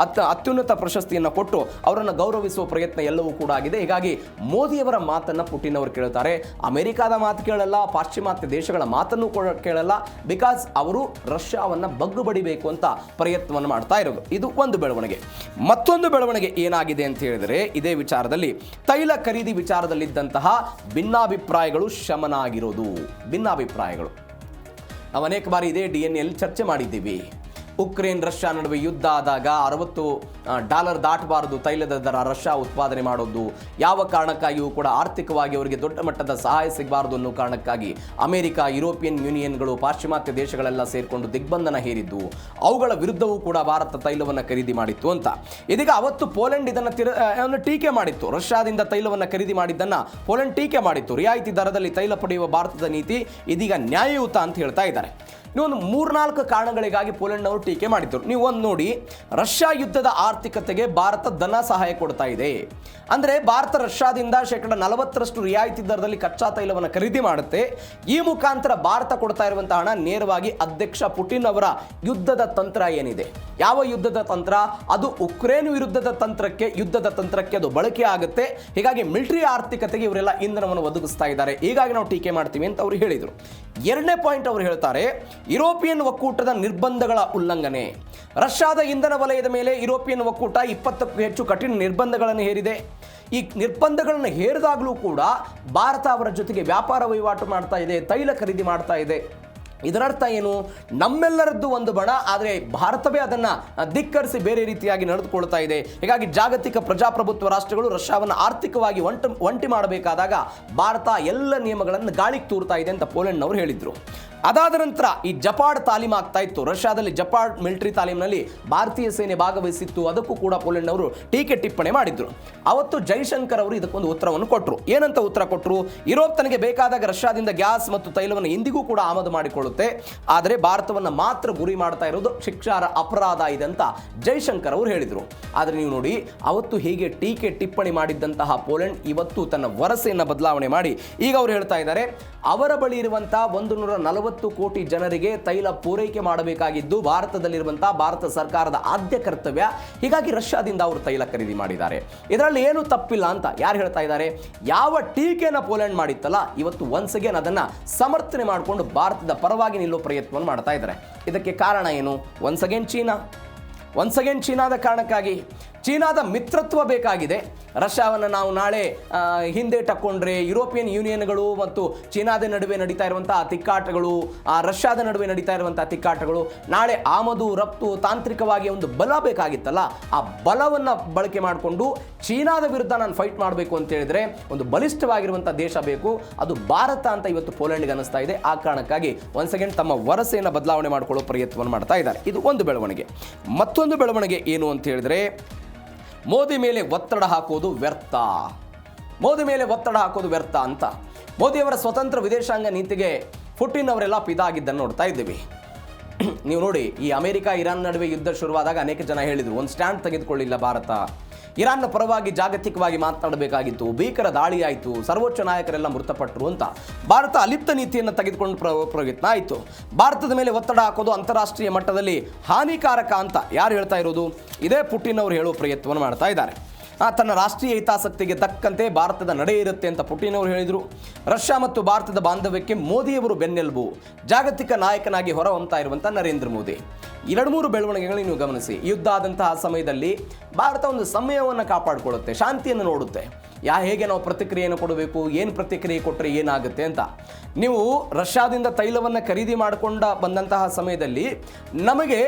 ಅತ್ಯುನ್ನತ ಪ್ರಶಸ್ತಿಯನ್ನು ಕೊಟ್ಟು ಅವರನ್ನು ಗೌರವಿಸುವ ಪ್ರಯತ್ನ ಎಲ್ಲವೂ ಕೂಡ ಆಗಿದೆ. ಹೀಗಾಗಿ ಮೋದಿಯವರ ಮಾತನ್ನು ಪುಟಿನ್ ಅವರು ಕೇಳ್ತಾರೆ. ಅಮೆರಿಕಾದ ಮಾತು ಕೇಳಲ್ಲ, ಪಾಶ್ಚಿಮಾತ್ಯ ದೇಶಗಳ ಮಾತನ್ನು ಕೇಳಲ್ಲ. ಬಿಕಾಸ್ ಅವರು ರಷ್ಯಾವನ್ನು ಬಗ್ಗು ಬಡಿಬೇಕು ಅಂತ ಪ್ರಯತ್ನವನ್ನು ಮಾಡ್ತಾ ಇರೋದು. ಇದು ಒಂದು ಬೆಳವಣಿಗೆ. ಮತ್ತೊಂದು ಬೆಳವಣಿಗೆ ಏನಾಗಿದೆ ಅಂತ ಹೇಳಿದರೆ, ಇದೇ ವಿಚಾರದಲ್ಲಿ ತೈಲ ಖರೀದಿ ವಿಚಾರದಲ್ಲಿದ್ದಂತಹ ಭಿನ್ನಾಭಿಪ್ರಾಯಗಳು ಶಮನ ಆಗಿರೋದು. ಭಿನ್ನಾಭಿಪ್ರಾಯಗಳು ನಾವು ಅನೇಕ ಬಾರಿ ಇದೇ DNA ಚರ್ಚೆ ಮಾಡಿದ್ದೀವಿ. ಉಕ್ರೇನ್ ರಷ್ಯಾ ನಡುವೆ ಯುದ್ಧ ಆದಾಗ $60 ದಾಟಬಾರದು ತೈಲದ ದರ ರಷ್ಯಾ ಉತ್ಪಾದನೆ ಮಾಡೋದು, ಯಾವ ಕಾರಣಕ್ಕಾಗಿಯೂ ಕೂಡ ಆರ್ಥಿಕವಾಗಿ ಅವರಿಗೆ ದೊಡ್ಡ ಮಟ್ಟದ ಸಹಾಯ ಸಿಗಬಾರದು ಅನ್ನೋ ಕಾರಣಕ್ಕಾಗಿ ಅಮೆರಿಕ, ಯುರೋಪಿಯನ್ ಯೂನಿಯನ್ಗಳು, ಪಾಶ್ಚಿಮಾತ್ಯ ದೇಶಗಳೆಲ್ಲ ಸೇರಿಕೊಂಡು ದಿಗ್ಬಂಧನ ಹೇರಿದ್ದು, ಅವುಗಳ ವಿರುದ್ಧವೂ ಕೂಡ ಭಾರತ ತೈಲವನ್ನು ಖರೀದಿ ಮಾಡಿತ್ತು ಅಂತ. ಇದೀಗ ಅವತ್ತು ಪೋಲೆಂಡ್ ಇದನ್ನು ಟೀಕೆ ಮಾಡಿತ್ತು. ರಷ್ಯಾದಿಂದ ತೈಲವನ್ನು ಖರೀದಿ ಮಾಡಿದ್ದನ್ನು ಪೋಲೆಂಡ್ ಟೀಕೆ ಮಾಡಿತ್ತು. ರಿಯಾಯಿತಿ ದರದಲ್ಲಿ ತೈಲ ಪಡೆಯುವ ಭಾರತದ ನೀತಿ ಇದೀಗ ನ್ಯಾಯಯುತ ಅಂತ ಹೇಳ್ತಾ ಇದ್ದಾರೆ. ನೀವೊಂದು 3-4 ಕಾರಣಗಳಿಗಾಗಿ ಪೋಲೆಂಡ್ ಅವರು ಟೀಕೆ ಮಾಡಿದ್ರು. ನೀವು ಒಂದು ನೋಡಿ, ರಷ್ಯಾ ಯುದ್ಧದ ಆರ್ಥಿಕತೆಗೆ ಭಾರತ ಧನ ಸಹಾಯ ಕೊಡ್ತಾ ಇದೆ. ಅಂದರೆ ಭಾರತ ರಷ್ಯಾದಿಂದ 40% ರಿಯಾಯಿತಿ ದರದಲ್ಲಿ ಕಚ್ಚಾ ತೈಲವನ್ನು ಖರೀದಿ ಮಾಡುತ್ತೆ. ಈ ಮುಖಾಂತರ ಭಾರತ ಕೊಡ್ತಾ ಇರುವಂತಹ ಹಣ ನೇರವಾಗಿ ಅಧ್ಯಕ್ಷ ಪುಟಿನ್ ಅವರ ಯುದ್ಧದ ತಂತ್ರ ಏನಿದೆ, ಯಾವ ಯುದ್ಧದ ತಂತ್ರ, ಅದು ಉಕ್ರೇನ್ ಯುದ್ಧದ ತಂತ್ರಕ್ಕೆ ಅದು ಬಳಕೆ ಆಗುತ್ತೆ. ಹೀಗಾಗಿ ಮಿಲಿಟರಿ ಆರ್ಥಿಕತೆಗೆ ಇವರೆಲ್ಲ ಇಂಧನವನ್ನು ಒದಗಿಸ್ತಾ ಇದ್ದಾರೆ. ಹೀಗಾಗಿ ನಾವು ಟೀಕೆ ಮಾಡ್ತೀವಿ ಅಂತ ಅವರು ಹೇಳಿದರು. 2ನೇ ಪಾಯಿಂಟ್ ಅವರು ಹೇಳ್ತಾರೆ, ಯುರೋಪಿಯನ್ ಒಕ್ಕೂಟದ ನಿರ್ಬಂಧಗಳ ಉಲ್ಲಂಘನೆ. ರಷ್ಯಾದ ಇಂಧನ ವಲಯದ ಮೇಲೆ ಯುರೋಪಿಯನ್ ಒಕ್ಕೂಟ 20ಕ್ಕೂ ಹೆಚ್ಚು ಕಠಿಣ ನಿರ್ಬಂಧಗಳನ್ನು ಹೇರಿದೆ. ಈ ನಿರ್ಬಂಧಗಳನ್ನು ಹೇರಿದಾಗಲೂ ಕೂಡ ಭಾರತ ಅವರ ಜೊತೆಗೆ ವ್ಯಾಪಾರ ವಹಿವಾಟು ಮಾಡ್ತಾ ಇದೆ, ತೈಲ ಖರೀದಿ ಮಾಡ್ತಾ ಇದೆ. ಇದರರ್ಥ ಏನು? ನಮ್ಮೆಲ್ಲರದ್ದು ಒಂದು ಬಣ, ಆದರೆ ಭಾರತವೇ ಅದನ್ನು ಧಿಕ್ಕರಿಸಿ ಬೇರೆ ರೀತಿಯಾಗಿ ನಡೆದುಕೊಳ್ತಾ ಇದೆ. ಹೀಗಾಗಿ ಜಾಗತಿಕ ಪ್ರಜಾಪ್ರಭುತ್ವ ರಾಷ್ಟ್ರಗಳು ರಷ್ಯಾವನ್ನು ಆರ್ಥಿಕವಾಗಿ ಒಂಟಿ ಮಾಡಬೇಕಾದಾಗ ಭಾರತ ಎಲ್ಲ ನಿಯಮಗಳನ್ನು ಗಾಳಿಗೆ ತೂರ್ತಾ ಇದೆ ಅಂತ ಪೋಲೆಂಡ್ನವರು ಹೇಳಿದರು. ಅದಾದ ನಂತರ ಈ ಜಪಾಡ್ ತಾಲೀಮ್ ಆಗ್ತಾ ಇತ್ತು. ರಷ್ಯಾದಲ್ಲಿ ಜಪಾಡ್ ಮಿಲಿಟರಿ ತಾಲೀಮ್ನಲ್ಲಿ ಭಾರತೀಯ ಸೇನೆ ಭಾಗವಹಿಸಿತ್ತು. ಅದಕ್ಕೂ ಕೂಡ ಪೋಲೆಂಡ್ ಅವರು ಟೀಕೆ ಟಿಪ್ಪಣಿ ಮಾಡಿದ್ರು. ಅವತ್ತು ಜೈಶಂಕರ್ ಅವರು ಇದಕ್ಕೊಂದು ಉತ್ತರವನ್ನು ಕೊಟ್ಟರು. ಏನಂತ ಉತ್ತರ ಕೊಟ್ಟರು? ಯುರೋಪ್ ತನಗೆ ಬೇಕಾದಾಗ ರಷ್ಯಾದಿಂದ ಗ್ಯಾಸ್ ಮತ್ತು ತೈಲವನ್ನು ಎಂದಿಗೂ ಕೂಡ ಆಮದು ಮಾಡಿಕೊಳ್ಳುತ್ತೆ, ಆದರೆ ಭಾರತವನ್ನು ಮಾತ್ರ ಗುರಿ ಮಾಡ್ತಾ ಇರೋದು ಶಿಕ್ಷಾರ್ಹ ಅಪರಾಧ ಇದೆ ಅಂತ ಜೈಶಂಕರ್ ಅವರು ಹೇಳಿದರು. ಆದರೆ ನೀವು ನೋಡಿ, ಅವತ್ತು ಹೀಗೆ ಟೀಕೆ ಟಿಪ್ಪಣಿ ಮಾಡಿದ್ದಂತಹ ಪೋಲೆಂಡ್ ಇವತ್ತು ತನ್ನ ವರಸೆಯನ್ನು ಬದಲಾವಣೆ ಮಾಡಿ ಈಗ ಅವರು ಹೇಳ್ತಾ ಇದ್ದಾರೆ, ಅವರ ಬಳಿ ಇರುವಂತಹ 140 ಕೋಟಿ ಜನರಿಗೆ ತೈಲ ಪೂರೈಕೆ ಮಾಡಬೇಕಾಗಿದ್ದು ಭಾರತದಲ್ಲಿರುವಂತಹ ಭಾರತ ಸರ್ಕಾರದ ಆದ್ಯ ಕರ್ತವ್ಯ. ಹೀಗಾಗಿ ರಷ್ಯಾದಿಂದ ಅವರು ತೈಲ ಖರೀದಿ ಮಾಡಿದ್ದಾರೆ. ಇದರಲ್ಲಿ ಏನು ತಪ್ಪಿಲ್ಲ ಅಂತ ಯಾರು ಹೇಳ್ತಾ ಇದ್ದಾರೆ? ಯಾವ ಟೀಕೆನ ಪೋಲೆಂಡ್ ಮಾಡಿತ್ತಲ್ಲ, ಇವತ್ತು ಒನ್ಸ್ ಅಗೇನ್ ಅದನ್ನು ಸಮರ್ಥನೆ ಮಾಡಿಕೊಂಡು ಭಾರತದ ಪರವಾಗಿ ನಿಲ್ಲೋ ಪ್ರಯತ್ನವನ್ನು ಮಾಡ್ತಾ ಇದ್ದಾರೆ. ಇದಕ್ಕೆ ಕಾರಣ ಏನು? ಒನ್ಸ್ ಅಗೇನ್ ಚೀನಾದ ಕಾರಣಕ್ಕಾಗಿ. ಚೀನಾದ ಮಿತ್ರತ್ವ ಬೇಕಾಗಿದೆ. ರಷ್ಯಾವನ್ನು ನಾವು ನಾಳೆ ಹಿಂದೆ ತಕ್ಕೊಂಡ್ರೆ ಯುರೋಪಿಯನ್ ಯೂನಿಯನ್ಗಳು ಮತ್ತು ಚೀನಾದ ನಡುವೆ ನಡೀತಾ ಇರುವಂತಹ ತಿಕ್ಕಾಟಗಳು, ರಷ್ಯಾದ ನಡುವೆ ನಡೀತಾ ಇರುವಂತಹ ತಿಕ್ಕಾಟಗಳು, ನಾಳೆ ಆಮದು ರಫ್ತು ತಾಂತ್ರಿಕವಾಗಿ ಒಂದು ಬಲ ಬೇಕಾಗಿತ್ತಲ್ಲ, ಆ ಬಲವನ್ನು ಬಳಕೆ ಮಾಡಿಕೊಂಡು ಚೀನಾದ ವಿರುದ್ಧ ನಾನು ಫೈಟ್ ಮಾಡಬೇಕು ಅಂತ ಹೇಳಿದ್ರೆ ಒಂದು ಬಲಿಷ್ಠವಾಗಿರುವಂಥ ದೇಶ ಬೇಕು, ಅದು ಭಾರತ ಅಂತ ಇವತ್ತು ಪೋಲೆಂಡ್ಗೆ ಅನ್ನಿಸ್ತಾ ಇದೆ. ಆ ಕಾರಣಕ್ಕಾಗಿ ಒನ್ಸ್ ಅಗೇನ್ ತಮ್ಮ ವರಸೆಯನ್ನು ಬದಲಾವಣೆ ಮಾಡಿಕೊಳ್ಳೋ ಪ್ರಯತ್ನವನ್ನು ಮಾಡ್ತಾ ಇದ್ದಾರೆ. ಇದು ಒಂದು ಬೆಳವಣಿಗೆ. ಮತ್ತೊಂದು ಬೆಳವಣಿಗೆ ಏನು ಅಂತ ಹೇಳಿದ್ರೆ, ಮೋದಿ ಮೇಲೆ ಒತ್ತಡ ಹಾಕೋದು ವ್ಯರ್ಥ ಅಂತ. ಮೋದಿಯವರ ಸ್ವತಂತ್ರ ವಿದೇಶಾಂಗ ನೀತಿಗೆ ಪುಟಿನ್ ಅವರೆಲ್ಲ ಪಿದಾಗಿದ್ದನ್ನು ನೋಡ್ತಾ ಇದ್ದೀವಿ. ನೀವು ನೋಡಿ, ಈ ಅಮೆರಿಕ ಇರಾನ್ ನಡುವೆ ಯುದ್ಧ ಶುರುವಾದಾಗ ಅನೇಕ ಜನ ಹೇಳಿದರು, ಒಂದು ಸ್ಟ್ಯಾಂಡ್ ತೆಗೆದುಕೊಳ್ಳಿಲ್ಲ ಭಾರತ, ಇರಾನ್ನ ಪರವಾಗಿ ಜಾಗತಿಕವಾಗಿ ಮಾತನಾಡಬೇಕಾಗಿತ್ತು, ಭೀಕರ ದಾಳಿ ಆಯಿತು, ಸರ್ವೋಚ್ಚ ನಾಯಕರೆಲ್ಲ ಮೃತಪಟ್ಟರು ಅಂತ ಭಾರತ ಅಲಿಪ್ತ ನೀತಿಯನ್ನು ತೆಗೆದುಕೊಂಡು ಪ್ರಯತ್ನ ಆಯಿತು. ಭಾರತದ ಮೇಲೆ ಒತ್ತಡ ಹಾಕೋದು ಅಂತಾರಾಷ್ಟ್ರೀಯ ಮಟ್ಟದಲ್ಲಿ ಹಾನಿಕಾರಕ ಅಂತ ಯಾರು ಹೇಳ್ತಾ ಇರೋದು? ಇದೇ ಪುಟಿನ್ ಅವರು ಹೇಳುವ ಪ್ರಯತ್ನವನ್ನು ಮಾಡ್ತಾ ಇದ್ದಾರೆ. ತನ್ನ ರಾಷ್ಟ್ರೀಯ ಹಿತಾಸಕ್ತಿಗೆ ತಕ್ಕಂತೆ ಭಾರತದ ನಡೆ ಇರುತ್ತೆ ಅಂತ ಪುಟಿನ್ ಅವರು ಹೇಳಿದರು. ರಷ್ಯಾ ಮತ್ತು ಭಾರತದ ಬಾಂಧವ್ಯಕ್ಕೆ ಮೋದಿಯವರು ಬೆನ್ನೆಲುಬು, ಜಾಗತಿಕ ನಾಯಕನಾಗಿ ಹೊರಹೊಮ್ಮತಾ ಇರುವಂಥ ನರೇಂದ್ರ ಮೋದಿ. 2-3 ಬೆಳವಣಿಗೆಗಳನ್ನು ನೀವು ಗಮನಿಸಿ. ಯುದ್ಧ ಆದಂತಹ ಸಮಯದಲ್ಲಿ ಭಾರತ ಒಂದು ಸಮಯವನ್ನು ಕಾಪಾಡಿಕೊಳ್ಳುತ್ತೆ, ಶಾಂತಿಯನ್ನು ನೋಡುತ್ತೆ. ಹೇಗೆ ನಾವು ಪ್ರತಿಕ್ರಿಯೆಯನ್ನು ಕೊಡಬೇಕು, ಏನು ಪ್ರತಿಕ್ರಿಯೆ ಕೊಟ್ಟರೆ ಏನಾಗುತ್ತೆ ಅಂತ. ನೀವು ರಷ್ಯಾದಿಂದ ತೈಲವನ್ನು ಖರೀದಿ ಮಾಡಿಕೊಂಡ ಬಂದಂತಹ ಸಮಯದಲ್ಲಿ ನಮಗೆ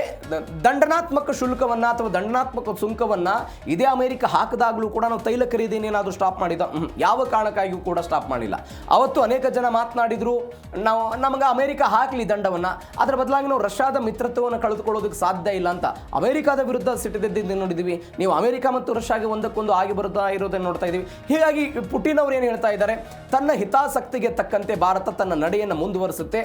ದಂಡನಾತ್ಮಕ ಶುಲ್ಕವನ್ನು ಅಥವಾ ದಂಡನಾತ್ಮಕ ಸುಂಕವನ್ನು ಇದೇ ಅಮೆರಿಕ ಹಾಕಿದಾಗಲೂ ಕೂಡ ನಾವು ತೈಲ ಖರೀದಿನೇನಾದರೂ ಸ್ಟಾಪ್ ಮಾಡಿದ? ಯಾವ ಕಾರಣಕ್ಕಾಗಿಯೂ ಕೂಡ ಸ್ಟಾಪ್ ಮಾಡಿಲ್ಲ. ಅವತ್ತು ಅನೇಕ ಜನ ಮಾತನಾಡಿದರು, ನಮಗೆ ಅಮೆರಿಕ ಹಾಕಲಿ ದಂಡವನ್ನು, ಅದರ ಬದಲಾಗಿ ನಾವು ರಷ್ಯಾದ ಮಿತ್ರತ್ವವನ್ನು ಕಳೆದುಕೊಳ್ಳೋದಕ್ಕೆ ಸಾಧ್ಯ ಇಲ್ಲ ಅಂತ ಅಮೆರಿಕದ ವಿರುದ್ಧ ಸಿಟ್ಟಿದ್ದನ್ನು ನೋಡಿದ್ದೀವಿ. ನೀವು ಅಮೆರಿಕ ಮತ್ತು ರಷ್ಯಾಗೆ ಒಂದಕ್ಕೊಂದು ಆಗಿ ಬರುತ್ತಾ ಇರೋದನ್ನು ನೋಡ್ತಾ ಇದ್ದೀವಿ. ಹೀಗಾಗಿ ಪುಟಿನ್ ಅವರು ಏನು ಹೇಳ್ತಾ ಇದ್ದಾರೆ, ತನ್ನ ಹಿತಾಸಕ್ತಿಗೆ ತಕ್ಕಂತೆ ಭಾರತ ತನ್ನ ನಡೆಯನ್ನು ಮುಂದುವರಿಸುತ್ತೆ,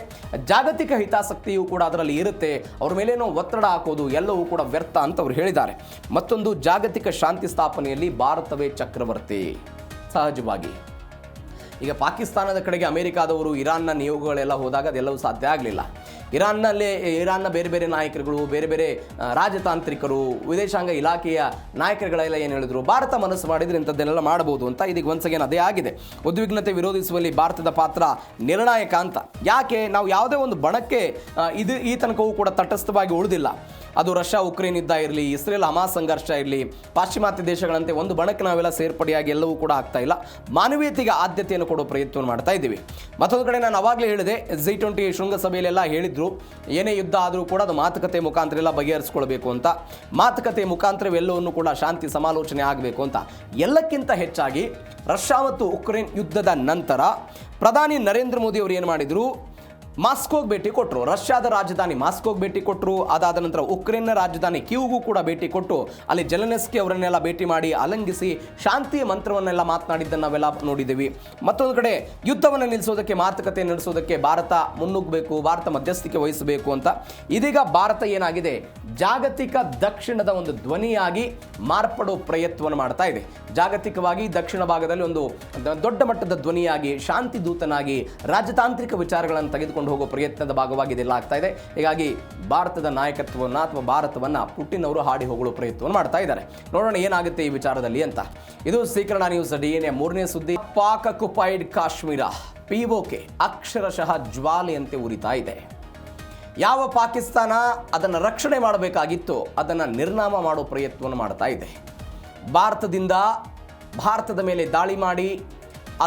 ಜಾಗತಿಕ ಹಿತಾಸಕ್ತಿಯೂ ಕೂಡ ಅದರಲ್ಲಿ ಇರುತ್ತೆ, ಅವ್ರ ಮೇಲೇನೋ ಒತ್ತಡ ಹಾಕೋದು ಎಲ್ಲವೂ ಕೂಡ ವ್ಯರ್ಥ ಅಂತ ಅವರು ಹೇಳಿದ್ದಾರೆ. ಮತ್ತೊಂದು, ಜಾಗತಿಕ ಶಾಂತಿ ಸ್ಥಾಪನೆಯಲ್ಲಿ ಭಾರತವೇ ಚಕ್ರವರ್ತಿ. ಸಹಜವಾಗಿ ಈಗ ಪಾಕಿಸ್ತಾನದ ಕಡೆಗೆ ಅಮೆರಿಕಾದವರು ಇರಾನ್ನ ನಿಯೋಗಗಳೆಲ್ಲ ಹೋದಾಗ ಅದೆಲ್ಲವೂ ಸಾಧ್ಯ ಆಗಲಿಲ್ಲ. ಇರಾನ್ನ ಬೇರೆ ಬೇರೆ ನಾಯಕರುಗಳು, ಬೇರೆ ಬೇರೆ ರಾಜತಾಂತ್ರಿಕರು, ವಿದೇಶಾಂಗ ಇಲಾಖೆಯ ನಾಯಕರುಗಳೆಲ್ಲ ಏನು ಹೇಳಿದ್ರು, ಭಾರತ ಮನಸ್ಸು ಮಾಡಿದರೆ ಇಂಥದ್ದನ್ನೆಲ್ಲ ಮಾಡಬಹುದು ಅಂತ. ಇದೀಗ ಒನ್ಸ್ ಅಗೇನ್ ಅದೇ ಆಗಿದೆ. ಉದ್ವಿಗ್ನತೆ ವಿರೋಧಿಸುವಲ್ಲಿ ಭಾರತದ ಪಾತ್ರ ನಿರ್ಣಾಯಕ ಅಂತ. ಯಾಕೆ ನಾವು ಯಾವುದೇ ಒಂದು ಬಣಕ್ಕೆ ಈ ತನಕವೂ ಕೂಡ ತಟಸ್ಥವಾಗಿ ಉಳಿದಿಲ್ಲ. ಅದು ರಷ್ಯಾ ಉಕ್ರೇನ್ ಯುದ್ಧ ಇರಲಿ, ಇಸ್ರೇಲ್ ಹಮಾಸ್ ಸಂಘರ್ಷ ಇರಲಿ, ಪಾಶ್ಚಿಮಾತ್ಯ ದೇಶಗಳಂತೆ ಒಂದು ಬಣಕ್ಕೆ ನಾವೆಲ್ಲ ಸೇರ್ಪಡೆಯಾಗಿ ಎಲ್ಲವೂ ಕೂಡ ಆಗ್ತಾ ಇಲ್ಲ. ಮಾನವೀಯತೆಗೆ ಆದ್ಯತೆಯನ್ನು ಕೊಡೋ ಪ್ರಯತ್ನವನ್ನು ಮಾಡ್ತಾ ಇದ್ದೀವಿ. ಮತ್ತೊಂದು ಕಡೆ ನಾನು ಅವಾಗಲೇ ಹೇಳಿದೆ, G20 ಶೃಂಗಸಭೆಯಲ್ಲೆಲ್ಲ ಹೇಳಿದ್ರು, ಏನೇ ಯುದ್ಧ ಆದರೂ ಕೂಡ ಅದು ಮಾತುಕತೆ ಮುಖಾಂತರ ಎಲ್ಲ ಬಗೆಹರಿಸ್ಕೊಳ್ಬೇಕು ಅಂತ. ಮಾತುಕತೆ ಮುಖಾಂತರವೆಲ್ಲವನ್ನು ಕೂಡ ಶಾಂತಿ ಸಮಾಲೋಚನೆ ಆಗಬೇಕು ಅಂತ. ಎಲ್ಲಕ್ಕಿಂತ ಹೆಚ್ಚಾಗಿ ರಷ್ಯಾ ಮತ್ತು ಉಕ್ರೇನ್ ಯುದ್ಧದ ನಂತರ ಪ್ರಧಾನಿ ನರೇಂದ್ರ ಮೋದಿ ಅವರು ಏನು ಮಾಡಿದರು, ಮಾಸ್ಕೋಗೆ ಭೇಟಿ ಕೊಟ್ಟರು. ರಷ್ಯಾದ ರಾಜಧಾನಿ ಮಾಸ್ಕೋಗೆ ಭೇಟಿ ಕೊಟ್ಟರು. ಅದಾದ ನಂತರ ಉಕ್ರೇನ್ನ ರಾಜಧಾನಿ ಕೀವ್ಗೂ ಕೂಡ ಭೇಟಿ ಕೊಟ್ಟು ಅಲ್ಲಿ ಜೆಲೆನ್ಸ್ಕಿ ಅವರನ್ನೆಲ್ಲ ಭೇಟಿ ಮಾಡಿ ಅಲಂಗಿಸಿ ಶಾಂತಿಯ ಮಂತ್ರವನ್ನೆಲ್ಲ ಮಾತನಾಡಿದ್ದನ್ನು ನಾವೆಲ್ಲ ನೋಡಿದ್ದೀವಿ. ಮತ್ತೊಂದು ಕಡೆ ಯುದ್ಧವನ್ನು ನಿಲ್ಲಿಸೋದಕ್ಕೆ, ಮಾತುಕತೆ ನಡೆಸೋದಕ್ಕೆ ಭಾರತ ಮುನ್ನುಗ್ಗಬೇಕು, ಭಾರತ ಮಧ್ಯಸ್ಥಿಕೆ ವಹಿಸಬೇಕು ಅಂತ. ಇದೀಗ ಭಾರತ ಏನಾಗಿದೆ, ಜಾಗತಿಕ ದಕ್ಷಿಣದ ಒಂದು ಧ್ವನಿಯಾಗಿ ಮಾರ್ಪಡೋ ಪ್ರಯತ್ನವನ್ನು ಮಾಡ್ತಾ ಇದೆ. ಜಾಗತಿಕವಾಗಿ ದಕ್ಷಿಣ ಭಾಗದಲ್ಲಿ ಒಂದು ದೊಡ್ಡ ಮಟ್ಟದ ಧ್ವನಿಯಾಗಿ, ಶಾಂತಿ ದೂತನಾಗಿ, ರಾಜತಾಂತ್ರಿಕ ವಿಚಾರಗಳನ್ನು ತೆಗೆದುಕೊಂಡು ಹೋಗೋ ಪ್ರಯತ್ನದ ಭಾಗವಾಗಿ ಇದೆಲ್ಲ ಆಗ್ತಾ ಇದೆ. ಹೀಗಾಗಿ ಭಾರತದ ನಾಯಕತ್ವವನ್ನು ಅಥವಾ ಭಾರತವನ್ನು ಪುಟಿನ್ ಅವರು ಹಾಡಿ ಹೋಗಲು ಪ್ರಯತ್ನವನ್ನು ಮಾಡ್ತಾ ಇದ್ದಾರೆ. ನೋಡೋಣ ಏನಾಗುತ್ತೆ ಈ ವಿಚಾರದಲ್ಲಿ ಅಂತ. ಇದು ಸ್ವೀಕರಣ ನ್ಯೂಸ್ DNA ಮೂರನೇ ಸುದ್ದಿ. ಪಾಕ್ ಅಕ್ಯುಪೈಡ್ ಕಾಶ್ಮೀರ POK ಅಕ್ಷರಶಃ ಜ್ವಾಲೆಯಂತೆ ಉರಿತಾ ಇದೆ. ಯಾವ ಪಾಕಿಸ್ತಾನ ಅದನ್ನು ರಕ್ಷಣೆ ಮಾಡಬೇಕಾಗಿತ್ತು ಅದನ್ನು ನಿರ್ನಾಮ ಮಾಡೋ ಪ್ರಯತ್ನವನ್ನು ಮಾಡ್ತಾ ಇದೆ. ಭಾರತದ ಮೇಲೆ ದಾಳಿ ಮಾಡಿ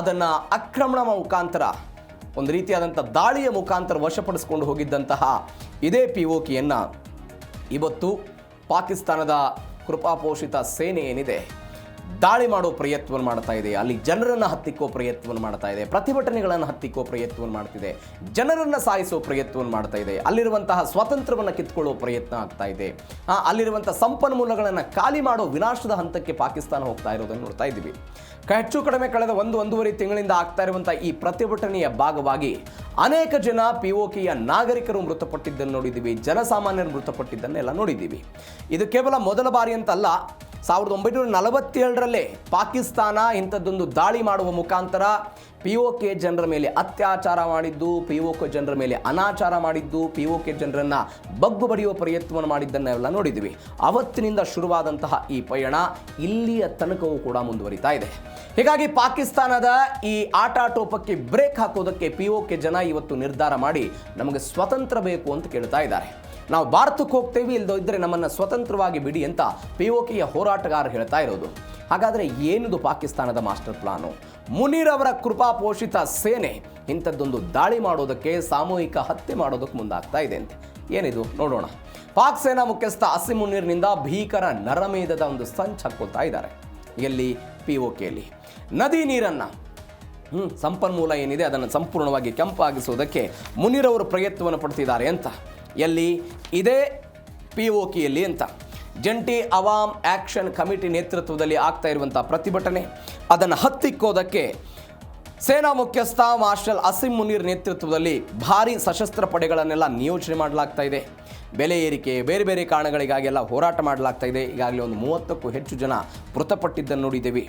ಅದನ್ನು ಆಕ್ರಮಣ ಮುಖಾಂತರ, ಒಂದು ರೀತಿಯಾದಂಥ ದಾಳಿಯ ಮುಖಾಂತರ ವಶಪಡಿಸಿಕೊಂಡು ಹೋಗಿದ್ದಂತಹ ಇದೇ POKಯನ್ನು ಇವತ್ತು ಪಾಕಿಸ್ತಾನದ ಕೃಪಾಪೋಷಿತ ಸೇನೆ ಏನಿದೆ ದಾಳಿ ಮಾಡೋ ಪ್ರಯತ್ನವನ್ನು ಮಾಡ್ತಾ ಇದೆ. ಅಲ್ಲಿ ಜನರನ್ನು ಹತ್ತಿಕ್ಕೋ ಪ್ರಯತ್ನವನ್ನು ಮಾಡ್ತಾ ಇದೆ, ಪ್ರತಿಭಟನೆಗಳನ್ನು ಹತ್ತಿಕ್ಕೋ ಪ್ರಯತ್ನವನ್ನು ಮಾಡ್ತಿದೆ, ಜನರನ್ನು ಸಾಯಿಸೋ ಪ್ರಯತ್ನವನ್ನು ಮಾಡ್ತಾ ಇದೆ, ಅಲ್ಲಿರುವಂತಹ ಸ್ವಾತಂತ್ರ್ಯವನ್ನು ಕಿತ್ಕೊಳ್ಳೋ ಪ್ರಯತ್ನ ಆಗ್ತಾ ಇದೆ, ಅಲ್ಲಿರುವಂಥ ಸಂಪನ್ಮೂಲಗಳನ್ನು ಖಾಲಿ ಮಾಡೋ ವಿನಾಶದ ಹಂತಕ್ಕೆ ಪಾಕಿಸ್ತಾನ ಹೋಗ್ತಾ ಇರೋದನ್ನು ನೋಡ್ತಾ ಇದ್ದೀವಿ. ಹೆಚ್ಚು ಕಡಿಮೆ ಕಳೆದ 1-1.5 ತಿಂಗಳಿಂದ ಆಗ್ತಾ ಇರುವಂಥ ಈ ಪ್ರತಿಭಟನೆಯ ಭಾಗವಾಗಿ ಅನೇಕ ಜನ POKಯ ನಾಗರಿಕರು ಮೃತಪಟ್ಟಿದ್ದನ್ನು ನೋಡಿದ್ದೀವಿ, ಜನಸಾಮಾನ್ಯರು ಮೃತಪಟ್ಟಿದ್ದನ್ನೆಲ್ಲ ನೋಡಿದ್ದೀವಿ. ಇದು ಕೇವಲ ಮೊದಲ ಬಾರಿ ಅಂತಲ್ಲ. 1947ರಲ್ಲೇ ಪಾಕಿಸ್ತಾನ ಇಂಥದ್ದೊಂದು ದಾಳಿ ಮಾಡುವ ಮುಖಾಂತರ POK ಜನರ ಮೇಲೆ ಅತ್ಯಾಚಾರ ಮಾಡಿದ್ದು, POK ಜನರ ಮೇಲೆ ಅನಾಚಾರ ಮಾಡಿದ್ದು, POK ಜನರನ್ನು ಬಗ್ಗು ಬಡಿಯುವ ಪ್ರಯತ್ನವನ್ನು ಮಾಡಿದ್ದನ್ನೆಲ್ಲ ನೋಡಿದ್ದೀವಿ. ಅವತ್ತಿನಿಂದ ಶುರುವಾದಂತಹ ಈ ಪಯಣ ಇಲ್ಲಿಯ ತನಕವೂ ಕೂಡ ಮುಂದುವರಿತಾ ಇದೆ. ಹೀಗಾಗಿ ಪಾಕಿಸ್ತಾನದ ಈ ಆಟಾಟೋಪಕ್ಕೆ ಬ್ರೇಕ್ ಹಾಕೋದಕ್ಕೆ POK ಜನ ಇವತ್ತು ನಿರ್ಧಾರ ಮಾಡಿ ನಮಗೆ ಸ್ವತಂತ್ರ ಬೇಕು ಅಂತ ಕೇಳ್ತಾ ಇದ್ದಾರೆ. ನಾವು ಭಾರತಕ್ಕೆ ಹೋಗ್ತೇವೆ, ಇಲ್ಲದಿದ್ದರೆ ನಮ್ಮನ್ನು ಸ್ವತಂತ್ರವಾಗಿ ಬಿಡಿ ಅಂತ POKಯ ಹೋರಾಟಗಾರರು ಹೇಳ್ತಾ ಇರೋದು. ಹಾಗಾದರೆ ಏನಿದು ಪಾಕಿಸ್ತಾನದ ಮಾಸ್ಟರ್ ಪ್ಲಾನು? ಮುನೀರ್ ಅವರ ಕೃಪಾಪೋಷಿತ ಸೇನೆ ಇಂಥದ್ದೊಂದು ದಾಳಿ ಮಾಡೋದಕ್ಕೆ, ಸಾಮೂಹಿಕ ಹತ್ಯೆ ಮಾಡೋದಕ್ಕೆ ಮುಂದಾಗ್ತಾ ಇದೆ ಅಂತೆ. ಏನಿದು ನೋಡೋಣ. ಪಾಕ್ ಸೇನಾ ಮುಖ್ಯಸ್ಥ ಅಸಿಮ್ ಮುನೀರ್ನಿಂದ ಭೀಕರ ನರಮೇಧದ ಒಂದು ಸಂಚು ಹಾಕ್ಕೊಳ್ತಾ ಇದ್ದಾರೆ. ಎಲ್ಲಿ? POKಯಲ್ಲಿ ನದಿ ನೀರನ್ನು, ಸಂಪನ್ಮೂಲ ಏನಿದೆ ಅದನ್ನು ಸಂಪೂರ್ಣವಾಗಿ ಕೆಂಪಾಗಿಸೋದಕ್ಕೆ ಮುನೀರ್ ಅವರು ಪ್ರಯತ್ನವನ್ನು ಪಡ್ತಿದ್ದಾರೆ ಅಂತ. ಎಲ್ಲಿ? ಇದೇ POKಯಲ್ಲಿ ಅಂತ. ಜಂಟಿ ಅವಾಮ್ ಆ್ಯಕ್ಷನ್ ಕಮಿಟಿ ನೇತೃತ್ವದಲ್ಲಿ ಆಗ್ತಾ ಇರುವಂಥ ಪ್ರತಿಭಟನೆ, ಅದನ್ನು ಹತ್ತಿಕ್ಕೋದಕ್ಕೆ ಸೇನಾ ಮುಖ್ಯಸ್ಥ ಮಾರ್ಷಲ್ ಅಸಿಮ್ ಮುನೀರ್ ನೇತೃತ್ವದಲ್ಲಿ ಭಾರೀ ಸಶಸ್ತ್ರ ಪಡೆಗಳನ್ನೆಲ್ಲ ನಿಯೋಜನೆ ಮಾಡಲಾಗ್ತಾ ಇದೆ. ಬೆಲೆ ಏರಿಕೆ, ಬೇರೆ ಬೇರೆ ಕಾರಣಗಳಿಗಾಗಿ ಎಲ್ಲ ಹೋರಾಟ ಮಾಡಲಾಗ್ತಾ ಇದೆ. ಈಗಾಗಲೇ ಒಂದು 30ಕ್ಕೂ ಹೆಚ್ಚು ಜನ ಮೃತಪಟ್ಟಿದ್ದನ್ನು ನೋಡಿದ್ದೀವಿ.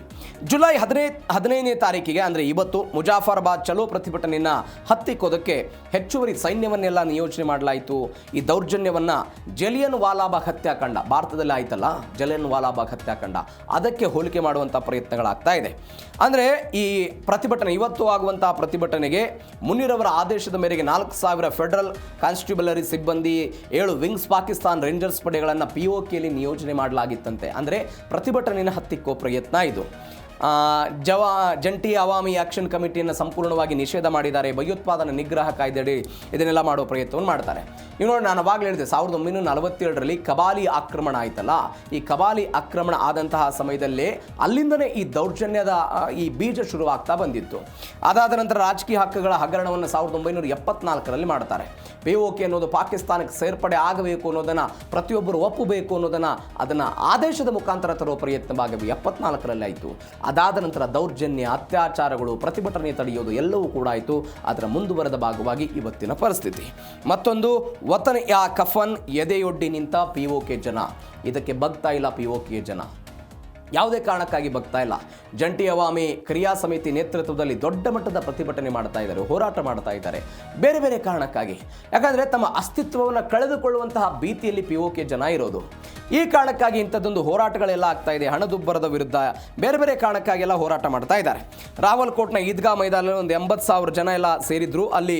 ಜುಲೈ 15ನೇ ತಾರೀಕಿಗೆ ಅಂದರೆ ಇವತ್ತು ಮುಜಾಫರಾಬಾದ್ ಚಲೋ ಪ್ರತಿಭಟನೆಯನ್ನು ಹತ್ತಿಕ್ಕೋದಕ್ಕೆ ಹೆಚ್ಚುವರಿ ಸೈನ್ಯವನ್ನೆಲ್ಲ ನಿಯೋಜನೆ ಮಾಡಲಾಯಿತು. ಈ ದೌರ್ಜನ್ಯವನ್ನು ಜಲಿಯನ್ ವಾಲಾಬಾಗ್ ಹತ್ಯಾಕಾಂಡ, ಭಾರತದಲ್ಲಿ ಆಯ್ತಲ್ಲ ಜಲಿಯನ್ ವಾಲಾಬಾಗ್ ಹತ್ಯಾಕಾಂಡ, ಅದಕ್ಕೆ ಹೋಲಿಕೆ ಮಾಡುವಂಥ ಪ್ರಯತ್ನಗಳಾಗ್ತಾ ಇದೆ. ಅಂದರೆ ಈ ಪ್ರತಿಭಟನೆ, ಇವತ್ತು ಆಗುವಂಥ ಪ್ರತಿಭಟನೆಗೆ ಮುನೀರ್ ಅವರ ಆದೇಶದ ಮೇರೆಗೆ 4000 ಫೆಡರಲ್ ಕಾನ್ಸ್ಟೇಬಲರಿ ಸಿಬ್ಬಂದಿ, 7 ವಿಂಗ್ಸ್ ಪಾಕಿಸ್ತಾನ್ ರೇಂಜರ್ಸ್ ಪಡೆಗಳನ್ನು POKಯಲ್ಲಿ ನಿಯೋಜನೆ ಮಾಡಲಾಗಿತ್ತಂತೆ. ಅಂದರೆ ಪ್ರತಿಭಟನೆಯನ್ನು ಹತ್ತಿಕ್ಕೋ ಪ್ರಯತ್ನ ಇದು. ಜಂಟಿ ಅವಾಮಿ ಆಕ್ಷನ್ ಕಮಿಟಿಯನ್ನು ಸಂಪೂರ್ಣವಾಗಿ ನಿಷೇಧ ಮಾಡಿದ್ದಾರೆ. ಭಯೋತ್ಪಾದನಾ ನಿಗ್ರಹ ಕಾಯ್ದೆಯಡಿ ಇದನ್ನೆಲ್ಲ ಮಾಡುವ ಪ್ರಯತ್ನವನ್ನು ಮಾಡ್ತಾರೆ. ನೀವು ನೋಡಿ, ನಾನು ಅವಾಗಲೇ ಹೇಳಿದೆ 1947ರಲ್ಲಿ ಕಬಾಲಿ ಆಕ್ರಮಣ ಆಯ್ತಲ್ಲ, ಈ ಕಬಾಲಿ ಆಕ್ರಮಣ ಆದಂತಹ ಸಮಯದಲ್ಲೇ ಅಲ್ಲಿಂದನೇ ಈ ದೌರ್ಜನ್ಯದ ಈ ಬೀಜ ಶುರುವಾಗ್ತಾ ಬಂದಿತ್ತು. ಅದಾದ ನಂತರ ರಾಜಕೀಯ ಹಕ್ಕುಗಳ ಹಗರಣವನ್ನು 1974ರಲ್ಲಿ ಮಾಡ್ತಾರೆ. POK ಅನ್ನೋದು ಪಾಕಿಸ್ತಾನಕ್ಕೆ ಸೇರ್ಪಡೆ ಆಗಬೇಕು ಅನ್ನೋದನ್ನು, ಪ್ರತಿಯೊಬ್ಬರು ಒಪ್ಪಬೇಕು ಅನ್ನೋದನ್ನು, ಅದನ್ನು ಆದೇಶದ ಮುಖಾಂತರ ತರುವ ಪ್ರಯತ್ನವಾಗಿ 74ರಲ್ಲಿ ಆಯಿತು. ಅದಾದ ನಂತರ ದೌರ್ಜನ್ಯ, ಅತ್ಯಾಚಾರಗಳು, ಪ್ರತಿಭಟನೆ ತಡೆಯೋದು ಎಲ್ಲವೂ ಕೂಡ ಆಯಿತು. ಅದರ ಮುಂದುವರೆದ ಭಾಗವಾಗಿ ಇವತ್ತಿನ ಪರಿಸ್ಥಿತಿ. ಮತ್ತೊಂದು, ವತನ್ ಯಾ ಕಫನ್, ಎದೆಯೊಡ್ಡಿ ನಿಂತ POK ಜನ. ಇದಕ್ಕೆ ಬಗ್ತಾ ಇಲ್ಲ POK ಜನ, ಯಾವುದೇ ಕಾರಣಕ್ಕಾಗಿ ಬಗ್ತಾ ಇಲ್ಲ. ಜಂಟಿ ಅವಾಮಿ ಕ್ರಿಯಾ ಸಮಿತಿ ನೇತೃತ್ವದಲ್ಲಿ ದೊಡ್ಡ ಮಟ್ಟದ ಪ್ರತಿಭಟನೆ ಮಾಡ್ತಾ ಇದ್ದಾರೆ, ಹೋರಾಟ ಮಾಡ್ತಾ ಇದ್ದಾರೆ, ಬೇರೆ ಬೇರೆ ಕಾರಣಕ್ಕಾಗಿ. ಯಾಕಂದರೆ ತಮ್ಮ ಅಸ್ತಿತ್ವವನ್ನು ಕಳೆದುಕೊಳ್ಳುವಂತಹ ಭೀತಿಯಲ್ಲಿ POK ಜನ ಇರೋದು. ಈ ಕಾರಣಕ್ಕಾಗಿ ಇಂಥದ್ದೊಂದು ಹೋರಾಟಗಳೆಲ್ಲ ಆಗ್ತಾ ಇದೆ. ಹಣದುಬ್ಬರದ ವಿರುದ್ಧ ಬೇರೆ ಬೇರೆ ಕಾರಣಕ್ಕಾಗೆಲ್ಲ ಹೋರಾಟ ಮಾಡ್ತಾ ಇದ್ದಾರೆ. ರಾವಲ್ಕೋಟ್ನ ಈದ್ಗಾ ಮೈದಾನದಲ್ಲಿ ಒಂದು 80,000 ಜನ ಎಲ್ಲ ಸೇರಿದ್ರು. ಅಲ್ಲಿ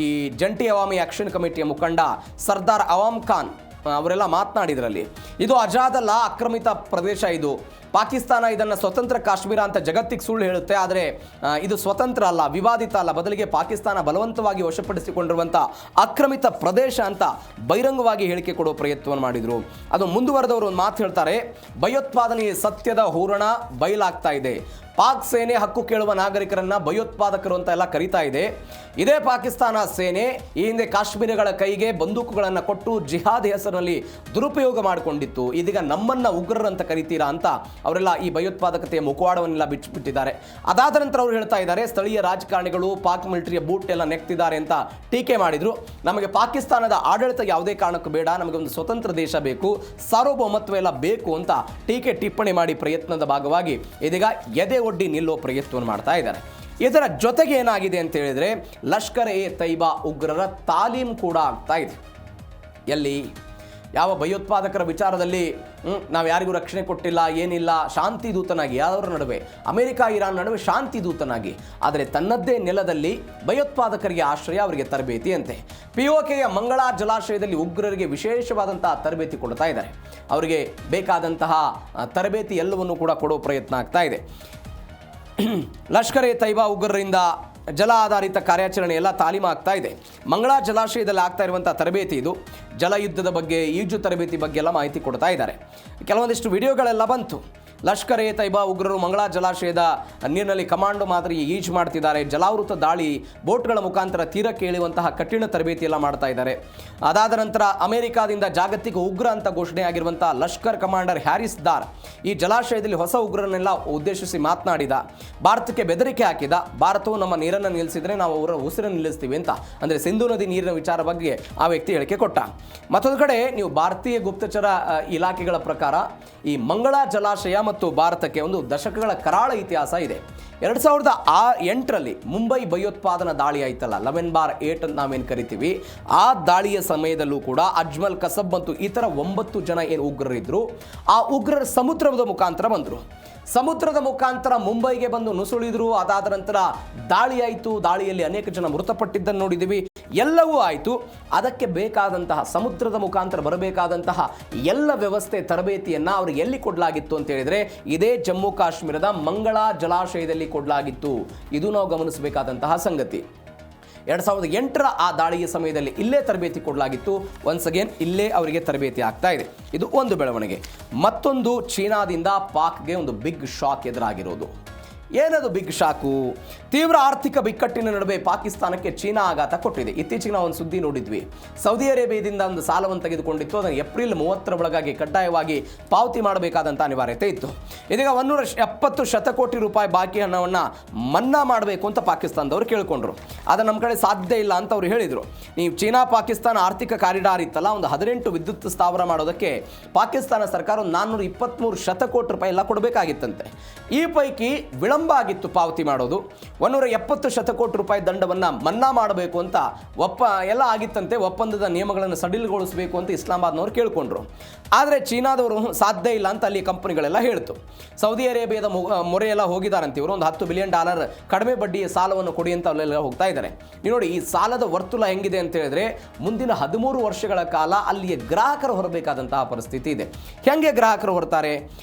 ಈ ಜಂಟಿ ಅವಾಮಿ ಆಕ್ಷನ್ ಕಮಿಟಿಯ ಮುಖಂಡ ಸರ್ದಾರ್ ಅವಾಮ್ ಖಾನ್ ಅವರೆಲ್ಲ ಮಾತನಾಡಿದ್ರಲ್ಲಿ, ಇದು ಅಜಾದಲ್ಲ, ಆಕ್ರಮಿತ ಪ್ರದೇಶ, ಇದು ಪಾಕಿಸ್ತಾನ ಇದನ್ನು ಸ್ವತಂತ್ರ ಕಾಶ್ಮೀರ ಅಂತ ಜಗತ್ತಿಗೆ ಸುಳ್ಳು ಹೇಳುತ್ತೆ. ಆದರೆ ಇದು ಸ್ವತಂತ್ರ ಅಲ್ಲ, ವಿವಾದಿತ ಅಲ್ಲ, ಬದಲಿಗೆ ಪಾಕಿಸ್ತಾನ ಬಲವಂತವಾಗಿ ವಶಪಡಿಸಿಕೊಂಡಿರುವಂಥ ಆಕ್ರಮಿತ ಪ್ರದೇಶ ಅಂತ ಬಹಿರಂಗವಾಗಿ ಹೇಳಿಕೆ ಕೊಡುವ ಪ್ರಯತ್ನವನ್ನು ಮಾಡಿದರು. ಅದು ಮುಂದುವರೆದವರು ಒಂದು ಮಾತು ಹೇಳ್ತಾರೆ, ಭಯೋತ್ಪಾದನೆಯ ಸತ್ಯದ ಹೂರಣ ಬಯಲಾಗ್ತಾ ಇದೆ. ಪಾಕ್ ಸೇನೆ ಹಕ್ಕು ಕೇಳುವ ನಾಗರಿಕರನ್ನ ಭಯೋತ್ಪಾದಕರು ಅಂತ ಎಲ್ಲ ಕರೀತಾ ಇದೆ. ಇದೇ ಪಾಕಿಸ್ತಾನ ಸೇನೆ ಈ ಹಿಂದೆ ಕಾಶ್ಮೀರಿಗಳ ಕೈಗೆ ಬಂದೂಕುಗಳನ್ನು ಕೊಟ್ಟು ಜಿಹಾದ್ ಹೆಸರಿನಲ್ಲಿ ದುರುಪಯೋಗ ಮಾಡಿಕೊಂಡಿತ್ತು. ಇದೀಗ ನಮ್ಮನ್ನ ಉಗ್ರರಂತ ಕರಿತೀರಾ ಅಂತ ಅವರೆಲ್ಲ ಈ ಭಯೋತ್ಪಾದಕತೆಯ ಮುಖವಾಡವನ್ನೆಲ್ಲ ಬಿಚ್ಚಿಬಿಟ್ಟಿದ್ದಾರೆ. ಅದಾದ ನಂತರ ಅವರು ಹೇಳ್ತಾ ಇದ್ದಾರೆ, ಸ್ಥಳೀಯ ರಾಜಕಾರಣಿಗಳು ಪಾಕ್ ಮಿಲಿಟರಿಯ ಬೂಟ್ ಎಲ್ಲ ನೆಕ್ತಿದ್ದಾರೆ ಅಂತ ಟೀಕೆ ಮಾಡಿದ್ರು. ನಮಗೆ ಪಾಕಿಸ್ತಾನದ ಆಡಳಿತ ಯಾವುದೇ ಕಾರಣಕ್ಕೂ ಬೇಡ, ನಮಗೆ ಒಂದು ಸ್ವತಂತ್ರ ದೇಶ ಬೇಕು, ಸಾರ್ವಭೌಮತ್ವ ಎಲ್ಲ ಬೇಕು ಅಂತ ಟೀಕೆ ಟಿಪ್ಪಣಿ ಮಾಡಿ ಪ್ರಯತ್ನದ ಭಾಗವಾಗಿ ಇದೀಗ ಎದೆ ಒಡ್ಡಿ ನಿಲ್ಲೋ ಪ್ರಯತ್ನವನ್ನು ಮಾಡ್ತಾ ಇದ್ದಾರೆ. ಇದರ ಜೊತೆಗೆ ಏನಾಗಿದೆ ಅಂತ ಹೇಳಿದ್ರೆ, ಲಷ್ಕರ್ ಎ ತೈಬಾ ಉಗ್ರರ ತಾಲೀಮ್ ಕೂಡ ಆಗ್ತಾ ಇದೆ. ಎಲ್ಲಿ ಯಾವ ಭಯೋತ್ಪಾದಕರ ವಿಚಾರದಲ್ಲಿ ನಾವು ಯಾರಿಗೂ ರಕ್ಷಣೆ ಕೊಟ್ಟಿಲ್ಲ, ಏನಿಲ್ಲ, ಶಾಂತಿ ದೂತನಾಗಿ ಯಾವ್ರ ನಡುವೆ, ಅಮೆರಿಕ ಇರಾನ್ ನಡುವೆ ಶಾಂತಿ ದೂತನಾಗಿ, ಆದರೆ ತನ್ನದ್ದೇ ನೆಲದಲ್ಲಿ ಭಯೋತ್ಪಾದಕರಿಗೆ ಆಶ್ರಯ, ಅವರಿಗೆ ತರಬೇತಿ ಅಂತೆ. POKಯ ಮಂಗಳಾ ಜಲಾಶಯದಲ್ಲಿ ಉಗ್ರರಿಗೆ ವಿಶೇಷವಾದಂತಹ ತರಬೇತಿ ಕೊಡ್ತಾ ಇದ್ದಾರೆ. ಅವರಿಗೆ ಬೇಕಾದಂತಹ ತರಬೇತಿ ಎಲ್ಲವನ್ನು ಕೂಡ ಕೊಡೋ ಪ್ರಯತ್ನ ಆಗ್ತಾ ಇದೆ. ಲಷ್ಕರ್ ಎ ತೈಬಾ ಉಗ್ರರಿಂದ ಜಲ ಆಧಾರಿತ ಕಾರ್ಯಾಚರಣೆ ಎಲ್ಲ ತಾಲೀಮು ಆಗ್ತಾ ಇದೆ. ಮಂಗಳಾ ಜಲಾಶಯದಲ್ಲಿ ಆಗ್ತಾ ಇರುವಂಥ ತರಬೇತಿ ಇದು. ಜಲಯುದ್ಧದ ಬಗ್ಗೆ, ಈಜು ತರಬೇತಿ ಬಗ್ಗೆ ಎಲ್ಲ ಮಾಹಿತಿ ಕೊಡ್ತಾ ಇದ್ದಾರೆ. ಕೆಲವೊಂದಿಷ್ಟು ವಿಡಿಯೋಗಳೆಲ್ಲ ಬಂತು. ಲಷ್ಕರ್ ಎ ತೈಬಾ ಉಗ್ರರು ಮಂಗಳಾ ಜಲಾಶಯದ ನೀರಿನಲ್ಲಿ ಕಮಾಂಡೋ ಮಾದರಿ ಈಜು ಮಾಡ್ತಿದ್ದಾರೆ. ಜಲಾವೃತ ದಾಳಿ, ಬೋಟ್ಗಳ ಮುಖಾಂತರ ತೀರಕ್ಕೆ ಇಳಿಯುವಂತಹ ಕಠಿಣ ತರಬೇತಿ ಎಲ್ಲ ಮಾಡ್ತಾ ಇದ್ದಾರೆ. ಅದಾದ ನಂತರ ಅಮೆರಿಕಾದಿಂದ ಜಾಗತಿಕ ಉಗ್ರ ಅಂತ ಘೋಷಣೆ ಆಗಿರುವಂಥ ಲಷ್ಕರ್ ಕಮಾಂಡರ್ ಹ್ಯಾರಿಸ್ ದಾರ್ ಈ ಜಲಾಶಯದಲ್ಲಿ ಹೊಸ ಉಗ್ರರನ್ನೆಲ್ಲ ಉದ್ದೇಶಿಸಿ ಮಾತನಾಡಿದ. ಭಾರತಕ್ಕೆ ಬೆದರಿಕೆ ಹಾಕಿದ. ಭಾರತವು ನಮ್ಮ ನೀರನ್ನು ನಿಲ್ಲಿಸಿದರೆ ನಾವು ಅವರ ಉಸಿರನ್ನು ನಿಲ್ಲಿಸ್ತೀವಿ ಅಂತ, ಅಂದರೆ ಸಿಂಧು ನದಿ ನೀರಿನ ವಿಚಾರ ಬಗ್ಗೆ ಆ ವ್ಯಕ್ತಿ ಹೇಳಿಕೆ ಕೊಟ್ಟ. ಮತ್ತೊಂದು ಕಡೆ ನೀವು ಭಾರತೀಯ ಗುಪ್ತಚರ ಇಲಾಖೆಗಳ ಪ್ರಕಾರ ಈ ಮಂಗಳಾ ಜಲಾಶಯ ಮತ್ತು ಭಾರತಕ್ಕೆ ಒಂದು ದಶಕಗಳ ಕರಾಳ ಇತಿಹಾಸ ಇದೆ. 2008ರಲ್ಲಿ ಮುಂಬೈ ಭಯೋತ್ಪಾದನಾ ದಾಳಿ ಆಯ್ತಲ್ಲ, 11/8 ಅಂತ ನಾವೇನು ಕರಿತೀವಿ, ಆ ದಾಳಿಯ ಸಮಯದಲ್ಲೂ ಕೂಡ ಅಜ್ಮಲ್ ಕಸಬ್ ಮತ್ತು ಇತರ 9 ಜನ ಏನು ಉಗ್ರರಿದ್ರು, ಆ ಉಗ್ರರ ಸಮುದ್ರದ ಮುಖಾಂತರ ಬಂದರು. ಸಮುದ್ರದ ಮುಖಾಂತರ ಮುಂಬೈಗೆ ಬಂದು ನುಸುಳಿದ್ರು. ಅದಾದ ನಂತರ ದಾಳಿ ಆಯಿತು. ದಾಳಿಯಲ್ಲಿ ಅನೇಕ ಜನ ಮೃತಪಟ್ಟಿದ್ದನ್ನು ನೋಡಿದ್ದೀವಿ. ಎಲ್ಲವೂ ಆಯಿತು. ಅದಕ್ಕೆ ಬೇಕಾದಂತಹ ಸಮುದ್ರದ ಮುಖಾಂತರ ಬರಬೇಕಾದಂತಹ ಎಲ್ಲ ವ್ಯವಸ್ಥೆ, ತರಬೇತಿಯನ್ನು ಅವ್ರಿಗೆ ಎಲ್ಲಿ ಕೊಡಲಾಗಿತ್ತು ಅಂತ ಹೇಳಿದರೆ, ಇದೇ ಜಮ್ಮು ಕಾಶ್ಮೀರದ ಮಂಗಳಾ ಜಲಾಶಯದಲ್ಲಿ ಕೊಡಲಾಗಿತ್ತು. ಇದು ನಾವು ಗಮನಿಸಬೇಕಾದಂತಹ ಸಂಗತಿ. 2008ರ ಆ ದಾಳಿಯ ಸಮಯದಲ್ಲಿ ಇಲ್ಲೇ ತರಬೇತಿ ಕೊಡಲಾಗಿತ್ತು. ಒನ್ಸ್ ಅಗೇನ್ ಇಲ್ಲೇ ಅವರಿಗೆ ತರಬೇತಿ ಆಗ್ತಾ ಇದೆ. ಇದು ಒಂದು ಬೆಳವಣಿಗೆ. ಮತ್ತೊಂದು, ಚೀನಾದಿಂದ ಪಾಕ್ಗೆ ಒಂದು ಬಿಗ್ ಶಾಕ್ ಎದುರಾಗಿರೋದು. ಏನದು ಬಿಗ್ ಶಾಕು? ತೀವ್ರ ಆರ್ಥಿಕ ಬಿಕ್ಕಟ್ಟಿನ ನಡುವೆ ಪಾಕಿಸ್ತಾನಕ್ಕೆ ಚೀನಾ ಆಘಾತ ಕೊಟ್ಟಿದೆ. ಇತ್ತೀಚೆಗೆ ನಾವು ಒಂದು ಸುದ್ದಿ ನೋಡಿದ್ವಿ. ಸೌದಿ ಅರೇಬಿಯಾದಿಂದ ಒಂದು ಸಾಲವನ್ನು ತೆಗೆದುಕೊಂಡಿತ್ತು. ಅದನ್ನು ಏಪ್ರಿಲ್ 30ರ ಒಳಗಾಗಿ ಕಡ್ಡಾಯವಾಗಿ ಪಾವತಿ ಮಾಡಬೇಕಾದಂಥ ಅನಿವಾರ್ಯತೆ ಇತ್ತು. ಇದೀಗ 170 ಶತಕೋಟಿ ರೂಪಾಯಿ ಬಾಕಿ ಹಣವನ್ನು ಮನ್ನಾ ಮಾಡಬೇಕು ಅಂತ ಪಾಕಿಸ್ತಾನದವರು ಕೇಳಿಕೊಂಡ್ರು. ಅದು ನಮ್ಮ ಕಡೆ ಸಾಧ್ಯ ಇಲ್ಲ ಅಂತ ಅವರು ಹೇಳಿದರು. ನೀವು ಚೀನಾ ಪಾಕಿಸ್ತಾನ ಆರ್ಥಿಕ ಕಾರಿಡಾರ್ ಇತ್ತಲ್ಲ, ಒಂದು 18 ವಿದ್ಯುತ್ ಸ್ಥಾವರ ಮಾಡೋದಕ್ಕೆ ಪಾಕಿಸ್ತಾನ ಸರ್ಕಾರ ಒಂದು 423 ಶತಕೋಟಿ ರೂಪಾಯಿ ಎಲ್ಲ ಕೊಡಬೇಕಾಗಿತ್ತಂತೆ. ಈ ಪೈಕಿ ವಿಳಂಬ ವಿಳಂಬ ಆಗಿತ್ತು ಪಾವತಿ ಮಾಡೋದು. 170 ಶತಕೋಟಿ ರೂಪಾಯಿ ದಂಡವನ್ನು ಮನ್ನಾ ಮಾಡಬೇಕು ಅಂತ ಎಲ್ಲ ಆಗಿತ್ತಂತೆ. ಒಪ್ಪಂದದ ನಿಯಮಗಳನ್ನು ಸಡಿಲಗೊಳಿಸಬೇಕು ಅಂತ ಇಸ್ಲಾಮಾಬಾದ್ನವರು ಕೇಳಿಕೊಂಡ್ರು. ಆದರೆ ಚೀನಾದವರು ಸಾಧ್ಯ ಇಲ್ಲ ಅಂತ ಅಲ್ಲಿ ಕಂಪನಿಗಳೆಲ್ಲ ಹೇಳ್ತು. ಸೌದಿ ಅರೇಬಿಯಾದ ಮೊರೆಯೆಲ್ಲ ಹೋಗಿದ್ದಾರಂತೆ ಇವರು. ಒಂದು $10 ಬಿಲಿಯನ್ ಕಡಿಮೆ ಬಡ್ಡಿಯ ಸಾಲವನ್ನು ಕೊಡಿ ಅಂತ ಅಲ್ಲೆಲ್ಲ ಹೋಗ್ತಾ ಇದ್ದಾರೆ. ನೀವು ನೋಡಿ ಈ ಸಾಲದ ವರ್ತುಲ ಹೆಂಗಿದೆ ಅಂತ ಹೇಳಿದ್ರೆ ಮುಂದಿನ 13 ವರ್ಷಗಳ ಕಾಲ ಅಲ್ಲಿಯ ಗ್ರಾಹಕರು ಹೊರಬೇಕಾದಂತಹ ಪರಿಸ್ಥಿತಿ ಇದೆ. ಹೆಂಗೆ ಗ್ರಾಹಕರು ಹೊರತಾರೆ?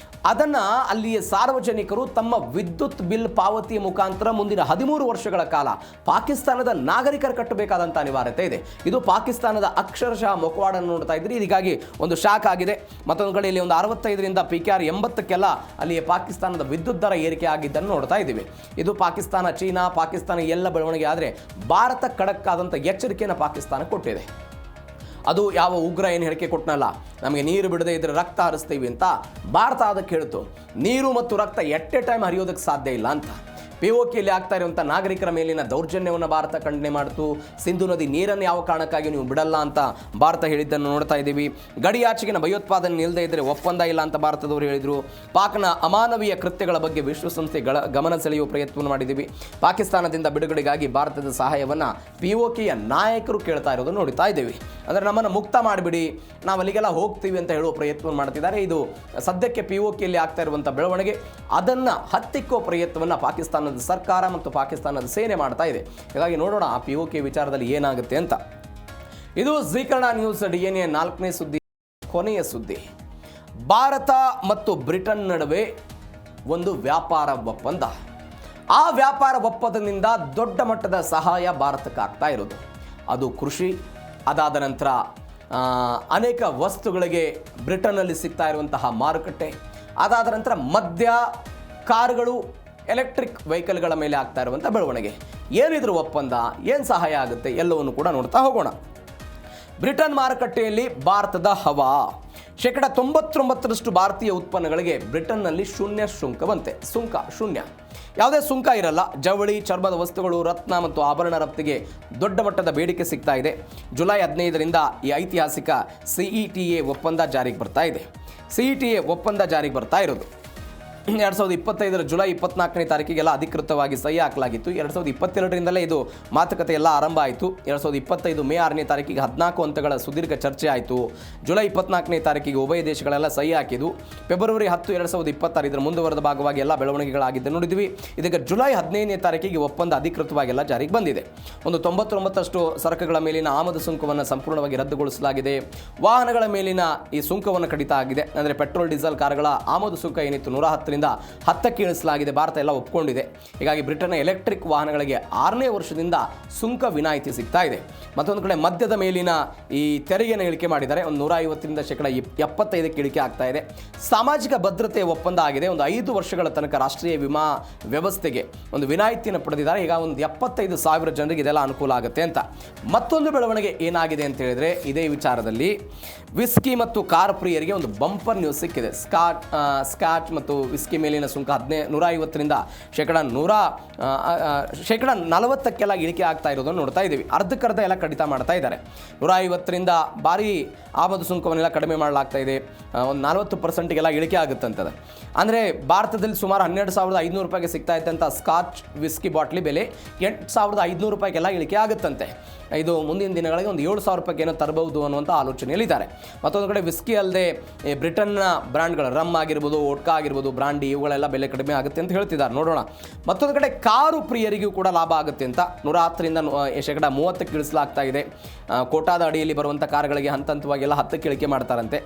ಅದನ್ನು ಅಲ್ಲಿಯ ಸಾರ್ವಜನಿಕರು ತಮ್ಮ ವಿದ್ಯುತ್ ಬಿಲ್ ಪಾವತಿಯ ಮುಖಾಂತರ ಮುಂದಿನ 13 ವರ್ಷಗಳ ಕಾಲ ಪಾಕಿಸ್ತಾನದ ನಾಗರಿಕರು ಕಟ್ಟಬೇಕಾದಂಥ ಅನಿವಾರ್ಯತೆ ಇದೆ. ಇದು ಪಾಕಿಸ್ತಾನದ ಅಕ್ಷರಶಃ ಮುಖವಾಡನ್ನು ನೋಡ್ತಾ ಇದ್ರಿ. ಇದಕ್ಕಾಗಿ ಒಂದು ಶಾಕ್ ಆಗಿದೆ. ಮತ್ತೊಂದು ಕಡೆ ಇಲ್ಲಿ ಒಂದು 65ರಿಂದ PKR 80ಕ್ಕೆಲ್ಲ ಅಲ್ಲಿಯ ಪಾಕಿಸ್ತಾನದ ವಿದ್ಯುತ್ ದರ ಏರಿಕೆ ಆಗಿದ್ದನ್ನು ನೋಡ್ತಾ ಇದ್ದೀವಿ. ಇದು ಪಾಕಿಸ್ತಾನ, ಚೀನಾ, ಪಾಕಿಸ್ತಾನ ಎಲ್ಲ ಬೆಳವಣಿಗೆ ಆದರೆ ಭಾರತ ಖಡಕ್ ಆದಂಥ ಎಚ್ಚರಿಕೆಯನ್ನು ಪಾಕಿಸ್ತಾನ ಕೊಟ್ಟಿದೆ. ಅದು ಯಾವ ಉಗ್ರ ಏನು ಹೇಳಿಕೆ ಕೊಟ್ಟನಲ್ಲ, ನಮಗೆ ನೀರು ಬಿಡದೆ ಇದ್ರೆ ರಕ್ತ ಹರಿಸ್ತೀವಿ ಅಂತ. ಭಾರತ ಅದಕ್ಕೆ ಹೇಳ್ತು ನೀರು ಮತ್ತು ರಕ್ತ ಎಟ್ ಎ ಟೈಮ್ ಹರಿಯೋದಕ್ಕೆ ಸಾಧ್ಯ ಇಲ್ಲ ಅಂತ. POKಯಲ್ಲಿ ಆಗ್ತಾ ಇರುವಂಥ ನಾಗರಿಕರ ಮೇಲಿನ ದೌರ್ಜನ್ಯವನ್ನು ಭಾರತ ಖಂಡನೆ ಮಾಡಿತು. ಸಿಂಧು ನದಿ ನೀರನ್ನು ಯಾವ ಕಾರಣಕ್ಕಾಗಿ ನೀವು ಬಿಡಲ್ಲ ಅಂತ ಭಾರತ ಹೇಳಿದ್ದನ್ನು ನೋಡ್ತಾ ಇದ್ದೀವಿ. ಗಡಿಯಾಚೆಗಿನ ಭಯೋತ್ಪಾದನೆ ನಿಲ್ಲದೆ ಇದ್ದರೆ ಒಪ್ಪಂದ ಇಲ್ಲ ಅಂತ ಭಾರತದವರು ಹೇಳಿದರು. ಪಾಕ್ನ ಅಮಾನವೀಯ ಕೃತ್ಯಗಳ ಬಗ್ಗೆ ವಿಶ್ವಸಂಸ್ಥೆ ಗಮನ ಸೆಳೆಯುವ ಪ್ರಯತ್ನ ಮಾಡಿದ್ದೀವಿ. ಪಾಕಿಸ್ತಾನದಿಂದ ಬಿಡುಗಡೆಗಾಗಿ ಭಾರತದ ಸಹಾಯವನ್ನು POKಯ ನಾಯಕರು ಕೇಳ್ತಾ ಇರೋದು ನೋಡ್ತಾ ಇದ್ದೀವಿ. ಅಂದರೆ ನಮ್ಮನ್ನು ಮುಕ್ತ ಮಾಡಿಬಿಡಿ, ನಾವು ಅಲ್ಲಿಗೆಲ್ಲ ಹೋಗ್ತೀವಿ ಅಂತ ಹೇಳುವ ಪ್ರಯತ್ನ ಮಾಡ್ತಿದ್ದಾರೆ. ಇದು ಸದ್ಯಕ್ಕೆ POKಯಲ್ಲಿ ಆಗ್ತಾ ಇರುವಂಥ ಬೆಳವಣಿಗೆ. ಅದನ್ನು ಹತ್ತಿಕ್ಕೋ ಪ್ರಯತ್ನವನ್ನು ಪಾಕಿಸ್ತಾನದ ಸರ್ಕಾರ ಮತ್ತು ಪಾಕಿಸ್ತಾನದ ಸೇನೆ ಮಾಡ್ತಾ ಇದೆ. ಹೀಗಾಗಿ ನೋಡೋಣ ಆ POK ವಿಚಾರದಲ್ಲಿ ಏನಾಗುತ್ತೆ ಅಂತ. ಇದು ಜೀ ಕನ್ನಡ ನ್ಯೂಸ್ DNA 4ನೇ ಸುದ್ದಿ, ಕೊನೆಯ ಸುದ್ದಿ. ಭಾರತ ಮತ್ತು ಬ್ರಿಟನ್ ನಡುವೆ ಒಂದು ವ್ಯಾಪಾರ ಒಪ್ಪಂದ. ಆ ವ್ಯಾಪಾರ ಒಪ್ಪಂದದಿಂದ ದೊಡ್ಡ ಮಟ್ಟದ ಸಹಾಯ ಭಾರತಕ್ಕೆ ಆಗ್ತಾ ಇರೋದು. ಅದು ಕೃಷಿ, ಅದಾದ ನಂತರ ಅನೇಕ ವಸ್ತುಗಳಿಗೆ ಬ್ರಿಟನ್ನಲ್ಲಿ ಸಿಗ್ತಾ ಇರುವಂತಹ ಮಾರುಕಟ್ಟೆ, ಅದಾದ ನಂತರ ಮದ್ಯ, ಕಾರುಗಳು, ಎಲೆಕ್ಟ್ರಿಕ್ ವೆಹಿಕಲ್ಗಳ ಮೇಲೆ ಆಗ್ತಾ ಇರುವಂಥ ಬೆಳವಣಿಗೆ. ಏನಿದ್ರು ಒಪ್ಪಂದ, ಏನು ಸಹಾಯ ಆಗುತ್ತೆ ಎಲ್ಲವನ್ನು ಕೂಡ ನೋಡ್ತಾ ಹೋಗೋಣ. ಬ್ರಿಟನ್ ಮಾರುಕಟ್ಟೆಯಲ್ಲಿ ಭಾರತದ ಹವಾ. 99% ಭಾರತೀಯ ಉತ್ಪನ್ನಗಳಿಗೆ ಬ್ರಿಟನ್ನಲ್ಲಿ ಶೂನ್ಯ ಸುಂಕವಂತೆ. ಶೂನ್ಯ, ಯಾವುದೇ ಸುಂಕ ಇರಲ್ಲ. ಜವಳಿ, ಚರ್ಮದ ವಸ್ತುಗಳು, ರತ್ನ ಮತ್ತು ಆಭರಣ ರಫ್ತಿಗೆ ದೊಡ್ಡ ಮಟ್ಟದ ಬೇಡಿಕೆ ಸಿಗ್ತಾ ಇದೆ. ಜುಲೈ 15ರಿಂದ ಈ ಐತಿಹಾಸಿಕ CETA ಒಪ್ಪಂದ ಜಾರಿಗೆ ಬರ್ತಾ ಇದೆ. CETA ಒಪ್ಪಂದ ಜಾರಿಗೆ ಬರ್ತಾ ಇರೋದು 2025 ಜುಲೈ 24ನೇ ತಾರೀಕಿಗೆಲ್ಲ ಅಧಿಕೃತವಾಗಿ ಸಹಿ ಹಾಕಲಾಗಿತ್ತು. 2022ರಿಂದಲೇ ಇದು ಮಾತುಕತೆ ಎಲ್ಲ ಆರಂಭ ಆಯಿತು. 2025 ಮೇ 6ನೇ ತಾರೀಕಿಗೆ 14 ಹಂತಗಳ ಸುದೀರ್ಘ ಚರ್ಚೆ ಆಯಿತು. ಜುಲೈ 24ನೇ ತಾರೀಕಿಗೆ ಉಭಯ ದೇಶಗಳೆಲ್ಲ ಸಹಿ ಹಾಕಿದ್ದು. ಫೆಬ್ರವರಿ 10, 2026 ಇದರ ಮುಂದುವರೆದ ಭಾಗವಾಗಿ ಎಲ್ಲ ಬೆಳವಣಿಗೆಗಳಾಗಿದ್ದು ನೋಡಿದ್ವಿ. ಇದಕ್ಕೆ ಜುಲೈ 15ನೇ ತಾರೀಕಿಗೆ ಒಪ್ಪಂದ ಅಧಿಕೃತವಾಗೆಲ್ಲ ಜಾರಿಗೆ ಬಂದಿದೆ. ಒಂದು 99% ಸರಕುಗಳ ಮೇಲಿನ ಆಮದು ಸುಂಕವನ್ನು ಸಂಪೂರ್ಣವಾಗಿ ರದ್ದುಗೊಳಿಸಲಾಗಿದೆ. ವಾಹನಗಳ ಮೇಲಿನ ಈ ಸುಂಕವನ್ನು ಕಡಿತ ಆಗಿದೆ. ಅಂದರೆ ಪೆಟ್ರೋಲ್, ಡೀಸೆಲ್ ಕಾರುಗಳ ಆಮದು ಸುಂಕ ಏನಿತ್ತು 110ರಿಂದ 10ಕ್ಕೆ ಇಳಿಸಲಾಗಿದೆ. ಭಾರತ ಎಲ್ಲ ಒಪ್ಪಿಕೊಂಡಿದೆ. ಹೀಗಾಗಿ ಬ್ರಿಟನ್ನ ಎಲೆಕ್ಟ್ರಿಕ್ ವಾಹನಗಳಿಗೆ 6ನೇ ವರ್ಷದಿಂದ ಸುಂಕ ವಿನಾಯಿತಿ ಸಿಗ್ತಾ ಇದೆ. ಮತ್ತೊಂದು ಕಡೆ ಮದ್ಯದ ಮೇಲಿನ ಈ ತೆರಿಗೆಯನ್ನು ಇಳಿಕೆ ಮಾಡಿದ್ದಾರೆ. ಒಂದು 150ರಿಂದ 75% ಇಳಿಕೆ ಆಗ್ತಾ ಇದೆ. ಸಾಮಾಜಿಕ ಭದ್ರತೆ ಒಪ್ಪಂದ ಆಗಿದೆ. ಒಂದು 5 ವರ್ಷಗಳ ತನಕ ರಾಷ್ಟ್ರೀಯ ವಿಮಾ ವ್ಯವಸ್ಥೆಗೆ ಒಂದು ವಿನಾಯಿತಿಯನ್ನು ಪಡೆದಿದ್ದಾರೆ. ಈಗ ಒಂದು 75,000 ಜನರಿಗೆ ಇದೆಲ್ಲ ಅನುಕೂಲ ಆಗುತ್ತೆ ಅಂತ. ಮತ್ತೊಂದು ಬೆಳವಣಿಗೆ ಏನಾಗಿದೆ ಅಂತ ಹೇಳಿದ್ರೆ ಇದೇ ವಿಚಾರದಲ್ಲಿ ವಿಸ್ಕಿ ಮತ್ತು ಕಾರ್ ಪ್ರಿಯರಿಗೆ ಒಂದು ಬಂಪರ್ ನ್ಯೂಸ್ ಸಿಕ್ಕಿದೆ. ಸ್ಕಾಚ್ ಮತ್ತು ವಿಸ್ಕಿ ಮೇಲಿನ ಸುಂಕ 150ರಿಂದ 40%ಕ್ಕೆಲ್ಲ ಇಳಿಕೆ ಆಗ್ತಾ ಇರೋದನ್ನು ನೋಡ್ತಾ ಇದ್ದೀವಿ. ಅರ್ಧಕ್ಕರ್ಧ ಎಲ್ಲ ಕಡಿತ ಮಾಡ್ತಾ ಇದ್ದಾರೆ. 150ರಿಂದ ಭಾರಿ ಆಮದು ಸುಂಕವನ್ನೆಲ್ಲ ಕಡಿಮೆ ಮಾಡಲಾಗ್ತಾ ಇದೆ. ಒಂದು 40%ಗೆಲ್ಲ ಇಳಿಕೆ ಆಗುತ್ತಂತದ. ಅಂದರೆ ಭಾರತದಲ್ಲಿ ಸುಮಾರು 12,500 ರೂಪಾಯಿಗೆ ಸಿಗ್ತಾ ಇತ್ತಂತ ಸ್ಕಾಚ್ ವಿಸ್ಕಿ ಬಾಟ್ಲಿ ಬೆಲೆ 8,500 ರೂಪಾಯಿಗೆಲ್ಲ ಇಳಿಕೆ ಆಗುತ್ತಂತೆ. ಇದು ಮುಂದಿನ ದಿನಗಳಿಗೆ ಒಂದು 7,000 ರೂಪಾಯಿಗೆ ಏನೋ ತರಬಹುದು ಅನ್ನುವಂಥ ಆಲೋಚನೆಯಲ್ಲಿದ್ದಾರೆ. ಮತ್ತೊಂದು ಕಡೆ ವಿಸ್ಕಿ ಅಲ್ಲದೆ ಬ್ರಿಟನ್ನ ಬ್ರ್ಯಾಂಡ್ಗಳು ರಮ್ ಆಗಿರ್ಬೋದು, ಓಟ್ಕಾ ಆಗಿರ್ಬೋದು, ಬ್ರಾಂಡಿ, ಇವುಗಳೆಲ್ಲ ಬೆಲೆ ಕಡಿಮೆ ಆಗುತ್ತೆ ಅಂತ ಹೇಳ್ತಿದ್ದಾರೆ. ನೋಡೋಣ. ಮತ್ತೊಂದು ಕಡೆ ಕಾರು ಪ್ರಿಯರಿಗೂ ಕೂಡ ಲಾಭ ಆಗುತ್ತೆ ಅಂತ 110ರಿಂದ 30ಕ್ಕೆ ಇಳಿಸಲಾಗ್ತಾ ಇದೆ. ಕೋಟಾದ ಅಡಿಯಲ್ಲಿ ಬರುವಂಥ ಕಾರುಗಳಿಗೆ ಹಂತವಾಗಿ ಎಲ್ಲ 10ಕ್ಕೆ ಇಳಿಕೆ ಮಾಡ್ತಾರಂತೆ.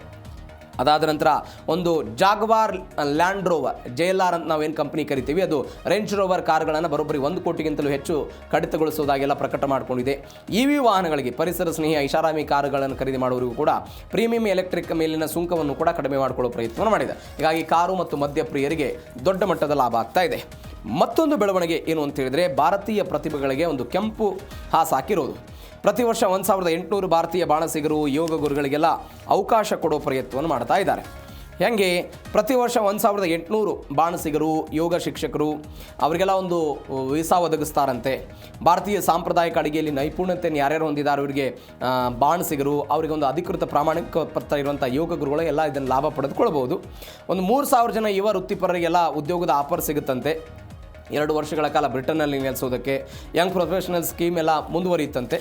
ಅದಾದ ನಂತರ ಒಂದು ಜಾಗ್ವಾರ್ ಲ್ಯಾಂಡ್ ರೋವರ್ JLR ಅಂತ ನಾವೇನು ಕಂಪ್ನಿ ಕರಿತೀವಿ, ಅದು ರೇಂಜ್ ರೋವರ್ ಕಾರುಗಳನ್ನು ಬರೋಬ್ಬರಿ 1 ಕೋಟಿಗಿಂತಲೂ ಹೆಚ್ಚು ಕಡಿತಗೊಳಿಸುವುದಾಗೆಲ್ಲ ಪ್ರಕಟ ಮಾಡಿಕೊಂಡಿದೆ. EV ವಾಹನಗಳಿಗೆ ಪರಿಸರ ಸ್ನೇಹಿ ಐಷಾರಾಮಿ ಕಾರುಗಳನ್ನು ಖರೀದಿ ಮಾಡುವವರಿಗೂ ಕೂಡ ಪ್ರೀಮಿಯಂ ಎಲೆಕ್ಟ್ರಿಕ್ ಮೇಲಿನ ಸುಂಕವನ್ನು ಕೂಡ ಕಡಿಮೆ ಮಾಡಿಕೊಳ್ಳೋ ಪ್ರಯತ್ನ ಮಾಡಿದೆ. ಹೀಗಾಗಿ ಕಾರು ಮತ್ತು ಮದ್ಯ ಪ್ರಿಯರಿಗೆ ದೊಡ್ಡ ಮಟ್ಟದ ಲಾಭ ಆಗ್ತಾ ಇದೆ. ಮತ್ತೊಂದು ಬೆಳವಣಿಗೆ ಏನು ಅಂತ ಹೇಳಿದ್ರೆ ಭಾರತೀಯ ಪ್ರತಿಭೆಗಳಿಗೆ ಒಂದು ಕೆಂಪು ಹಾಸು ಹಾಕಿರೋದು. ಪ್ರತಿ ವರ್ಷ 1,800 ಭಾರತೀಯ ಬಾಣಸಿಗರು, ಯೋಗ ಗುರುಗಳಿಗೆಲ್ಲ ಅವಕಾಶ ಕೊಡೋ ಪ್ರಯತ್ನವನ್ನು ಮಾಡ್ತಾ ಇದ್ದಾರೆ. ಹೆಂಗೆ ಪ್ರತಿ ವರ್ಷ 1,800 ಬಾಣಸಿಗರು, ಯೋಗ ಶಿಕ್ಷಕರು ಅವರಿಗೆಲ್ಲ ಒಂದು ವೀಸಾ ಒದಗಿಸ್ತಾರಂತೆ. ಭಾರತೀಯ ಸಾಂಪ್ರದಾಯಿಕ ಅಡುಗೆಯಲ್ಲಿ ನೈಪುಣ್ಯತೆಯನ್ನು ಯಾರ್ಯಾರು ಹೊಂದಿದ್ದಾರೆ ಅವರಿಗೆ ಬಾಣಸಿಗರು, ಅವರಿಗೆ ಒಂದು ಅಧಿಕೃತ ಪ್ರಾಮಾಣಿಕ ಪತ್ರ ಇರುವಂಥ ಯೋಗ ಗುರುಗಳು ಎಲ್ಲ ಇದನ್ನು ಲಾಭ ಪಡೆದುಕೊಳ್ಬೋದು. ಒಂದು 3,000 ಜನ ಯುವ ವೃತ್ತಿಪರರಿಗೆಲ್ಲ ಉದ್ಯೋಗದ ಆಫರ್ ಸಿಗುತ್ತಂತೆ. 2 ವರ್ಷಗಳ ಕಾಲ ಬ್ರಿಟನ್ನಲ್ಲಿ ನೆಲೆಸೋದಕ್ಕೆ ಯಂಗ್ ಪ್ರೊಫೆಷನಲ್ ಸ್ಕೀಮ್ ಎಲ್ಲ ಮುಂದುವರಿಯುತ್ತಂತೆ.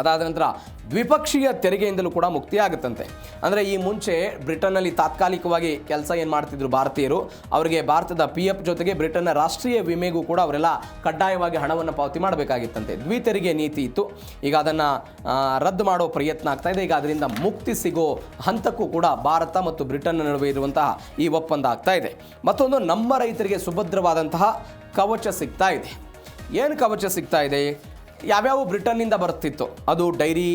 ಅದಾದ ನಂತರ ದ್ವಿಪಕ್ಷೀಯ ತೆರಿಗೆಯಿಂದಲೂ ಕೂಡ ಮುಕ್ತಿಯಾಗುತ್ತಂತೆ. ಅಂದರೆ ಈ ಮುಂಚೆ ಬ್ರಿಟನ್ನಲ್ಲಿ ತಾತ್ಕಾಲಿಕವಾಗಿ ಕೆಲಸ ಏನು ಮಾಡ್ತಿದ್ರು ಭಾರತೀಯರು, ಅವರಿಗೆ ಭಾರತದ PF ಜೊತೆಗೆ ಬ್ರಿಟನ್ನ ರಾಷ್ಟ್ರೀಯ ವಿಮೆಗೂ ಕೂಡ ಅವರೆಲ್ಲ ಕಡ್ಡಾಯವಾಗಿ ಹಣವನ್ನು ಪಾವತಿ ಮಾಡಬೇಕಾಗಿತ್ತಂತೆ. ದ್ವಿತೆರಿಗೆ ನೀತಿ ಇತ್ತು. ಈಗ ಅದನ್ನು ರದ್ದು ಮಾಡೋ ಪ್ರಯತ್ನ ಆಗ್ತಾ ಇದೆ. ಈಗ ಅದರಿಂದ ಮುಕ್ತಿ ಸಿಗೋ ಹಂತಕ್ಕೂ ಕೂಡ ಭಾರತ ಮತ್ತು ಬ್ರಿಟನ್ ನಡುವೆ ಇರುವಂತಹ ಈ ಒಪ್ಪಂದ ಆಗ್ತಾ ಇದೆ. ಮತ್ತೊಂದು, ನಮ್ಮ ರೈತರಿಗೆ ಸುಭದ್ರವಾದಂತಹ ಕವಚ ಸಿಗ್ತಾ ಇದೆ. ಏನು ಕವಚ ಸಿಗ್ತಾ ಇದೆ? ಯಾವ್ಯಾವ ಬ್ರಿಟನ್ನಿಂದ ಬರ್ತಿತ್ತು, ಅದು ಡೈರಿ,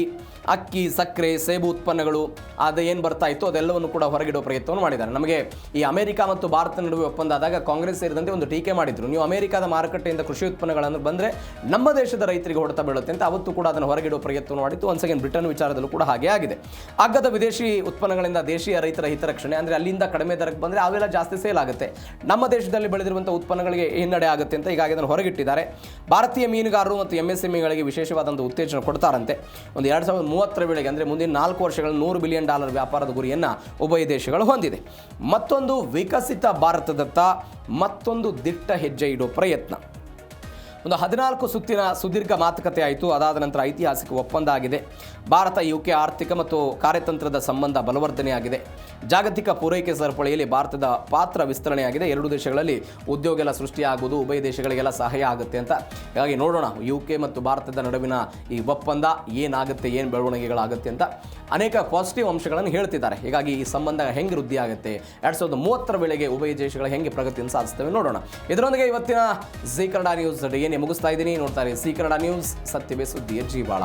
ಅಕ್ಕಿ, ಸಕ್ಕರೆ, ಸೇಬು ಉತ್ಪನ್ನಗಳು ಅದು ಏನು ಬರ್ತಾ ಇತ್ತು ಅದೆಲ್ಲವನ್ನು ಕೂಡ ಹೊರಗಿಡೋ ಪ್ರಯತ್ನವನ್ನು ಮಾಡಿದ್ದಾರೆ. ನಮಗೆ ಈ ಅಮೆರಿಕ ಮತ್ತು ಭಾರತ ನಡುವೆ ಒಪ್ಪಂದ ಆದಾಗ ಕಾಂಗ್ರೆಸ್ ಸೇರಿದಂತೆ ಒಂದು ಟೀಕೆ ಮಾಡಿದ್ರು, ನೀವು ಅಮೆರಿಕದ ಮಾರುಕಟ್ಟೆಯಿಂದ ಕೃಷಿ ಉತ್ಪನ್ನಗಳನ್ನು ಬಂದರೆ ನಮ್ಮ ದೇಶದ ರೈತರಿಗೆ ಹೊಡೆತ ಬೀಳುತ್ತೆ ಅಂತ. ಅವತ್ತು ಕೂಡ ಅದನ್ನು ಹೊರಗಿಡೋ ಪ್ರಯತ್ನವನ್ನು ಮಾಡಿತ್ತು. ಒನ್ಸ್ ಅಗೇನ್ ಬ್ರಿಟನ್ ವಿಚಾರದಲ್ಲೂ ಕೂಡ ಹಾಗೆ ಆಗಿದೆ. ಅಗ್ಗದ ವಿದೇಶಿ ಉತ್ಪನ್ನಗಳಿಂದ ದೇಶೀಯ ರೈತರ ಹಿತರಕ್ಷಣೆ, ಅಂದರೆ ಅಲ್ಲಿಂದ ಕಡಿಮೆ ದರಕ್ಕೆ ಬಂದರೆ ಅವೆಲ್ಲ ಜಾಸ್ತಿ ಸೇಲ್ ಆಗುತ್ತೆ, ನಮ್ಮ ದೇಶದಲ್ಲಿ ಬೆಳೆದಿರುವಂಥ ಉತ್ಪನ್ನಗಳಿಗೆ ಹಿನ್ನಡೆ ಆಗುತ್ತೆ ಅಂತ ಹೀಗಾಗಿ ಅದನ್ನು ಹೊರಗಿಟ್ಟಿದ್ದಾರೆ. ಭಾರತೀಯ ಮೀನುಗಾರರು ಮತ್ತು MSMEಗಳಿಗೆ ವಿಶೇಷವಾದಂಥ ಉತ್ತೇಜನ ಕೊಡ್ತಾರಂತೆ. ಒಂದು 2030 ವೇಳೆಗೆ, ಅಂದರೆ ಮುಂದಿನ 4 ವರ್ಷಗಳಲ್ಲಿ $100 ಬಿಲಿಯನ್ ವ್ಯಾಪಾರದ ಗುರಿಯನ್ನು ಉಭಯ ದೇಶಗಳು ಹೊಂದಿದೆ. ಮತ್ತೊಂದು, ವಿಕಸಿತ ಭಾರತದತ್ತ ಮತ್ತೊಂದು ದಿಟ್ಟ ಹೆಜ್ಜೆ ಇಡೋ ಪ್ರಯತ್ನ. ಒಂದು 14 ಸುತ್ತಿನ ಸುದೀರ್ಘ ಮಾತುಕತೆ ಆಯಿತು. ಅದಾದ ನಂತರ ಐತಿಹಾಸಿಕ ಒಪ್ಪಂದ ಆಗಿದೆ. ಭಾರತ UK ಆರ್ಥಿಕ ಮತ್ತು ಕಾರ್ಯತಂತ್ರದ ಸಂಬಂಧ ಬಲವರ್ಧನೆಯಾಗಿದೆ. ಜಾಗತಿಕ ಪೂರೈಕೆ ಸರಪಳಿಯಲ್ಲಿ ಭಾರತದ ಪಾತ್ರ ವಿಸ್ತರಣೆಯಾಗಿದೆ. 2 ದೇಶಗಳಲ್ಲಿ ಉದ್ಯೋಗ ಎಲ್ಲ ಸೃಷ್ಟಿಯಾಗುವುದು, ಉಭಯ ದೇಶಗಳಿಗೆಲ್ಲ ಸಹಾಯ ಆಗುತ್ತೆ ಅಂತ. ಹೀಗಾಗಿ ನೋಡೋಣ UK ಮತ್ತು ಭಾರತದ ನಡುವಿನ ಈ ಒಪ್ಪಂದ ಏನಾಗುತ್ತೆ, ಏನು ಬೆಳವಣಿಗೆಗಳಾಗುತ್ತೆ ಅಂತ ಅನೇಕ ಪಾಸಿಟಿವ್ ಅಂಶಗಳನ್ನು ಹೇಳ್ತಿದ್ದಾರೆ. ಹೀಗಾಗಿ ಈ ಸಂಬಂಧ ಹೆಂಗೆ ವೃದ್ಧಿ ಆಗುತ್ತೆ, 2030 ವೇಳೆಗೆ ಉಭಯ ದೇಶಗಳು ಹೆಂಗೆ ಪ್ರಗತಿಯನ್ನು ಸಾಧಿಸ್ತವೆ ನೋಡೋಣ. ಇದರೊಂದಿಗೆ ಇವತ್ತಿನ ಜಿ ಕನ್ನಡ ನ್ಯೂಸ್ ಏನು ಮುಗಿಸ್ತಾ ಇದ್ದೀನಿ. ನೋಡ್ತಾರೆ ಜಿ ಕನ್ನಡ ನ್ಯೂಸ್, ಸತ್ಯವೇ ಸುದ್ದಿಯ ಜೀವಾಳ.